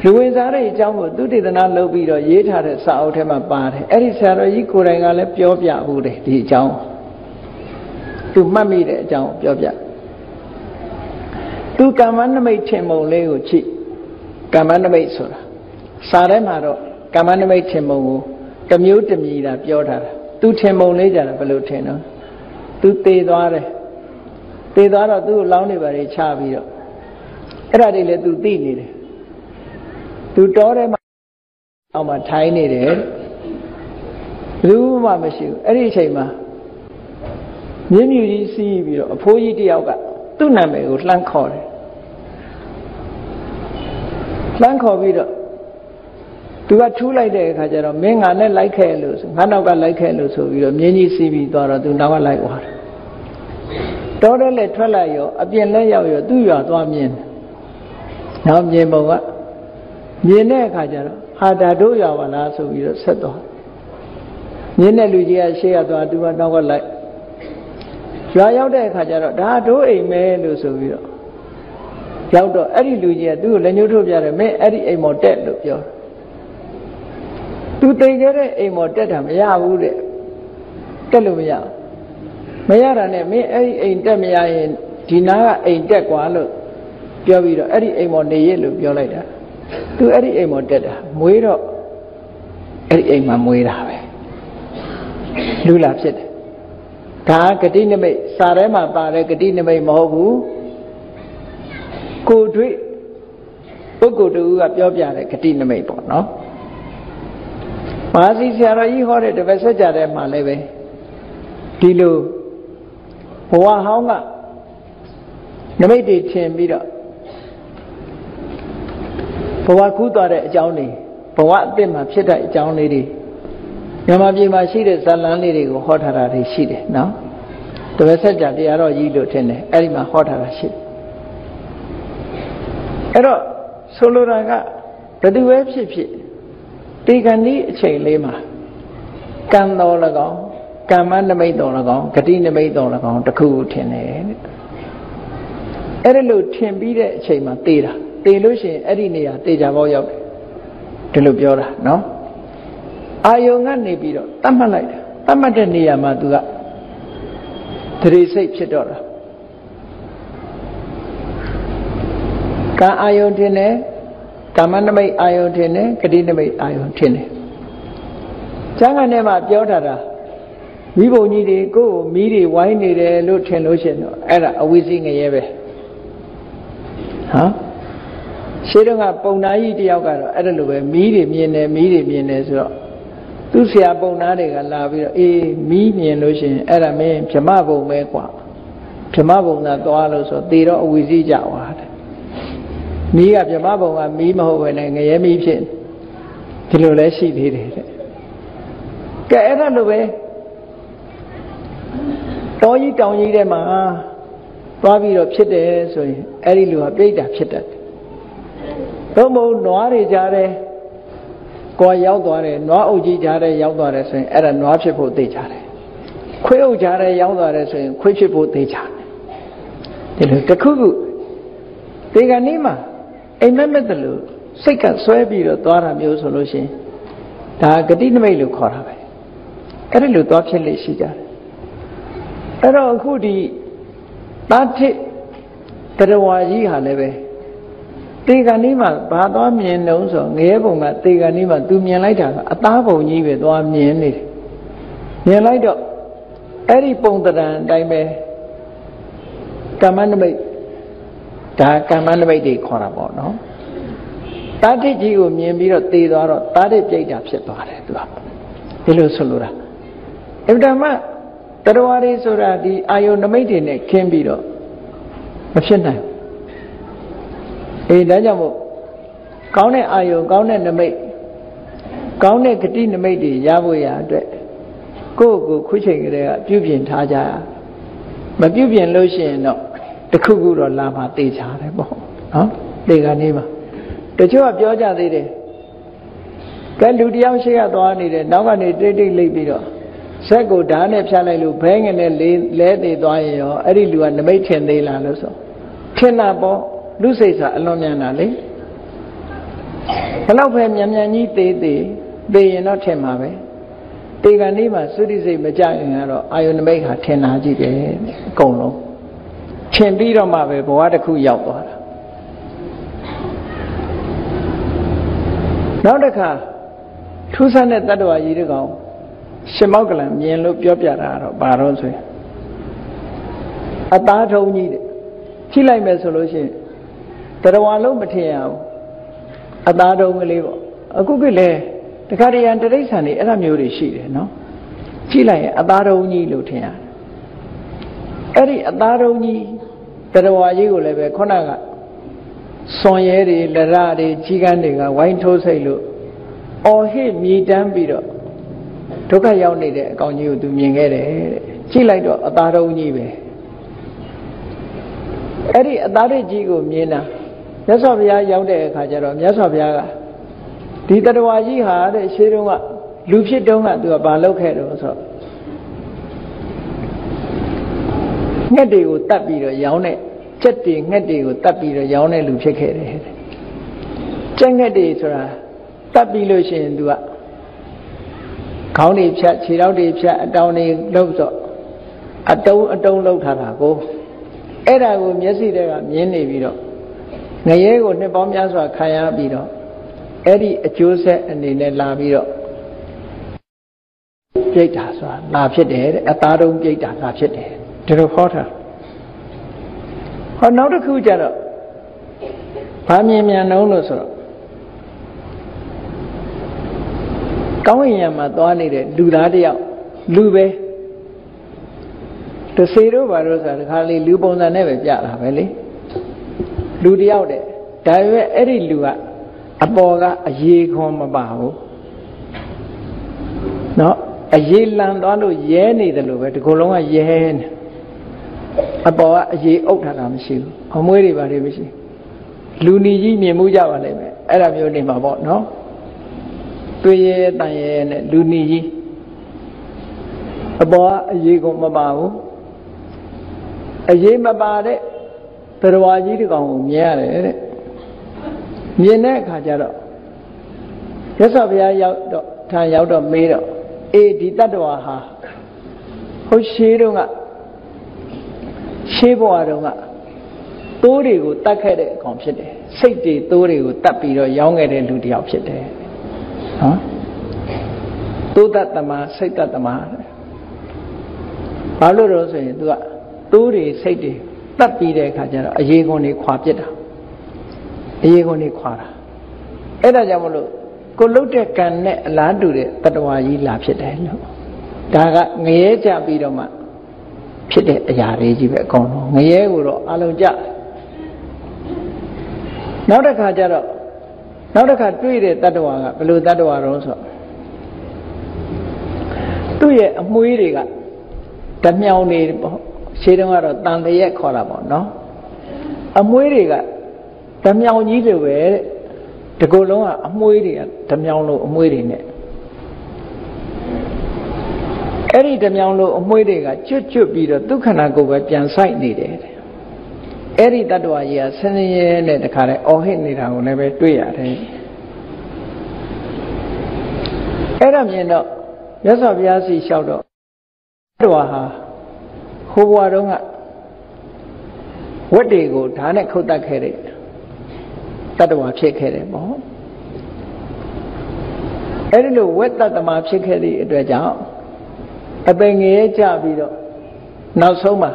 လူဝင်စားတွေအကြောင်းကိုသူတေသနာလုပ်ပြီးတော့ရေးထားတဲ့စာအုပ်ထဲမှာပါတယ်အဲ့ဒီဆရာတော်ကြီးကိုယ်တိုင်ကလည်းပြောပြဘူးတယ်ဒီအကြောင်းသူမှတ်မိတဲ့အကြောင်းပြောပြသူကမ္မနမိတ်ထင်ပုံလေးကိုကြည့်ကမ္မနမိတ်ဆိုတာစာထဲမှာတော့ကမ္မနမိတ်ထင်ပုံကိုတစ်မျိုးတစ်မြည်တာပြောထားတာသူထင်ပုံလေးကြတာဘယ်လိုထင်တော့သူသေသွားတယ်သေသွားတော့သူ့ကိုလောင်းနေပါလေချပြီးတော့အဲ့ဒါတွေလည်းသူသိနေတယ်သူတောထဲမှာအောက်မှာထိုင်နေတယ်ဘူးမှမရှိဘူးအဲ့ဒီအချိန်မှာမြင်းမြူကြီးစီးပြီးတော့အဖိုးကြီးတယောက်ကသူ့နာမည်ကိုလှမ်းခေါ်တယ်လှမ်းခေါ်ပြီးတော့သူကထူးလိုက်တဲ့အခါကျတော့မင်းငါနဲ့လိုက်ခဲ့လို့ဆိုငါနောက်ကလိုက်ခဲ့လို့ဆိုပြီးတော့မြင်းကြီးစီးပြီးသွားတော့သူနောက်ကလိုက်သွားတယ်တောထဲလည်းထွက်လိုက်ရောအပြင်လည်းရောက်ရောသူ့ရွာသွားမြင်တယ်နောက်မြင်ပုံကမြင်တဲ့အခါကျတော့ဟာဒါတို့ရွာပါလားဆိုပြီးတော့ဆက်သွားမြင်တဲ့လူကြီးကရှေ့ကသွားသူကနောက်ကလိုက်ရွာရောက်တဲ့အခါကျတော့ဒါတို့အိမ်မဲလို့ဆိုပြီးတော့ရောက်တော့အဲ့ဒီလူကြီးကသူ့ကိုလက်ညှိုးထိုးပြတယ်မင်းအဲ့ဒီအိမ်မော်တက်လို့ပြောသူတိမ်ခဲ့တဲ့အိမ်မော်တက်တာမရဘူးတဲ့တက်လို့မရတာနဲ့မင်းအဲ့ဒီအိမ်တက်မရရင်ဒီနားကအိမ်တက်ကွာလို့ပြောပြီးတော့အဲ့ဒီအိမ်မော်နေရလို့ပြောလိုက်တာသူအဲ့ဒီအိမ်မော်တက်တာမွေးတော့အဲ့ဒီအိမ်မှာမွေးတာပဲလူလာဖြစ်တယ်ဒါဂတိနမိတ်စာထဲမှာပါတဲ့ဂတိနမိတ်မဟုတ်ဘူးကိုယ်တွေ့ပုဂ္ဂိုလ်တူကပြောပြတဲ့ဂတိနမိတ်ပေါ့နော်မဟာစီဆရာတော်ကြီးဟောတဲ့တပည့်ဆက်ကြတဲ့မှာလည်းပဲဒီလိုဘဝဟောင်းကနမိတ်တွေထင်ပြီးတော့ဘဝကူးသွားတဲ့အကြောင်းတွေဘဝအသစ်မှာဖြစ်တဲ့အကြောင်းလေးတွေမြန်မာပြည်မှာရှိတဲ့ဇာလန်းလေးတွေကိုဟောထားတာတွေရှိတယ်နော်တပည့်ဆက်ကြတရားတော်ကြီးလို့ထင်တယ်အဲ့ဒီမှာဟောထားတာရှိတယ်အဲ့တော့ဆိုလိုတာကဘယ်သူပဲဖြစ်ဖြစ်ဒီကနေ့အချိန်လေးမှာကံတော်၎င်းကမ္မနမိတ်တော်၎င်းဂတိနမိတ်တော်၎င်းတစ်ခုထင်တယ်တဲ့အဲ့ဒါလို့ထင်ပြီးတဲ့အချိန်မှာသေတာသေလို့ရှိရင်အဲ့ဒီနေရာသေချာပေါက်ရောက်တယ်ဒီလိုပြောတာနော်အာယုံကနေပြီးတော့တတ်မှတ်လိုက်တာတတ်မှတ်တဲ့နေရာမှာသူကသတိစိတ်ဖြစ်တော့တာကံအာယုံထင်တယ်ကမ္မနမိတ်အာယုံထင်တယ်ဂတိနမိတ်အာယုံထင်တယ်ကျမ်းဂန်ထဲမှာပြောထားတာမိဘုံကြီးတွေကိုယ်မီးတွေဝိုင်းနေတယ်လို့ထင်လို့ရှိရင်တော့အဲ့ဒါအဝိဇ္ဇငရဲပဲဟမ်ရှင်းတော့ကပုံနာကြီးတယောက်ကတော့အဲ့ဒါလိုပဲမီးတွေမြင်တယ်ဆိုတော့သူ့ဆရာပုံနာတွေကလာပြီးတော့အေးမီးမြင်လို့ရှိရင်အဲ့ဒါမင်းဗြဟ္မဘုံပဲကွာဗြဟ္မဘုံသာသွားလို့ဆိုသေတော့အဝိဇ္ဇကြွားတယ်မီးကဗြဟ္မဘုံကမီးမဟုတ်ပဲနဲ့ငရဲမီးဖြစ်ဒီလိုလဲရှိသေးတယ်တဲ့ကဲအဲ့ဒါလိုပဲတောကြီးတောင်ကြီးထဲမှာသွားပြီးတော့ဖြစ်တယ်ဆိုရင်အဲ့ဒီလူကပြိတ္တာဖြစ်တတ်တယ်။သို့မဟုတ်နွားတွေကြားတယ်ကိုယ်ရောက်သွားတယ်နွားအုပ်ကြီးကြားတယ်ရောက်သွားတယ်ဆိုရင်အဲ့ဒါနွားဖြစ်ဖို့သိကြတယ်။ခွေးအုပ်ကြားတယ်ရောက်သွားတယ်ဆိုရင်ခွေးဖြစ်ဖို့သိကြတယ်။ဒီလိုတစ်ခုခုဒီကနေ့မှာအိမ်မက်မဲ့တယ်လို့စိတ်ကဆွဲပြီးတော့သွားတာမျိုးဆိုလို့ရှိရင်ဒါဂတိနမိတ်လို့ခေါ်တာပဲ။အဲ့ဒီလိုသွားဖြစ်လေရှိကြတယ်။အဲ့တော့အခုဒီတာထိတရဝါကြီးဟာလည်းပဲတေကနေ့မှာဘာသွားမြင်တုံးဆိုငရဲဘုံကတေကနေ့မှာသူမြင်လိုက်တာကအသားဘုံကြီးပဲသွားမြင်နေတယ်မြင်လိုက်တော့အဲ့ဒီပုံတရံအတိုင်းပဲကမ္မနမိတ်ဒါကမ္မနမိတ်တွေခေါ်တာပေါ့နော်တာထိကြီးကိုမြင်ပြီးတော့တေသွားတော့တာထိပြိတ္တာဖြစ်သွားတယ်သူကဒီလိုဆိုလိုတာအဗ္ဗဓမ္မတရဝါတွေဆိုတာဒီအာယုန်နမိတ်တွေနဲ့ခင်းပြီးတော့မဖြစ်နိုင်အေးဒါကြောင့်မို့ ကောင်းတဲ့အာယုံကောင်းတဲ့နမိတ်ကောင်းတဲ့ဂတိနမိတ်တွေရဖို့ရအတွက်ကိုယ့်ကိုခုချိန်ကလေးကပြုပြင်ထားကြမပြုပြင်လို့ရှိရင်တော့တခုခုတော့လာမှသိချတယ်ပေါ့နော်ဒီကနေ့မှာတချို့ကပြောကြသေးတယ်ကဲလူတယောက်ရှိရသွားနေတယ်နောက်ကနေတိတ်တိတ်လိပ်ပြီးတော့ဇက်ကိုဓာတ်နဲ့ဖြတ်လိုက်လို့ဘဲငယ်နဲ့လဲသေးသွားရင်ရောအဲ့ဒီလူကနမိတ်ထင်သေးလားလို့ဆိုထင်တာပေါ့လူစိတ်စာအလွန်မြန်တာလေဘယ်တော့ပဲမြန်မြန်ကြီးသေးရင်တော့ထင်မှာပဲဒီကနေ့မှာသုတိစိတ်မကြရင်ကတော့အာယုန်နမိတ်ဟာထင်တာကြည့်ပဲအကုန်လုံးထင်ပြီးတော့မှပဲဘဝတစ်ခုရောက်သွားတာနောက်တစ်ခါထူးဆန်းတဲ့တတ္တဝါကြီးတကောင်ရှင်မောက္ကလံမြင်လို့ပြောပြတာတော့ဘာတော့ဆိုရင်အသားထုံးကြီးတဲ့ကြည့်လိုက်မယ်ဆိုလို့ရှိရင်တရဝါလုံးမထင်ရဘူးအသားထုံးကလေးပေါ့အခုကလည်းတခါတရံတရိစ္ဆာန်တွေအဲ့လိုမျိုးတွေရှိတယ်နော်ကြည့်လိုက်ရင်အသားထုံးကြီးလို့ထင်ရတယ်အဲ့ဒီအသားထုံးကြီးတရဝါကြီးကိုလည်းပဲခုနကစွန်ရဲတွေလရတွေကြီးကန်းတွေကဝိုင်းထိုးစိတ်လို့အော်ဟစ်မြည်တမ်းပြီးတော့ဒုက္ခရောက်နေတဲ့အကောင်ကြီးကိုသူမြင်ခဲ့တယ်တဲ့ကြည့်လိုက်တော့အသားထုံးကြီးပဲအဲ့ဒီအသားရကြီးကိုမြင်တာမြတ်စွာဘုရားရောက်တဲ့အခါကျတော့မြတ်စွာဘုရားကဒီတတဝါကြီးဟာတဲ့ရှေးတုန်းကလူဖြစ်တုန်းကသူကဘာလုပ်ခဲ့တော့ဆိုတော့ငှက်တွေကိုတတ်ပြီးတော့ရောင်းတဲ့ကြက်တွေငှက်တွေကိုတတ်ပြီးတော့ရောင်းတဲ့လူဖြစ်ခဲ့တယ်တဲ့ကြက်ငှက်တွေဆိုတာတတ်ပြီးလို့ရှိရင်သူကခေါင်းတွေဖြတ်ခြေထောက်တွေဖြတ်အတောင်တွေလှုပ်ဆိုအတုံးလှုပ်ထားတာကိုအဲ့ဒါကိုမျက်စိတွေကမြင်နေပြီးတော့ငရဲကိုနှစ်ပေါင်းများစွာခံရပြီးတော့အဲ့ဒီအကျိုးဆက်အနေနဲ့လာပြီးတော့ပြိတ္တာဆိုတာလာဖြစ်တယ်တဲ့အသားတုံးပြိတ္တာလာဖြစ်တယ်ဒီလိုဟောတာဟောနောက်တစ်ခုကျတော့ဘာမြင်မြန်လုံးလို့ဆိုတော့ကောင်းကင်ယံမှာသွားနေတဲ့လူသားတယောက်လူပဲတစေတို့ဘာလို့ဆိုတာဒီခါလေးလူပုံစံနဲ့ပဲပြတာပဲလေလူတယောက်တဲ့ဒါပေမဲ့အဲ့ဒီလူကအပေါ်ကအရေခွန်မပါဘူးเนาะအရေလန်သွားလို့ရဲနေတယ်လို့ပဲဒီကိုယ်လုံးကရဲနေအပေါ်ကအရေအုပ်ထားတာမရှိဘူးအမွှေးတွေပါလေမရှိလူနီကြီးမြင်မှုကြပါလိမ့်မယ်အဲ့ဒါမျိုးနေမှာပေါ့เนาะတွေ့ရဲတန်ရဲနဲ့လူနီကြီးအပေါ်ကအရေခွန်မပါဘူးအရေးမပါတဲ့တရဝါကြီးတကောင်ကိုမြင်ရတယ်တဲ့မြင်တဲ့အခါကျတော့ရသော်ဘုရားရောက်တော့ထံရောက်တော့မေးတော့အေးဒီတတ္တဝါဟာဟုတ်ရှေးတုန်းကရှေးဘဝတုန်းကသိုးတွေကိုတတ်ခဲ့တဲ့အကောင်ဖြစ်တယ်စိတ်တွေသိုးတွေကိုတတ်ပြီးတော့ရောင်းခဲ့တဲ့လူတစ်ယောက်ဖြစ်တယ်နော်သိုးတတ်သမားစိတ်တတ်သမားဘာလို့တော့ဆိုရင် तू ကသိုးတွေစိတ်တွေတတ်ပြီးတဲ့အခါကျတော့အရေခွန်တွေခွာပြစ်တာအရေခွန်တွေခွာတာအဲ့ဒါကြောင့်မလို့ကိုလှုပ်တဲ့ကံနဲ့အလားတူတဲ့တတ္တဝါကြီးလာဖြစ်တယ်လို့ဒါကငရဲကြပြီးတော့မှဖြစ်တဲ့အရာတွေကြီးပဲအကုန်လုံးငရဲကိုတော့အလုံးကြနောက်တစ်ခါကျတော့နောက်တစ်ခါတွေ့တဲ့တတ္တဝါကဘယ်လိုတတ္တဝါတော့ဆိုသူ့ရဲ့အမွှေးတွေကဓမြောင်နေပေါ့ရှေးတုန်းကတော့တန်တရက်ခေါ်တာပေါ့နော်အမွှေးတွေကဓမြောင်ကြီးတွေပဲတဲ့ဒီကုလုံးကအမွှေးတွေကဓမြောင်လို့အမွှေးတွေနဲ့အဲ့ဒီဓမြောင်လို့အမွှေးတွေကကျွတ်ပြီးတော့ဒုက္ခနာကိုပဲပြန်ဆိုင်နေတယ်တဲ့အဲ့ဒီတတ္တဝါကြီးကဆင်းရဲနဲ့တခါတည်းအော်ဟစ်နေတာကိုလည်းပဲတွေ့ရတယ်အဲ့ဒါမြင်တော့မြတ်စွာဘုရားစီလျှောက်တော့တတ္တဝါဟာဟိုဘဝတုန်းကဝက်တွေကိုဓာတ်နဲ့ခုတ်တတ်ခဲ့တဲ့တတ္တဝါဖြစ်ခဲ့တယ်ပေါ့အဲ့ဒီလိုဝက်တတ္တမဖြစ်ခဲ့တဲ့အတွက်ကြောင့်အပင်ငရဲကြပြီးတော့နောက်ဆုံးမှာ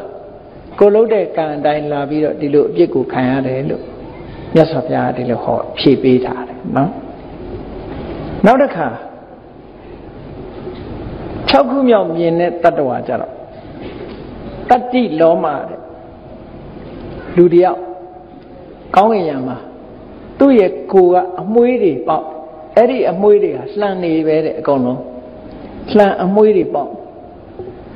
ကိုလှုပ်တဲ့ကံအတိုင်းလာပြီးတော့ဒီလိုအပြစ်ကိုခံရတယ်လို့မြတ်စွာဘုရားဒီလိုဟောဖြေပေးထားတယ်နော်နောက်တစ်ခါ6ခုမြောက်မြင်တဲ့တတ္တဝါကြတော့တတ္တိလောမတဲ့လူတယောက်ကောင်းကင်ယံမှာ သူ့ရဲ့ကိုယ်ကအမွှေးတွေပေါက်အဲ့ဒီအမွှေးတွေဟာလှန်နေပဲတဲ့အကုန်လုံးလှန်အမွှေးတွေပေါက်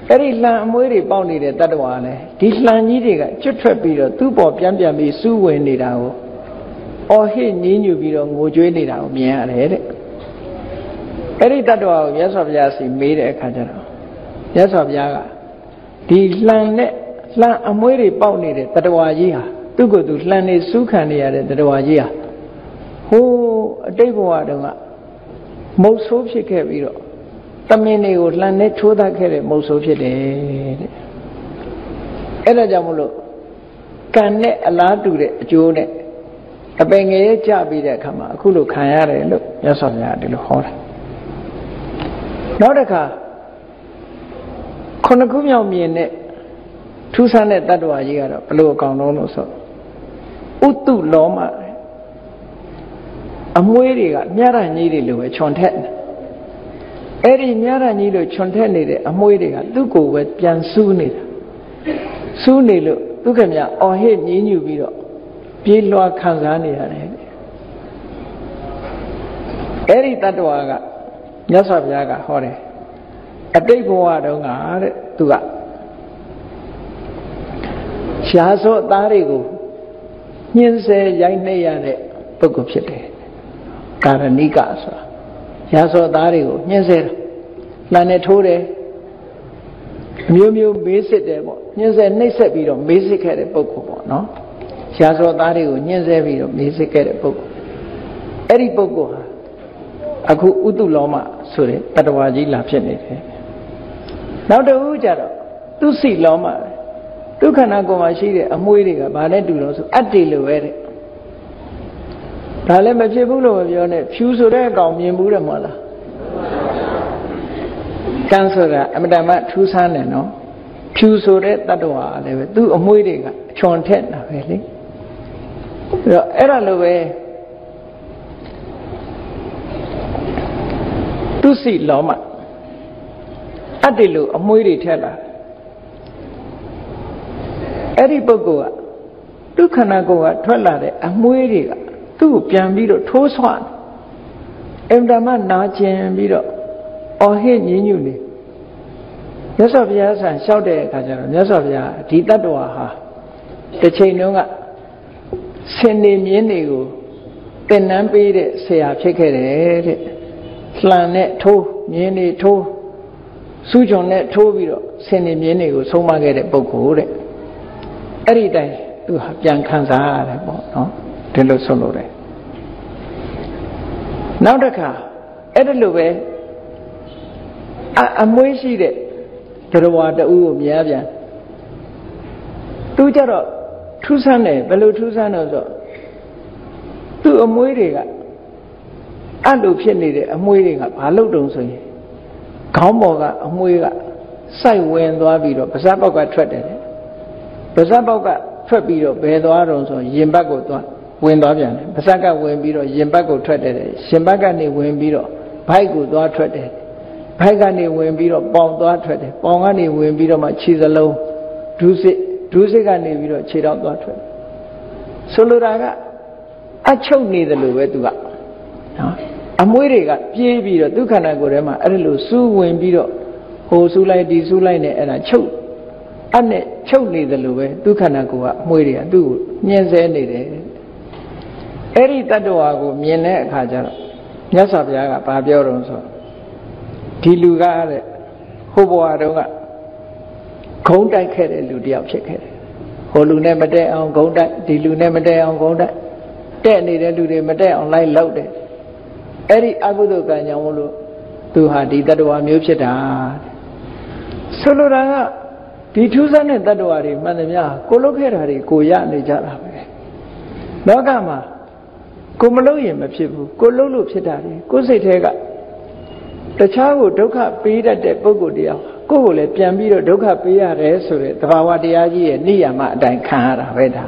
အဲ့ဒီလှန်အမွှေးတွေပေါက်နေတဲ့တတ္တဝါလည်းဒီလှန်ကြီးတွေကကျွတ်ထွက်ပြီးတော့သူ့ပေါ်ပြန်ပြီးစူးဝင်နေတာကိုအော်ဟစ်ညင်းညူပြီးတော့ငိုကြွေးနေတာကိုမြင်ရတယ်တဲ့အဲ့ဒီတတ္တဝါကိုမြတ်စွာဘုရားစီမေးတဲ့အခါကျတော့မြတ်စွာဘုရားကဒီလှန်နဲ့လှန်အမွှေးတွေပေါက်နေတဲ့တတ္တဝါကြီးဟာသူ့ကိုယ်သူလှန်နေစူးခံနေရတဲ့တတ္တဝါကြီးဟာဟိုးအတိတ်ဘဝတုန်းကမုတ်ဆိုးဖြစ်ခဲ့ပြီးတော့တမင်တွေကိုလှန်နဲ့ချိုးတတ်ခဲ့တဲ့မုတ်ဆိုးဖြစ်တယ်တဲ့အဲ့ဒါကြောင့်မလို့ကံနဲ့အလားတူတဲ့အကျိုးနဲ့အပင်ငယ်ကြပြီးတဲ့အခါမှာအခုလိုခံရတယ်လို့မြတ်စွာဘုရားဒီလိုဟောတယ်နောက်တစ်ခါခုနှစ်ခုမြောက်မြင်တဲ့ထူးဆန်းတဲ့တတ္တဝါကြီးကတော့ဘယ်လိုအကောင်လုံးလို့ဆိုဥတုလောမအမွှေးတွေကမြရကြီးတွေလိုပဲခြုံထက်အဲ့ဒီမြရကြီးလိုခြုံထက်နေတဲ့အမွှေးတွေကသူ့ကိုယ်ပဲပြန်စူးနေတာစူးနေလို့သူခင်ဗျအော်ဟစ်ညင်းညူပြီးတော့ပြေးလွှားခံစားနေရတယ်အဲ့ဒီတတ္တဝါကမြတ်စွာဘုရားကဟောတယ်အတိတ်ဘဝတုန်းကတဲ့သူကရှားစောသားတွေကိုညှင်းဆဲရိုက်နှိပ်ရတဲ့ပုဂ္ဂိုလ်ဖြစ်တယ်ကာရဏိကဆိုတာရှားစောသားတွေကိုညှင်းဆဲတယ်လှန်နဲ့ထိုးတယ်အမျိုးမျိုးမေးစစ်တယ်ပေါ့ညှင်းဆဲနှိပ်ဆက်ပြီးတော့မေးစစ်ခဲ့တဲ့ပုဂ္ဂိုလ်ပေါ့နော်ရှားစောသားတွေကိုညှင်းဆဲပြီးတော့မေးစစ်ခဲ့တဲ့ပုဂ္ဂိုလ်အဲ့ဒီပုဂ္ဂိုလ်ဟာအခုဥတုလောမဆိုတဲ့တတ္တဝါကြီးလာဖြစ်နေတယ်နောက်တစ်ခုကျတော့သူစိလောမဒုက္ခနာကိုယ်မှာရှိတဲ့အမွှေးတွေကဘာနဲ့တူလို့ဆိုအတ္တိလိုပဲတဲ့ဒါလည်းမဖြစ်ဘူးလို့မပြောနဲ့ဖြူဆိုတဲ့အကောင်မြင်ဘူးတယ်မဟုတ်လားကံဆိုတာအမတမထူးဆန်းတယ်နော်ဖြူဆိုတဲ့တတ္တဝါလည်းပဲသူ့အမွှေးတွေကအချွန်ထက်တာပဲလေအဲ့ဒါလိုပဲသူစိလောမအတ္တိလိုအမွှေးတွေထက်လာအဲ့ဒီပုဂ္ဂိုလ်ကဒုက္ခနာကိုယ်ကထွက်လာတဲ့အမွှေးတွေကသူ့ကိုပြန်ပြီးတော့ထိုးဆွတယ်အင်တာမနာကျင်ပြီးတော့အော်ဟစ်ညင်းညူနေမြတ်စွာဘုရားဆံလျှောက်တဲ့အခါကျတော့မြတ်စွာဘုရားဒီတတ္တဝါဟာတစ်ချိန်တုန်းကဆင်နေမြင်းတွေကိုသင်္นานပေးတဲ့ဆရာဖြစ်ခဲ့တယ်တဲ့လှန်နဲ့ထိုးမြင်းတွေထိုးစူးချွန်နဲ့ထိုးပြီးတော့ဆင်နေမြင်းတွေကိုဆုံးမခဲ့တဲ့ပုဂ္ဂိုလ်တဲ့အဲ့ဒီတိုင်းသူဟာပြန်ခံစားရတယ်ပေါ့နော်ဒီလိုဆိုလို့တယ်နောက်တစ်ခါအဲ့ဒါလိုပဲအမွှေးရှိတဲ့တရားတူကိုမြင်ရပြန်သူကြတော့ထူးဆန်းတယ်ဘယ်လိုထူးဆန်းတော့ဆိုသူ့အမွှေးတွေကအဲ့လိုဖြစ်နေတဲ့အမွှေးတွေကဘာလို့တုံဆိုရင်ခေါင်းပေါ်ကအမွှေးကစိုက်ဝင်သွားပြီးတော့ပါးစပ်ပေါက်ကထွက်တယ်ပါးစပ်ပေါက်ကထွက်ပြီးတော့ဘယ်သွားတော့ဆိုရင်ဘတ်ကိုသွားဝင်သွားပြန်တယ်ပါးစပ်ကဝင်ပြီးတော့ရင်ဘတ်ကိုထွက်တယ်ရှင်ဘတ်ကနေဝင်ပြီးတော့ဘိုက်ကိုသွားထွက်တယ်ဘိုက်ကနေဝင်ပြီးတော့ပေါင်သွားထွက်တယ်ပေါင်ကနေဝင်ပြီးတော့မှခြေစလုံးဒုစစ်ကနေပြီးတော့ခြေထောက်သွားထွက်ဆိုလိုတာကအချုပ်နေတယ်လို့ပဲသူကနော်အမွှေးတွေကပြေးပြီးတော့ဒုက္ခနာကိုယ်ထဲမှာအဲ့လိုစူးဝင်ပြီးတော့ဟိုစူးလိုက်ဒီစူးလိုက်နဲ့အဲ့ဒါချုပ်အဲ့နဲ့ချုပ်နေတယ်လို့ပဲဒုက္ခနာကိုယ်ကအမွှေးတွေကသူ့ကိုညှင်းဆဲနေတယ်အဲ့ဒီတတ္တဝါကိုမြင်တဲ့အခါကျတော့မြတ်စွာဘုရားကဘာပြောတော့ဆိုဒီလူကတဲ့ဟိုဘဝတုန်းကဂုံးတိုက်ခဲ့တဲ့လူတယောက်ဖြစ်ခဲ့တယ်ဟိုလူနဲ့မတည့်အောင်ဂုံးတိုက်ဒီလူနဲ့မတည့်အောင်ဂုံးတိုက်တဲ့နေတဲ့လူတွေမတည့်အောင်လိုက်လောက်တယ်အဲ့ဒီအကုသိုလ်ကံကြောင့်မလို့သူဟာဒီတတ္တဝါမျိုးဖြစ်တာဆိုလိုတာကဒီထူးဆန်းတဲ့တတ္တဝါတွေမှန်သမျှကိုလုတ်ခဲ့တာတွေကိုရနေကြတာပဲလောကမှာကိုမလုတ်ရင်မဖြစ်ဘူးကိုလုတ်လို့ဖြစ်တာလေကိုစိတ်ထဲကတခြားကိုဒုက္ခပေးတတ်တဲ့ပုဂ္ဂိုလ်တရားကိုယ့်ကိုလည်းပြန်ပြီးတော့ဒုက္ခပေးရတယ်ဆိုတဲ့သဘာဝတရားကြီးရဲ့နိယာမအတိုင်းခံရတာပဲဒါ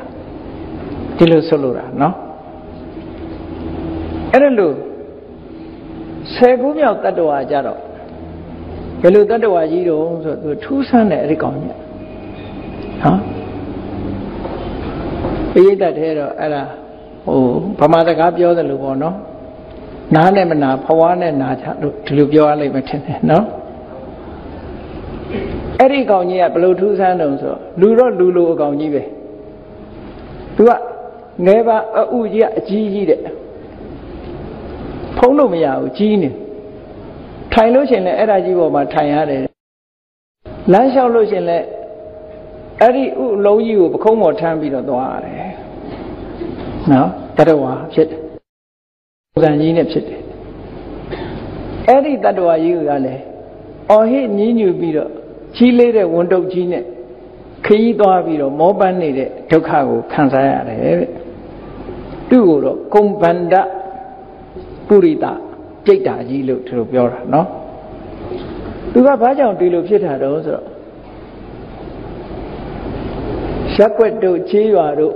ဒီလိုဆိုလို့တာနော်အဲ့ဒါလို့10ခုမြောက်တတ္တဝါကြတော့ဘယ်လိုတတ္တဝါကြီးတုံးဆိုသူထူးဆန်းတဲ့အဲ့ဒီကောင်ကြီးနော်ပိဋကတ်ထဲတော့အဲ့ဒါ ဗမာစကားပြောတယ်လို့ပေါ့နော်နားနဲ့မနာဖွားနဲ့နာချလို့ဒီလိုပြောရလိမ့်မယ်ထင်တယ်နော်အဲ့ဒီကောင်ကြီးကဘယ်လိုထူးဆန်းတုံးဆိုလူတော့လူလိုအကောင်ကြီးပဲသူကငယ်ပါအဥကြီးကအကြီးကြီးတဲ့ဖုံးလို့မရဘူးကြီးနေထိုင်လို့ရှင်လဲအဲ့ဒါကြီးပေါ်မှာထိုင်ရတယ်လမ်းလျှောက်လို့ရှင်လဲအဲ့ဒီဥလုံးကြီးကိုပခုံးပေါ်ထမ်းပြီးတော့သွားရတယ်နော်တတဝါဖြစ်တယ်ပုံစံကြီးနဲ့ဖြစ်တယ်အဲ့ဒီတတဝါကြီးကလည်းအော်ဟစ်ညည်းညူပြီးတော့ကြီးလေးတဲ့ဝန်တုပ်ကြီးနဲ့ခရီးသွားပြီးတော့မောပန်းနေတဲ့ဒုက္ခကိုခံစားရတယ်တဲ့သူ့ကိုတော့ကုံဗန္ဒပုရိသပြိတ္တာကြီးလို့သူတို့ပြောတာနော်သူကဘာကြောင့်ဒီလိုဖြစ်တာတော့ဆိုတော့ရက်ွက်တို့ချေးရွာတို့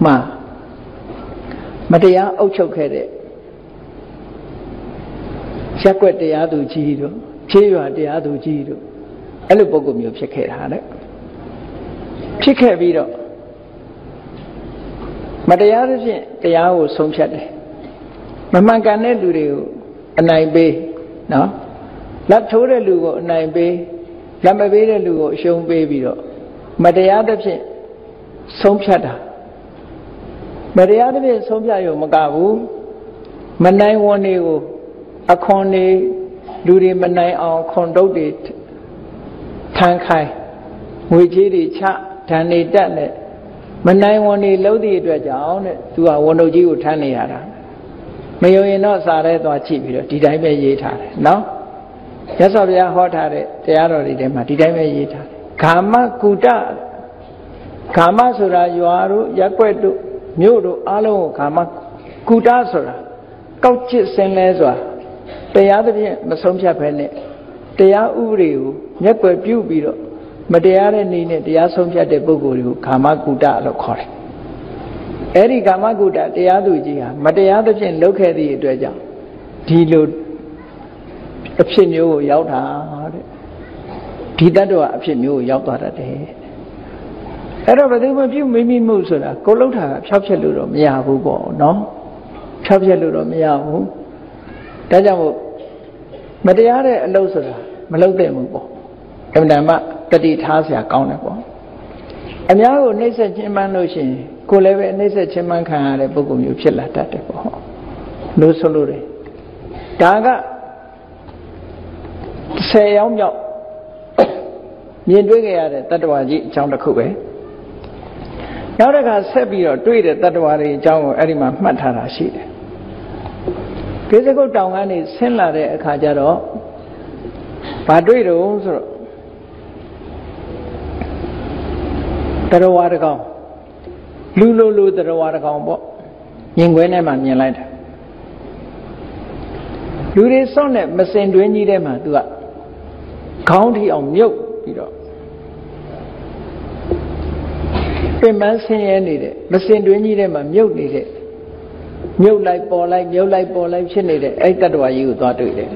မှာမတရားအုပ်ချုပ်ခဲ့တဲ့ရက်ွက်တရားသူကြီးတို့ချေးရွာတရားသူကြီးတို့အဲ့လိုပုံစံမျိုးဖြစ်ခဲ့တာတဲ့ဖြစ်ခဲ့ပြီးတော့မတရားသဖြင့်တရားကိုဆုံးဖြတ်တယ်မမှန်ကန်တဲ့လူတွေကိုအနိုင်ပေးနော်လက်ထိုးတဲ့လူကိုအနိုင်ပေးလက်မပေးတဲ့လူကိုအရှုံးပေးပြီးတော့မတရားသဖြင့်ဆုံးဖြတ်တာမတရားသဖြင့်ဆုံးဖြတ်ရုံမကဘူးမနိုင်ဝန်တွေကိုအခွန်တွေလူတွေမနိုင်အောင်ခွန်တုတ်တွေထမ်းခိုင်းငွေကြေးတွေချဓာန်တွေတက်နဲ့မနိုင်ဝန်တွေလုံးသည့်အတွက်ကြောင့်တဲ့သူကဝန်တုတ်ကြီးကိုထမ်းနေရတာမယုံရင်တော့စာရဲသွားကြည့်ပြီးတော့ဒီတိုင်းပဲရေးထားတယ်နော်ရသော်ဘုရားဟောထားတဲ့တရားတော်တွေထဲမှာဒီတိုင်းပဲရေးထားတယ်ဂါမကုတဂါမဆိုတာရွာတို့ရက်ွက်တို့မြို့တို့အားလုံးကိုဂါမကုတဆိုတာကောက်ချစ်စင်လဲစွာတရားသဖြင့်မဆုံးဖြတ်ဘဲနဲ့တရားဥပဒေကိုမျက်ကွယ်ပြုပြီးတော့မတရားတဲ့နည်းနဲ့တရားဆုံးဖြတ်တဲ့ပုဂ္ဂိုလ်တွေကိုဂါမကုတလို့ခေါ်တယ်အဲ့ဒီဂါမကုတတရားသူကြီးဟာမတရားသဖြင့်လုပ်ခဲ့သည့်အတွက်ကြောင့်ဒီလိုအဖြစ်မျိုးကိုရောက်တာတဲ့ဒီတတ္တဝါအဖြစ်မျိုးကိုရောက်သွားတတ်တယ်အဲ့တော့ဘယ်သူမှပြုမိမိမှုဆိုတာကိုလှုပ်တာကဖြောက်ဖြစ်လို့တော့မရဘူးပေါ့နော်ဖြောက်ဖြစ်လို့တော့မရဘူးဒါကြောင့်မို့မတရားတဲ့အလုပ်ဆိုတာမလုပ်သင့်ဘူးပေါ့အမှန်တမ်းတတိထားစရာကောင်းတယ်ပေါ့အများကိုနှိမ့်ဆက်ခြင်းမှန်းလို့ရှိရင်ကိုယ်လည်းပဲနှိမ့်ဆက်ခြင်းမှန်းခံရတဲ့ပုဂ္ဂိုလ်မျိုးဖြစ်လာတတ်တယ်ပေါ့လို့ဆိုလို့တယ်ဒါက10ရောက်မြောက်မြင်တွေ့ကြရတဲ့တတ္တဝါကြီးအကြောင်းတစ်ခုပဲနောက်တစ်ခါဆက်ပြီးတော့တွေ့တဲ့တတ္တဝါတွေအကြောင်းကိုအဲ့ဒီမှာမှတ်ထားတာရှိတယ်ကိစ္စကုတ်တောင်ကနေဆင်းလာတဲ့အခါကျတော့ဘာတွေ့တော့ဆိုတော့တရဝါတကောင်လူလိုတရဝါတကောင်ပေါ့မြင်ခွဲထဲမှာမြင်လိုက်တာလူတွေစောင့်တဲ့မစင်တွင်းကြီးထဲမှာသူကခေါင်းထီအောင်မြုပ်ပြီးတော့ပင်ပန်းဆင်းရဲနေတဲ့မစင်တွင်းကြီးထဲမှာမြုပ်နေတဲ့မြုပ်လိုက်ပေါ်လိုက်မြုပ်လိုက်ပေါ်လိုက်ဖြစ်နေတဲ့အဲ့တတ္တဝါကြီးကိုသွားတွေ့တယ်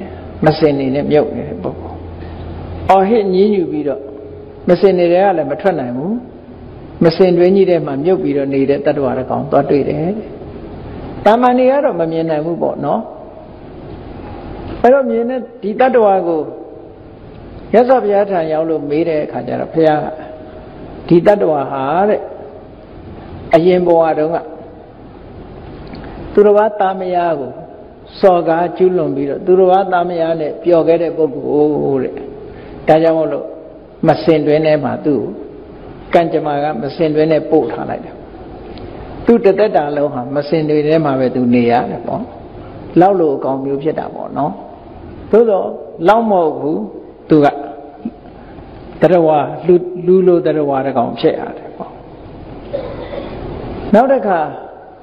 မစင်နေနဲ့မြုပ်နေတဲ့ပုဂ္ဂိုလ်အော်ဟစ်ညည်းညူပြီးတော့မစင်နေတယ်ကလည်းမထွက်နိုင်ဘူးမစင်တွင်းကြီးထဲမှာမြုပ်ပြီးတော့နေတဲ့တတ္တဝါတစ်ကောင်သွားတွေ့တယ်တာမန်တွေကတော့မမြင်နိုင်ဘူးပေါ့နော်အဲ့တော့မြင်တဲ့ဒီတတ္တဝါကိုရသော်ဘုရားထံရောက်လို့မေးတဲ့အခါကျတော့ဘုရားဒီတတ္တဝါဟာတဲ့အရင်ဘဝတုန်းကသူတော်ဘာသားမယားကိုစော်ကားကျူးလွန်ပြီးတော့သူတော်ဘာသားမယားနဲ့ပျော်ခဲ့တဲ့ပုဂ္ဂိုလ်တဲ့ဒါကြောင့်မို့လို့မစင်တွင်းထဲမှာသူ့ကံကြမ္မာကမစင်တွင်းနဲ့ပို့ထားလိုက်တယ်သူတသက်တာလုံးဟာမစင်တွင်းထဲမှာပဲသူနေရတယ်ပေါ့လောက်လို့အကောင်မျိုးဖြစ်တာပေါ့နော်သို့တော့လောက်မဟုတ်ဘူးသူကတရဝါလူလိုတရဝါတကောင်ဖြစ်ရတယ်ပေါ့နောက်တစ်ခါ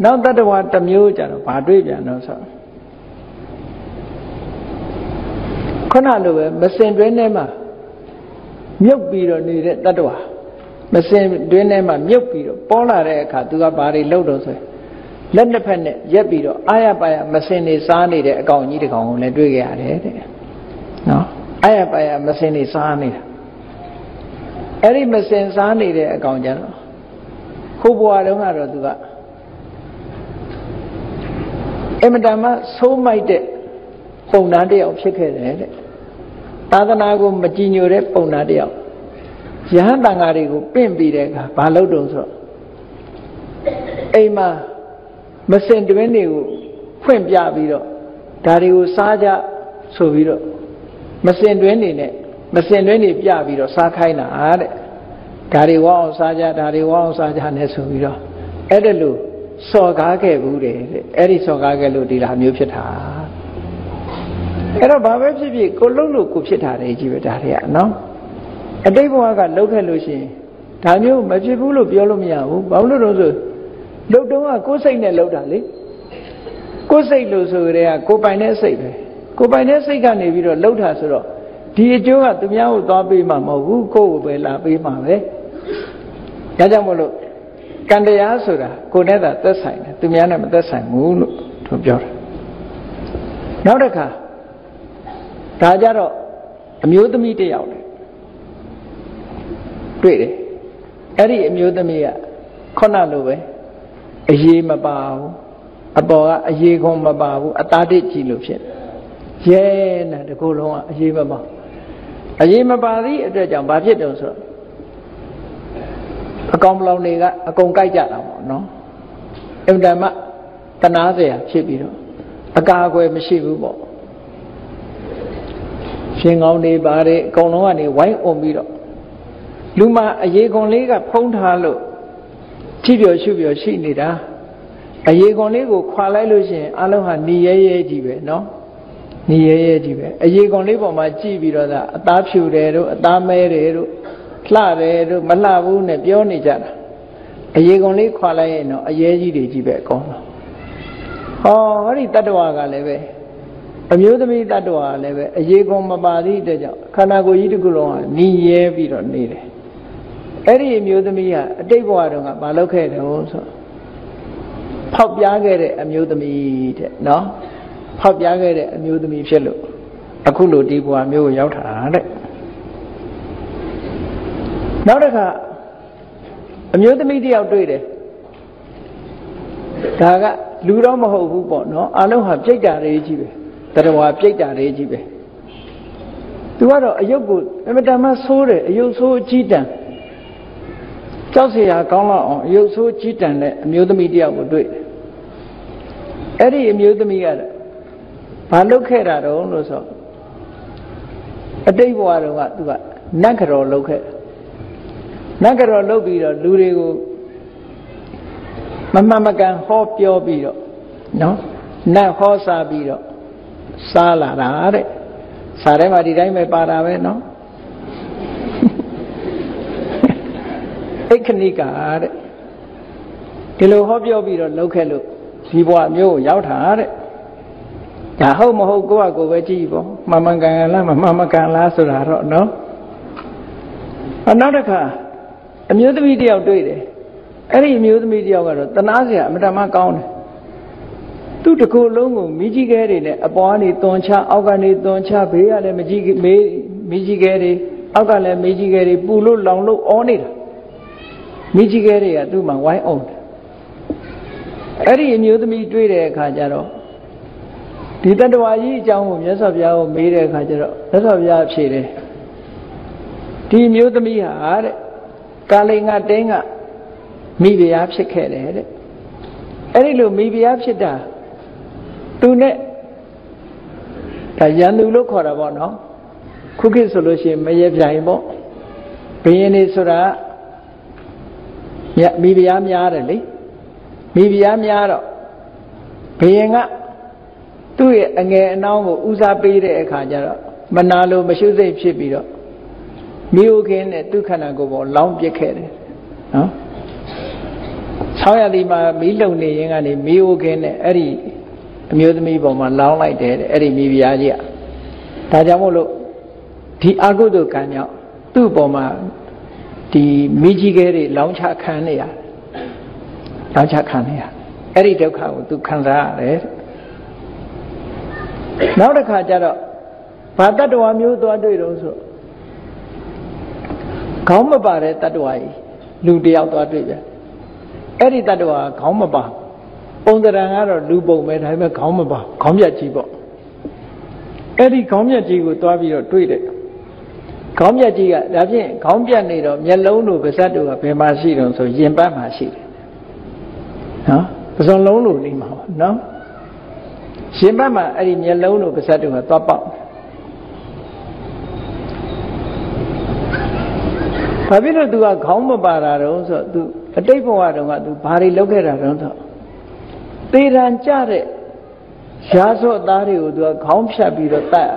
နောက်တတဝါတစ်မျိုးကြတော့ဘာတွေ့ပြန်တော့ဆိုခုနလိုပဲမစင်တွင်းထဲမှာမြုပ်ပြီးတော့နေတဲ့တတဝါမစင်တွင်းထဲမှာမြုပ်ပြီးတော့ပေါ်လာတဲ့အခါသူကဘာတွေလုပ်တော့ဆိုလက်နှစ်ဖက်နဲ့ရက်ပြီးတော့အာရပါရမစင်နေစားနေတဲ့အကောင်ကြီးတစ်ကောင်ကိုလည်းတွေ့ကြရတယ်တဲ့နော်အာရပါရမစင်နေစားနေတာအဲ့ဒီမစင်စားနေတဲ့အကောင်ကြတော့ခုဘဝတုန်းကတော့သူက အမတန်မှဆိုးမိုက်တဲ့ပုံနာတယောက်ဖြစ်ခဲ့တယ်တဲ့သာသနာကိုမကြည်ညိုတဲ့ပုံနာတယောက်ယဟန်တန်ဃာတွေကိုပင့်ပြီးတဲ့အခါဘာလုပ်တုံဆိုတော့အိမ်မှာမစင်တွင်းတွေကိုဖွင့်ပြပြီးတော့ဒါတွေကိုစားကြဆိုပြီးတော့မစင်တွင်းတွေနဲ့မစင်တွင်းတွေပြပြီးတော့စားခိုင်းတာတဲ့ဒါတွေဝအောင်စားကြဒါတွေဝအောင်စားကြနဲ့ဆိုပြီးတော့အဲ့ဒါလို့စော်ကားခဲ့ဘူးတဲ့အဲ့ဒီစော်ကားခဲ့လို့ဒီလိုမျိုးဖြစ်တာအဲ့တော့ဘာပဲဖြစ်ဖြစ်ကိုလှုပ်လို့ကိုဖြစ်တာတွေကြီးပဲဒါတွေကနော်အတိတ်ဘဝကလှုပ်ခဲ့လို့ရှိရင်ဒါမျိုးမဖြစ်ဘူးလို့ပြောလို့မရဘူးဘာလို့လဲဆိုလှုပ်တော့ကကိုယ်စိတ်နဲ့လှုပ်တာလေကိုယ်စိတ်လို့ဆိုကြတဲ့ကကိုပိုင်တဲ့စိတ်ပဲကိုပိုင်တဲ့စိတ်ကနေပြီးတော့လှုပ်တာဆိုတော့ဒီအကျိုးကသူများကိုသွားပေးမှာမဟုတ်ဘူးကိုယ့်ကိုပဲလာပေးမှာပဲဒါကြောင့်မို့လို့ကံတရားဆိုတာကိုယ်နဲ့သာသက်ဆိုင်တယ်သူများနဲ့မသက်ဆိုင်ဘူးလို့သူပြောတယ်နောက်တစ်ခါဒါကြတော့အမျိုးသမီးတစ်ယောက်တွေ့တယ်အဲ့ဒီအမျိုးသမီးကခုနလိုပဲအရေးမပါဘူးအပေါ်ကအရေးခွန်မပါဘူးအသားတစ်ကြည့်လို့ဖြစ်ရဲနဲ့တကူလုံးကအရေးမပါအရေးမပါသည့်အတွက်ကြောင့်ဘာဖြစ်တုံဆိုတော့အကောင်ပလောင်တွေကအကုန်ကြိုက်ကြတာပေါ့နော်အင်တမတနာเสียဖြစ်ပြီးတော့အကာအကွယ်မရှိဘူးပေါ့ရှင်ကောင်းတွေပါတယ်အကုန်လုံးကနေဝိုင်းအုံပြီးတော့လူမအရေးခွန်လေးကဖုံးထားလို့ကြည့်ပြောရှုပြောရှိနေတာအရေးခွန်လေးကိုခွာလိုက်လို့ရှိရင်အလုံးဟာหนีရဲရဲကြီးပဲเนาะหนีရဲရဲကြီးပဲအရေးခွန်လေးပေါ်မှာကြည့်ပြီးတော့သာအသားဖြူတယ်တို့အသားမဲတယ်တို့လှတယ်တို့မလှဘူးနဲ့ပြောနေကြတာအရေးခွန်လေးခွာလိုက်ရင်တော့အရေးကြီးတွေကြီးပဲအကုန်လုံးဟောဒီတတ္တဝါကလည်းပဲအမျိုးသမီးတတ္တဝါကလည်းပဲအရေးခွန်မပါသည့်အတွက်ကြောင့်ခန္ဓာကိုယ်ကြီးတစ်ခုလုံးကหนีရဲပြီးတော့နေတယ်အဲ့ဒီအမျိုးသမီးကအတိတ်ဘဝတုန်းကမလုပ်ခဲ့တယ်ဟုတ်ဆိုဖောက်ပြားခဲ့တဲ့အမျိုးသမီးတဲ့နော်ဖောက်ပြားခဲ့တဲ့အမျိုးသမီးဖြစ်လို့အခုလိုဒီဘဝမျိုးကိုရောက်တာတဲ့နောက်တစ်ခါအမျိုးသမီးတယောက်တွေ့တယ်ဒါကလူတော့မဟုတ်ဘူးပေါ့နော်အလုံးဟာပြိတ္တာလေးကြီးပဲတရားဝါပြိတ္တာလေးကြီးပဲသူကတော့အယုတ်ကိုအမတန်မှဆိုးတယ်အယုတ်ဆိုးအကြီးတန်းကြောက်เสียကောင်းလောက်အောင်အယုတ်ဆိုးကြီးတန်းတဲ့အမျိုးသမီးတယောက်ကိုတွေ့အဲ့ဒီအမျိုးသမီးကဘာလုပ်ခဲ့တာတုံးလို့ဆိုအတိတ်ဘဝတုန်းကသူကနတ်ကတော်လုပ်ခဲ့နတ်ကတော်လုပ်ပြီးတော့လူတွေကိုမမှန်မကန်ဟောပြောပြီးတော့နော်နတ်ဟောစားပြီးတော့စားလာတာတဲ့စားထဲမှာဒီတိုင်းပဲပါတာပဲနော်ဣခဏိကာတဲ့ဒီလိုဟောပြောပြီးတော့လုပ်ခဲ့လို့ဒီဘဝမျိုးကိုရောက်တာတဲ့ဒါဟုတ်မဟုတ်ကိုယ့်အကိုပဲကြည့်ပေါ့မှန်မှန်ကန်ကန်လားမမှန်မကန်လားဆိုတာတော့နော်နောက်တစ်ခါအမျိုးသမီးတယောက်တွေ့တယ်အဲ့ဒီအမျိုးသမီးတယောက်ကတော့တနာเสียအမတမကောင်းတယ်သူ့တစ်ခုလုံးကိုမိကြီးခဲတွေနဲ့အပေါ်ကနေသွန်ချအောက်ကနေသွန်ချဘေးကလည်းမိကြီးခဲတွေအောက်ကလည်းမိကြီးခဲတွေပူလို့လောင်လို့အောနေတာမိကြီးခဲတွေကသူ့မှာဝိုင်းအောင်တယ်အဲ့ဒီအမျိုးသမီးတွေ့တဲ့အခါကျတော့ဒီတတ္တဝါကြီးအကြောင်းကိုမြတ်စွာဘုရားကိုမေးတဲ့အခါကျတော့မြတ်စွာဘုရားဖြေတယ်ဒီအမျိုးသမီးဟာတဲ့ကာလိငါတင်းကမိဖုရားဖြစ်ခဲ့တယ်တဲ့အဲ့ဒီလိုမိဖုရားဖြစ်တာသူနဲ့ဒါရန်သူလို့ခေါ်တာပေါ့နော်ခုခေတ်ဆိုလို့ရှိရင်မရေပြိုင်ပေါ့ဘယင်းနေဆိုတာမိဖုရားများတယ်လေမိဖုရားများတော့ဘယင်းကသူ့ရဲ့အငယ်အနှောင်းကိုဦးစားပေးတဲ့အခါကျတော့မနာလိုမရှုစိတ်ဖြစ်ပြီးတော့မိဟုတ်ခင်နဲ့သူခန္ဓာကိုယ်ပေါ်လောင်းပစ်ခဲ့တယ်နော်ဆောင်းရသည်မှာမီးလုံနေရင်ကနေမိဟုတ်ခင်နဲ့အဲ့ဒီအမျိုးသမီးပေါ်မှာလောင်းလိုက်တယ်အဲ့ဒီမိဖုရားကြီးကဒါကြောင့်မို့လို့ဒီအကုသိုလ်ကံကြောင့်သူ့ပေါ်မှာဒီမိကြီးခဲတွေလောင်းချခံနေရလောင်းချခံနေရအဲ့ဒီဒုက္ခကိုသူခံစားရတယ်နောက်တစ်ခါကျတော့ဘာတတ္တဝါမျိုးသွားတွေ့တော့ဆိုခေါင်းမပါတဲ့တတ္တဝါကြီးလူတယောက်သွားတွေ့ပြန်အဲ့ဒီတတ္တဝါခေါင်းမပါ ပုံသဏ္ဍာန်ကတော့လူပုံပဲဒါပေမဲ့ခေါင်းမပါခေါင်းပြက်ကြီးပေါ့အဲ့ဒီခေါင်းပြက်ကြီးကိုသွားပြီးတော့တွေ့တယ်ခေါင်းပြက်ကြီးကဒါဖြင့်ခေါင်းပြက်နေတော့မျက်လုံးတို့ပါးစပ်တို့ကဘယ်မှာရှိတော့ဆိုရင်ပတ်မှာရှိတယ်နော်ပစုံလုံးလို့နေမှာနော်ရင်ပတ်မှာအဲ့ဒီမျက်လုံးတို့ပါးစပ်တို့ကသွားပေါက်ဘာဖြစ်လို့ तू ကခေါင်းမပါတာတော့ဆိုတော့ तू အတိတ်ဘဝတုန်းက तू ဘာတွေလုပ်ခဲ့တာတော့ဆိုသေရန်ကြတဲ့ရာဇဝတ်သားတွေကို तू ကခေါင်းဖြတ်ပြီးတော့တတ်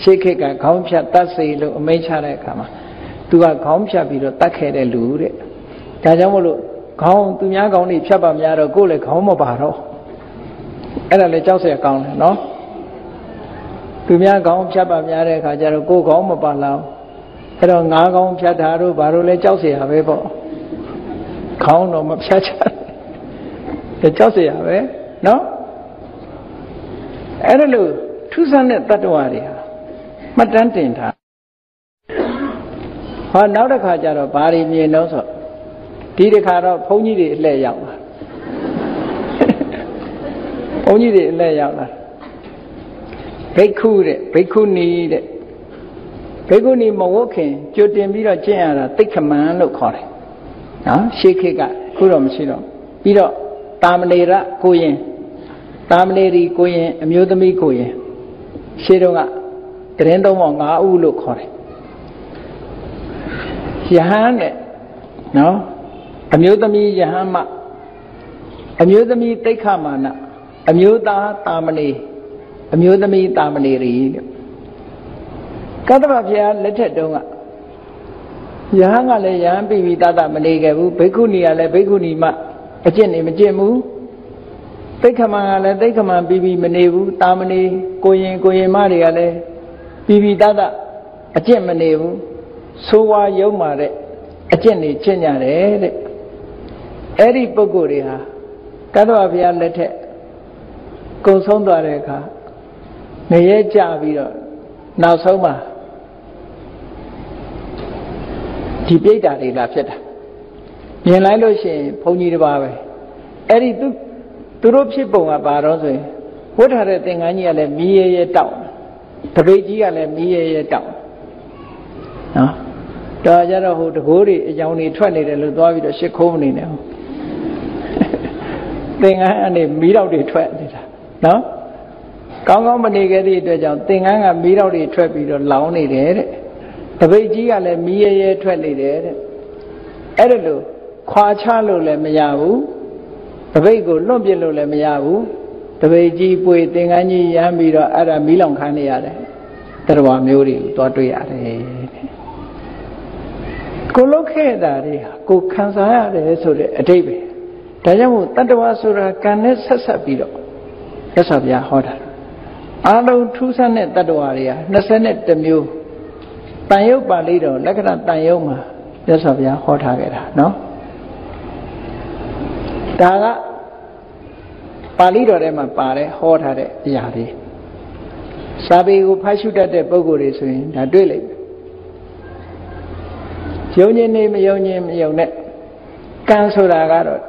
ရှေးခေတ်ကခေါင်းဖြတ်တတ်စေလို့အမိန့်ချတဲ့အခါမှာ तू ကခေါင်းဖြတ်ပြီးတော့တတ်ခဲ့တဲ့လူတဲ့ဒါကြောင့်မို့လို့ခေါင်းသူများခေါင်းတွေဖြတ်ပါများတော့ကိုယ်လည်းခေါင်းမပါတော့အဲ့ဒါလည်းကြောက်เสียကောင်းတယ်နော်သူများခေါင်းဖြတ်ပါများတဲ့အခါကျတော့ကိုယ်ခေါင်းမပါလောက်အဲ့တော့ငါးခေါင်းဖြတ်တာတို့ဘာလို့လဲကြောက်เสียရပဲပေါ့ခေါင်းတော့မဖြတ်ချတယ်ကြောက်เสียရပဲနော်အဲ့ဒါလို့ထူးဆန်းတဲ့တ attva တွေဟာမှတ်တမ်းတင်ထားဟောနောက်တစ်ခါကျတော့ဘာတွေမြင်တော့ဆိုဒီတစ်ခါတော့ဘုန်းကြီးတွေအလှည့်ရောက်လာဘုန်းကြီးတွေအလှည့်ရောက်လာဘိက္ခုတဲ့ဘိက္ခုနီတဲ့ဘိက္ခုနီမဝတ်ခင်ကြိုတင်ပြီးတော့ကျင့်ရတာသိက္ခမန်လို့ခေါ်တယ်နော်ရှေးခေတ်ကခုတော့မရှိတော့ပြီးတော့တာမဏေရကိုရင်တာမဏေရီကိုရင်အမျိုးသမီးကိုရင်ရှေးတုန်းကတရင်သုံးပေါင်း5ဦးလို့ခေါ်တယ်ယဟန်တဲ့နော်အမျိုးသမီးယဟန်မအမျိုးသမီးသိက္ခမာနအမျိုးသားတာမဏေအမျိုးသမီးတာမဏေရီတဲ့ကတ္တဗဘုရားလက်ထက်တုန်းကယဟန်ကလည်းယဟန်ပြီးတတမနေခဲ့ဘူးဘိက္ခုနီကလည်းဘိက္ခုနီမအကျင့်နေမကျင့်ဘူးသိက္ခမန်ကလည်းသိက္ခမန်ပြီးမနေဘူးတာမဏေကိုရင်မတွေကလည်းပြီးတတအကျင့်မနေဘူးဆိုးဝါးယုံမာတဲ့အကျင့်တွေကျင့်ကြတယ်တဲ့အဲ့ဒီပုဂ္ဂိုလ်တွေဟာကတ္တဗဘုရားလက်ထက်ကုံဆုံးသွားတဲ့အခါငရဲကြပြီးတော့နောက်ဆုံးမှာဒီပြိတ္တာတွေလာဖြစ်တာမြင်လိုက်လို့ရှိရင်ဘုန်းကြီးတစ်ပါးပဲအဲ့ဒီသူတို့ဖြစ်ပုံကဘာတော့ဆိုရင်ဝတ်ထားတဲ့သင်္ကန်းကြီးကလည်းမီးရဲတောက်တပိတ်ကြီးကလည်းမီးရဲတောက်နော်တော်ကြတော့ဟိုတကိုးတွေအကြောင်းတွေထွက်နေတယ်လို့သွားပြီးတော့ရှစ်ခိုးမနေနဲ့သင်္ကန်းအနေမီးတော့တွေထွက်နေတာနော်ကောင်းကောင်းမနေခဲ့တဲ့အတွက်ကြောင့်သင်္ကန်းကမီးတော့တွေထွက်ပြီးတော့လောင်နေတယ်တဲ့တပိတ်ကြီးကလည်းမီးရဲထွက်နေတယ်တဲ့အဲ့ဒါလို့ခွာချလို့လည်းမရဘူးတပိတ်ကိုလွတ်ပြစ်လို့လည်းမရဘူးတပိတ်ကြီးပွေသင်္ကန်းကြီးရမ်းပြီးတော့အဲ့ဒါမီးလောင်ခမ်းနေရတယ်တရားမျိုးတွေကိုသွားတွေ့ရတယ်ကိုလုတ်ခဲ့တာတွေဟာကိုခံစားရတယ်ဆိုတဲ့အဓိပ္ပာယ်ဒါကြောင့်မို့တတ္တဝါဆိုတာကံနဲ့ဆက်ဆက်ပြီးတော့ရသော်ဗျာဟောတာအလုံးထူးဆန်းတဲ့တတ္တဝါတွေဟာ21မျိုးတန်ရုပ်ပါဠိတော်လက္ခဏာတန်ရုပ်မှာရသော်ဗျာဟောထားခဲ့တာနော်ဒါကပါဠိတော်ထဲမှာပါတယ်ဟောထားတဲ့အရာတွေစာပေကိုဖတ်ရှုတတ်တဲ့ပုဂ္ဂိုလ်တွေဆိုရင်ဒါတွေ့လိမ့်မယ်ယုံခြင်းနေမယုံခြင်းမယုံနဲ့ကံဆိုတာကတော့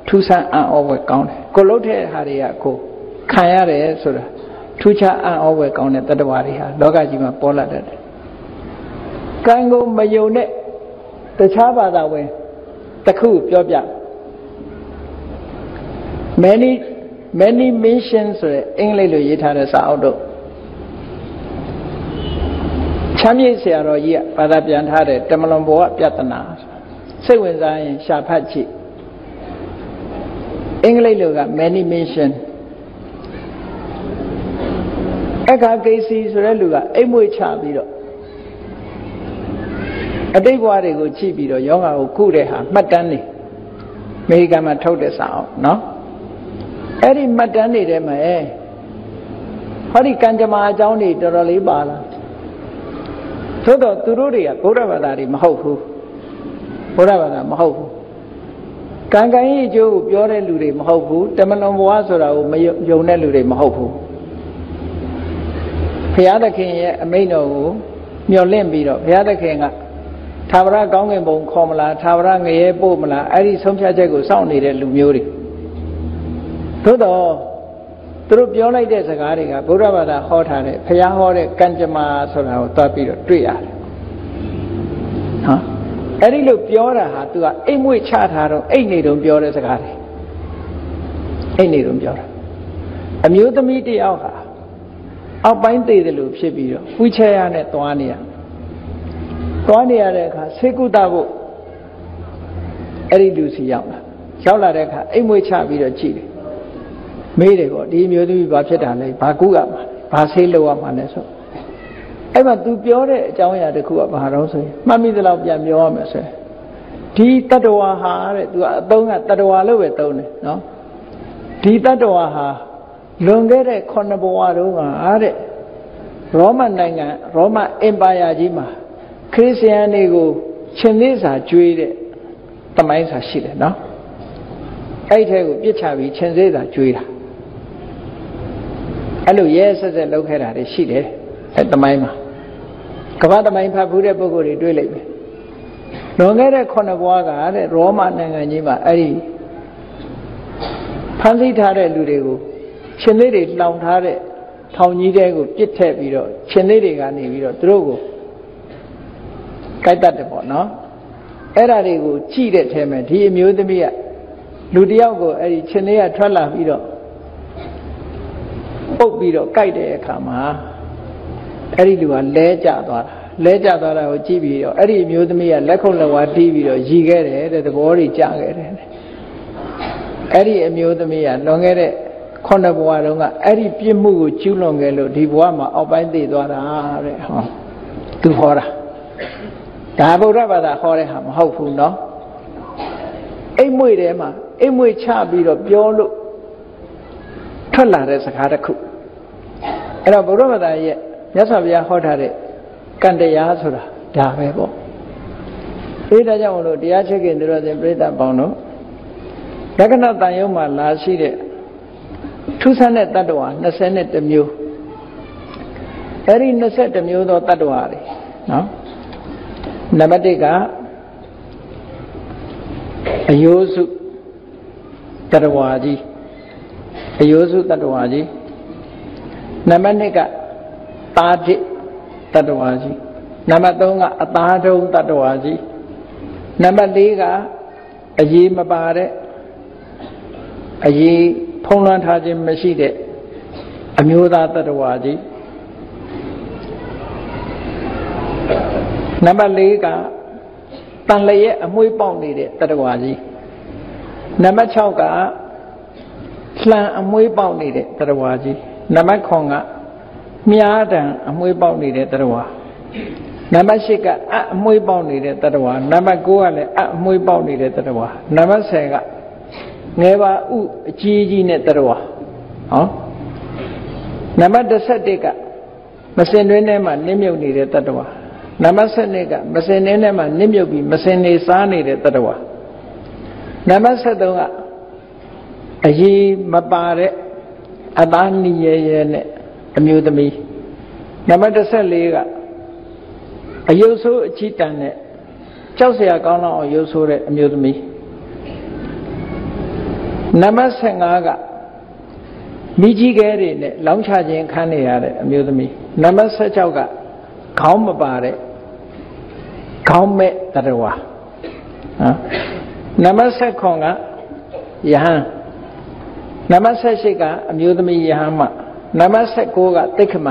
ထူးဆန်းအံ့ဩဖွယ်ကောင်းတယ်ကိုလှုပ်တဲ့ဟာတွေကကိုခံရတယ်ဆိုတာထူးခြားအံ့ဩဖွယ်ကောင်းတဲ့တတ္တဝါတွေဟာလောကကြီးမှာပေါ်လာတတ်တယ်ကံကိုမယုံတဲ့တခြားဘာသာဝင်တစ်ခုပြောပြ many mentions ဆိုတဲ့အင်္ဂလိပ်လိုရေးထားတဲ့စာအုပ်တို့ချမ်းမြေ့ဆရာတော်ကြီးကဘာသာပြန်ထားတဲ့တမလွန်ဘောကပြဿနာစိတ်ဝင်စားရင်ရှာဖတ်ကြည့်အင်္ဂလိပ်လိုက many mention အခါကိစီဆိုတဲ့လူကအိမ်မွေးချပြီးတော့အတိတ်ဘဝတွေကိုကြည့်ပြီးတော့ယောဂါကိုကုတဲ့ဟာမှတ်တမ်းနေအမေရိကန်မှာထုတ်တဲ့စာအုပ်နော်အဲ့ဒီမှတ်တမ်းတွေထဲမှာဟောဒီကံကြမ္မာအကြောင်းတွေတော်တော်လေးပါလာသို့တော့သူတို့တွေကဗုဒ္ဓဘာသာတွေမဟုတ်ဘူးဗုဒ္ဓဘာသာမဟုတ်ဘူးကံကံရဲ့အကျိုးကိုပြောတဲ့လူတွေမဟုတ်ဘူးတမလွန်ဘဝဆိုတာကိုမယုံတဲ့လူတွေမဟုတ်ဘူးဘုရားသခင်ရဲ့အမိန့်တော်ကိုမျှော်လင့်ပြီးတော့ဘုရားသခင်ကသာဝရကောင်းကင်ဘုံခေါ်မလားသာဝရငရဲပို့မလားအဲ့ဒီဆုံးဖြတ်ချက်ကိုစောင့်နေတဲ့လူမျိုးတွေ သို့တော့သူတို့ပြောလိုက်တဲ့စကားတွေကဗုဒ္ဓဘာသာဟောထားတဲ့ဘုရားဟောတဲ့ကံကြမ္မာဆိုတာကိုသွားပြီးတော့တွေ့ရတယ်နော်အဲ့ဒီလိုပြောတာဟာသူကအိမ်မွေ့ချထားတော့အိမ်နေတုံပြောတဲ့စကားတွေအိမ်နေတုံပြောတာအမျိုးသမီးတယောက်ဟာအောက်ပိုင်းသေးတယ်လို့ဖြစ်ပြီးတော့ဝိချရနဲ့သွားနေရတဲ့အခါဆေကုတဖို့အဲ့ဒီလူစီရောက်လာတဲ့အခါအိမ်မွေ့ချပြီးတော့ကြည့်တယ်မေးတယ်ပေါ့ဒီမျိုးသမီးဘာဖြစ်တာလဲဘာကုရမှာဘာဆေးလုပ်ရမှာလဲဆိုအဲ့မှာ तू ပြောတဲ့အကြောင်းအရာတစ်ခုကဘာတော့ဆိုရင်မှတ်မိသလောက်ပြန်ပြောရမယ်ဆိုရင်ဒီတတ္တဝါဟာတဲ့ तू အသုံးကတတ္တဝါလို့ပဲသုံးတယ်နော်ဒီတတ္တဝါဟာလွန်ခဲ့တဲ့9ဘဝတုန်းကတဲ့ရောမနိုင်ငံရောမအင်ပါယာကြီးမှာခရစ်ယာန်တွေကိုရှင်သေးစာကျွေးတဲ့တမိုင်းစာရှိတယ်နော်အဲ့ထဲကိုပြစ်ချပြီးရှင်သေးစာကျွေးတာအဲ့လိုရဲဆက်ဆက်လုပ်ခဲ့တာတွေရှိတယ်အဲ့တမိုင်းမှာကမ္ဘာတမိုင်းဖတ်ဖူးတဲ့ပုဂ္ဂိုလ်တွေတွေ့လိမ့်မယ်လွန်ခဲ့တဲ့9ဘဝကတဲ့ရောမနိုင်ငံကြီးမှာအဲ့ဒီဖန်ဆီးထားတဲ့လူတွေကိုရှင်သေးတွေလောင်ထားတဲ့ထောင်ကြီးတဲကိုပြစ်ထည့်ပြီးတော့ရှင်သေးတွေကနေပြီးတော့သူတို့ကိုကိုက်တတ်တယ်ပေါ့နော်အဲ့ဒါတွေကိုကြည့်တဲ့ထဲမှာဒီအမျိုးသမီးကလူတယောက်ကိုအဲ့ဒီရှင်သေးကထွက်လာပြီးတော့ပုတ်ပြီးတော့ကိုက်တဲ့အခါမှာအဲ့ဒီလူကလဲကျသွားတာကိုကြည့်ပြီးတော့အဲ့ဒီအမျိုးသမီးကလက်ခုပ်လက်ဝါးတီးပြီးတော့ရည်ခဲ့တယ်တဲ့သဘောတွေကျခဲ့တယ်အဲ့ဒီအမျိုးသမီးကလွန်ခဲ့တဲ့9ဘဝတုန်းကအဲ့ဒီပြစ်မှုကိုကျူးလွန်ခဲ့လို့ဒီဘဝမှာအောက်ပိုင်းသိသွားတာတဲ့ဟောသူဟောတာဒါဗုဒ္ဓဘာသာဟောတဲ့ဟာမဟုတ်ဘူးเนาะအိမ်မွေထဲမှာအိမ်မွေချပြီးတော့ပြောလို့ထွက်လာတဲ့စကားတစ်ခုအဲ့တော့ဗုဒ္ဓဘာသာရဲ့မြတ်စွာဘုရားဟောထားတဲ့ကံတရားဆိုတာဒါပဲပေါ့ဒါကြောင့်မလို့တရားချက်ခင်သူတော်စင်ပြိဿပေါင်းတို့လက္ခဏာတန်ရုံမှာလာရှိတဲ့ထူးဆန်းတဲ့တတ္တဝါ21မျိုးအဲ့ဒီ21မျိုးသောတတ္တဝါတွေနော်နံပါတ်1ကအယောစုတတ္တဝါကြီးအယောစုတတ္တဝါကြီးနံပါတ်2ကတာတိတတ္တဝါကြီးနံပါတ်3ကအသားထုံးတတ္တဝါကြီးနံပါတ်4ကအရေးမပါတဲ့အရေးဖုံးလွှမ်းထားခြင်းမရှိတဲ့အမျိုးသားတတ္တဝါကြီးနံပါတ်4ကတန်လျက်အမွှေးပေါက်နေတဲ့တတ္တဝါကြီးနံပါတ်6ကလှန်အမွှေးပေါက်နေတဲ့တတ္တဝါကြီးနံပါတ်9ကမြားတံအမွှေးပေါက်နေတဲ့တတ္တဝါနံပါတ်8ကအမွှေးပေါက်နေတဲ့တတ္တဝါနံပါတ်9ကလည်းအမွှေးပေါက်နေတဲ့တတ္တဝါနံပါတ်10ကငယ်ပါဥအကြီးကြီးနဲ့တတ္တဝါဟောနံပါတ်11ကမစင်တွင်းထဲမှာနစ်မြုပ်နေတဲ့တတ္တဝါနံပါတ်12ကမစင်တွင်းထဲမှာနစ်မြုပ်ပြီးမစင်နေစားနေတဲ့တတ္တဝါနံပါတ်13ကအရေးမပါတဲ့အသားနီရဲရဲနဲ့အမျိုးသမီးနံပါတ်14ကအယုတ်ဆိုးအချီတန်နဲ့ကြောက်စရာကောင်းလောက်အောင်ယုတ်ဆိုးတဲ့အမျိုးသမီးနံပါတ်15ကမိကြီးခဲတွေနဲ့လောင်းချခြင်းခံနေရတဲ့အမျိုးသမီးနံပါတ်16ကခေါင်းမပါတဲ့ခေါင်းမဲ့တတ္တဝါနံပါတ်19ကယဟန်နံပါတ်18ကအမျိုးသမီးယဟန်မနံပါတ်19ကတိက္ခမ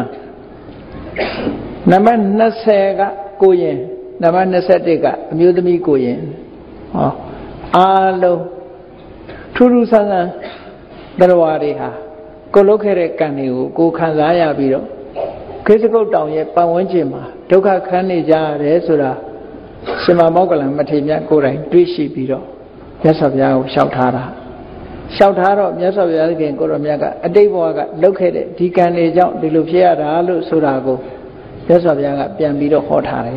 နံပါတ်20ကကိုရင်နံပါတ်21ကအမျိုးသမီးကိုရင်ဟောအားလုံးထူးထူးဆန်းဆန်းတရဝါတွေဟာကိုလုတ်ခဲ့တဲ့ကံတွေကိုကိုခံစားရပြီးတော့ခေစကုတ်တောင်ရဲ့ပတ်ဝန်းကျင်မှာဒုက္ခခံနေကြရတယ်ဆိုတာရှင်မမောက္ကလံမထေရမြတ်ကိုယ်တိုင်တွေ့ရှိပြီးတော့မြတ်စွာဘုရားကိုလျှောက်ထားတာလျှောက်ထားတော့မြတ်စွာဘုရားခင်ကိုရောမြတ်ကအတိတ်ဘဝကလုတ်ခဲ့တဲ့ဒီကံတွေကြောင့်ဒီလိုဖြစ်ရတာလို့ဆိုတာကိုမြတ်စွာဘုရားကပြန်ပြီးတော့ဟောထားတ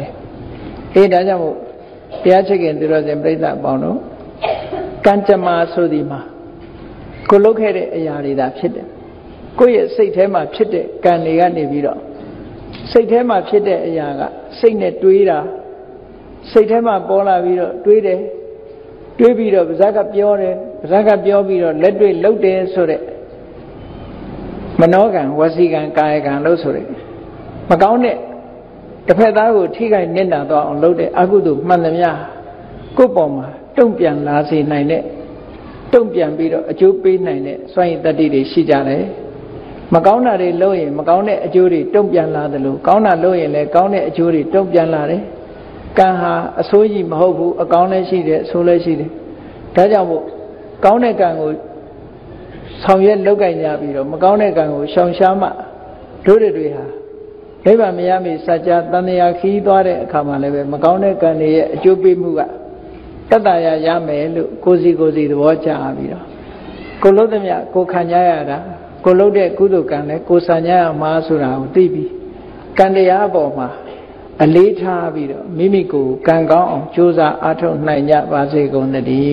ယ်ဒါကြောင့်မို့တရားချစ်ခင်သူတော်စင်ပြိဿအပေါင်းတို့ကံကြမ္မာဆိုဒီမှာကိုလုတ်ခဲ့တဲ့အရာတွေသာဖြစ်တယ်ကိုယ့်ရဲ့စိတ်ထဲမှာဖြစ်တဲ့ကံတွေကနေပြီးတော့စိတ်ထဲမှာဖြစ်တဲ့အရာကစိတ်နဲ့တွေးတာစိတ်ထဲမှာပေါ်လာပြီးတော့တွေးတယ်တွေးပြီးတော့ပါးစပ်ကပြောတယ် ဇက်ကပြောပြီးတော့လက်တွေ့လှုပ်တယ်ဆိုတဲ့မနောကံဝစီကံကာယကံလို့ဆိုတဲ့မကောင်းတဲ့တစ်ဖက်သားကိုထိခိုက်နစ်နာသွားအောင်လုပ်တဲ့အကုသိုလ်မှန်သမျှကိုယ့်ပေါ်မှာတုံ့ပြန်လာစေနိုင်တဲ့တုံ့ပြန်ပြီးတော့အကျိုးပေးနိုင်တဲ့စွမ်းရည်တတ္တိတွေရှိကြတယ်မကောင်းတာတွေလုပ်ရင်မကောင်းတဲ့အကျိုးတွေတုံ့ပြန်လာတယ်လို့ကောင်းတာလုပ်ရင်လည်းကောင်းတဲ့အကျိုးတွေတုံ့ပြန်လာတယ်ကံဟာအဆိုးကြီးမဟုတ်ဘူးအကောင်းလည်းရှိတယ်အဆိုးလည်းရှိတယ်ဒါကြောင့်မို့ကောင်းတဲ့ကံကိုဆောင်ရွက်လုပ်ကြကြပြီးတော့မကောင်းတဲ့ကံကိုရှောင်ရှားမှတို့တွေဟာနိဗ္ဗာန်မရမီစัจ जा တန်တရားခီးသွားတဲ့အခါမှာလည်းပဲမကောင်းတဲ့ကံတွေရဲ့အကျိုးပေးမှုကတတ္တရာရမယ်လို့ကိုယ်စီသဘောကျပြီးတော့ကိုလုံးသမျှကိုခံကြရတာကိုလုံးတဲ့ကုသိုလ်ကံလည်းကိုဆံကြရမှာဆိုတာကိုသိပြီးကံတရားအပေါ်မှာအလေးထားပြီးတော့မိမိကိုယ်ကံကောင်းအောင်ကြိုးစားအားထုတ်နိုင်ကြပါစေကုန်သတည်း